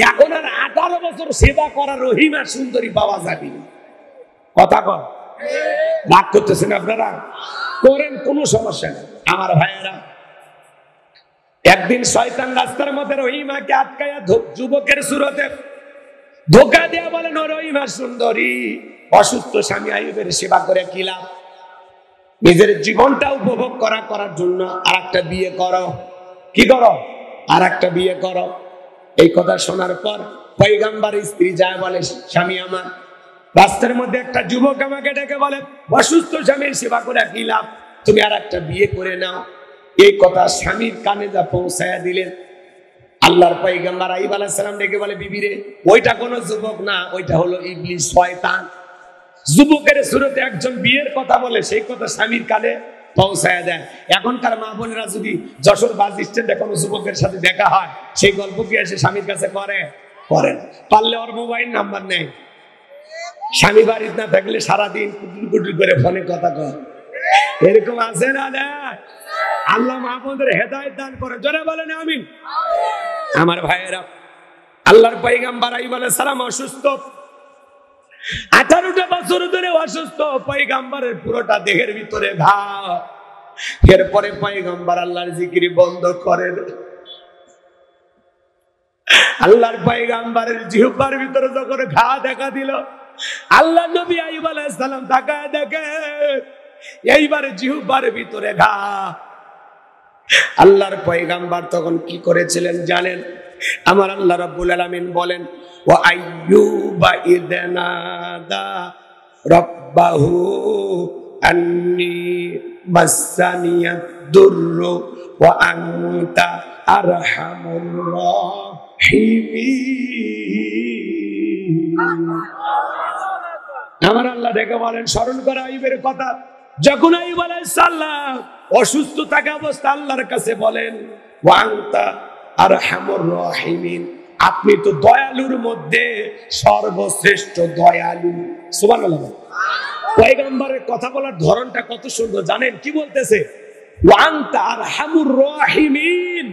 এখন আর 18 বছর সেবা করা রহিমা সুন্দরী পাওয়া যাবে না। কথা কন, রাগ করতেছেন আপনারা? করেন, কোনো সমস্যা নেই। আমার ভাইয়েরা, একদিন শয়তান রাস্তার মধ্যে রহিমাকে আটকাইয়া যুবকের সুরতে ধোকা দেয়া বলেন, ও রহিমা সুন্দরী, অসুস্থ স্বামী আইয়ুবের সেবা করে কি লাভ? নিজের জীবনটা উপভোগ করার জন্য আরেকটা বিয়ে করো। কি করো? আরেকটা বিয়ে করো। এই কথা শোনার পর পয়গম্বরের স্ত্রী যায় বলে, স্বামী আমার, রাস্তার মধ্যে একটা যুবক আমাকে ডেকে বলে, অসুস্থ স্বামীর সেবা করে কি লাভ, তুমি আরেকটা বিয়ে করে নাও। এই কথা স্বামীর কানে যা পৌঁছায়া দিলেন, আল্লাহর পয়গম্বর আইয়ুব আলাইহিস সালাম ডেকে বলে, বিবি রে, ওইটা কোনো যুবক না, ওইটা হলো ইবলিস, শয়তান। যুবকের সুরতে একজন বিয়ের কথা বলে, সেই কথা স্বামীর কানে পৌঁছায়া দেয়। এখনকার মা বোনেরা যদি যশোর বাস স্ট্যান্ডে কোনো যুবকের সাথে দেখা হয়, সেই গল্প কি এসে স্বামীর কাছে করেন? পারলে ওর মোবাইল নাম্বার নেই, স্বামী বাড়িতে না থাকলে সারাদিন কুটুর কুটুর করে ফোনে কথা কয়, এরকম আছে না? আল্লাহ মা বোনদের হেদায়েত দান করে, জোরে বলেন আমিন। আমার ভাইয়েরা, আল্লাহর পয়গম্বর আইয়ুব আলাইহিস সালাম অসুস্থ, 18টা বছর ধরে অসুস্থ, পয়গম্বরের পুরোটা দেহের ভিতরে ঘা। এরপরে পয়গম্বর আল্লাহর জিকির বন্ধ করেন। আল্লাহর পয়গম্বরের জিহ্বার ভিতরে যখন ঘা দেখা দিল, আল্লাহ নবী আইয়ুব আলাইহিস সালাম তাকায় দেখে এইবারে জিহ্বার ভিতরে ঘা। আল্লাহর পয়গম্বর তখন কি করেছিলেন জানেন? আমার আল্লাহ রাব্বুল আলামিন বলেন, ওয়া আইয়ুবা ইদনাদা রাব্বাহু আন্নী মাসানিয়াদ দুররু ওয়া আনতা আরহামুর রাহিমিন। আমার আল্লাহ ডেকে বলেন, স্মরণ করা আইয়ুবের কথা। যখন আইয়ুব আলাইহিস সালাম অসুস্থ থাকা অবস্থা আল্লাহর কাছে বলেন, ওয়া আনতা আরহামুর রাহিমিন, আপনি তো দয়ালুর মধ্যে সর্বশ্রেষ্ঠ দয়ালু। সুবহানাল্লাহ। পয়গম্বরের কথা বলার ধরনটা কত সুন্দর জানেন? কি বলতেছে? ওয়া আনতা আরহামুর রাহিমিন,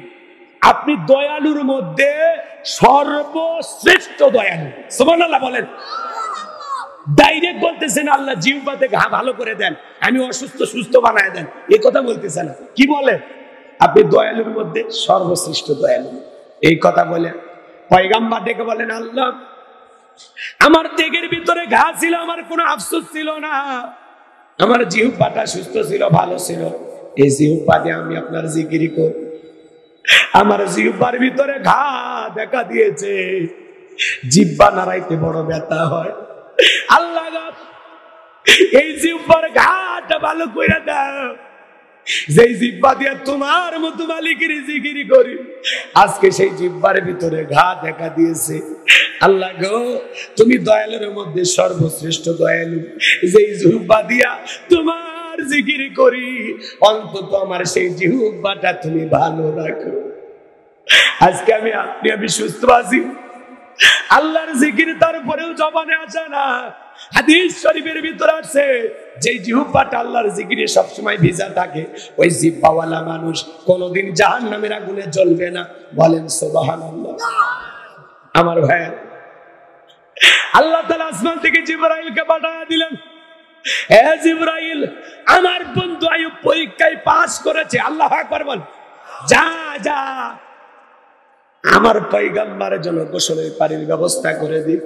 আপনি দয়ালুর মধ্যে সর্বশ্রেষ্ঠ দয়ালু। সুবহানাল্লাহ বলেন। ডাইরেক্ট বলতেছেন আল্লাহ, জিহ্বাতে ঘা ভালো করে দেন, আমি অসুস্থ সুস্থ বানায় দেন, এই কথা বলতেছেন। কি বলে? আপনি দয়ালুর মধ্যে সর্বশ্রেষ্ঠ দয়ালু। এই কথা বলে পয়গম্বর ডেকে বলেন, আল্লাহ আমার দেহের ভিতরে ঘা ছিল, আমার কোনো আফসোস ছিল না, আমার জিহ্বাটা সুস্থ ছিল, ভালো ছিল, এই জিহ্বা দিয়ে আমি আপনার জিকির করি। আমার জিহ্বার ভিতরে ঘা দেখা দিয়েছে, জিহ্বা নাড়াইতে বড় ব্যথা হয়। আল্লাহ এই জিহ্বার ঘাটা ভালো করে দাও, যেই জিহ্বা দিয়ে তোমার মতো মালিকের জিকির করি, আজকে সেই জিহ্বার ভিতরে ঘা দেখা দিয়েছে। আল্লাহ গো, তুমি দয়ালুর মধ্যে সর্বশ্রেষ্ঠ দয়ালু, যেই জিহ্বা দিয়া তোমার জিকির করি, অন্তত আমার সেই জিহ্বাটা তুমি ভালো রাখো। আজকে আমি সুস্থ আছি, আল্লাহর জিকির তারপরেও জবানে আসে না। হাদিস শরীফের ভিতরে আছে, যে জিহ্বাটা আল্লাহর জিকিরে সবসময় ভিজা থাকে, ওই জিহ্বাওয়ালা মানুষ কোনোদিন জাহান্নামের আগুনে জ্বলবে না। বলেন সুবহানাল্লাহ। আমার ভাই, আল্লাহ তাআলা আসমান থেকে জিবরাইলকে পাঠিয়ে দিলেন, হে জিবরাইল, আমার বন্ধু আইয়ুব পরীক্ষায় পাস করেছে। আল্লাহু আকবার বল। যা যা আমার পয়গম্বরের জন্য গোসলের পানির ব্যবস্থা করে দিন।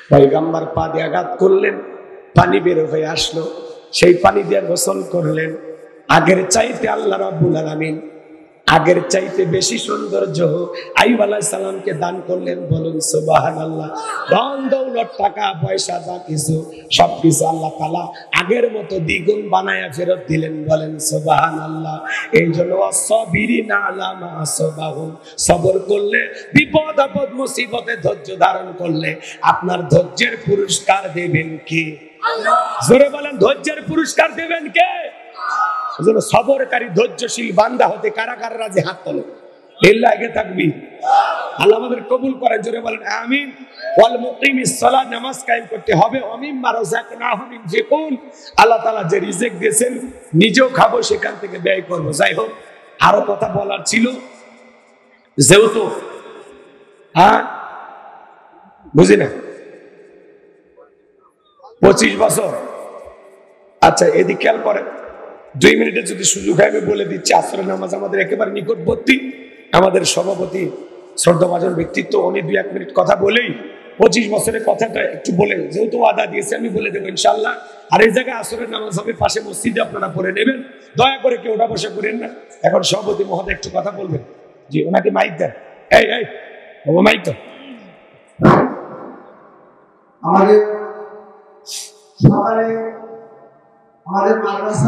পয়গম্বর পা দিয়ে আঘাত করলেন, পানি বের হয়ে আসলো, সেই পানি দিয়ে গোসল করলেন। আগের চাইতে আল্লাহ রাব্বুল আলামিন আগের চাইতে বেশি সৌন্দর্য আইয়ুব আলাইহিস সালামকে দান করলেন। বলুন সুবহানাল্লাহ। ধন দৌলত টাকা পয়সা যা কিছু সবকিছু আল্লাহ তাআলা আগের মতো দ্বিগুণ বানায়া ফেরত দিলেন। বলেন সুবহানাল্লাহ। এই জন্য সাবিরিনা আলা মা আসাবাহুম, সবর করলে, বিপদ আপদ মুসিবতে ধৈর্য ধারণ করলে আপনার ধৈর্যের পুরস্কার দেবেন কে? আল্লাহ। জোরে বলেন, ধৈর্যের পুরস্কার দেবেন কে? সবরকারী ধৈর্যশীল বান্দা হতে কারা কারা রাজি? হাত তোলে। লিল্লাহি তাকবীর। আল্লাহ আমাদের কবুল করেন। জোরে বলেন আমিন। ওয়াল মুকিমিস সালাত, নামাজ কায়েম করতে হবে। ওমিম্মা রাযাকনাহুম ইনফিকুন, আল্লাহ তাআলা যে রিজিক দিয়েছেন নিজেও খাবো, সেখান থেকে ব্যয় করব। যাই হোক, আরো কথা বলার ছিল, যেহেতু বুঝি না 25 বছর। আচ্ছা, এদিক খেয়াল করেন, 2 মিনিটের যদি সুযোগ হয় আমি বলে দিচ্ছি। আসরের নামাজ আমাদের একেবারে নিকটবর্তী। আমাদের সভাপতি শ্রদ্ধাভাজন ব্যক্তিত্ব, উনি 2-1 মিনিট কথা বলেই 25 বছরের কথাটা একটু বলে, যেহেতু আদা দিয়েছে আমি বলে দেবো ইনশাল্লাহ। আর এই জায়গায় আসরের নামাজ হবে পাশে মসজিদে, আপনারা পড়ে নেবেন। দয়া করে কেউ ওটা বসে করেন না। এখন সভাপতি মহোদয় একটু কথা বলবেন। জি, ওনাকে মাইক দেন। এই এই বাবা, মাইক তো। আমাদের সকালে আমাদের মাদ্রাসা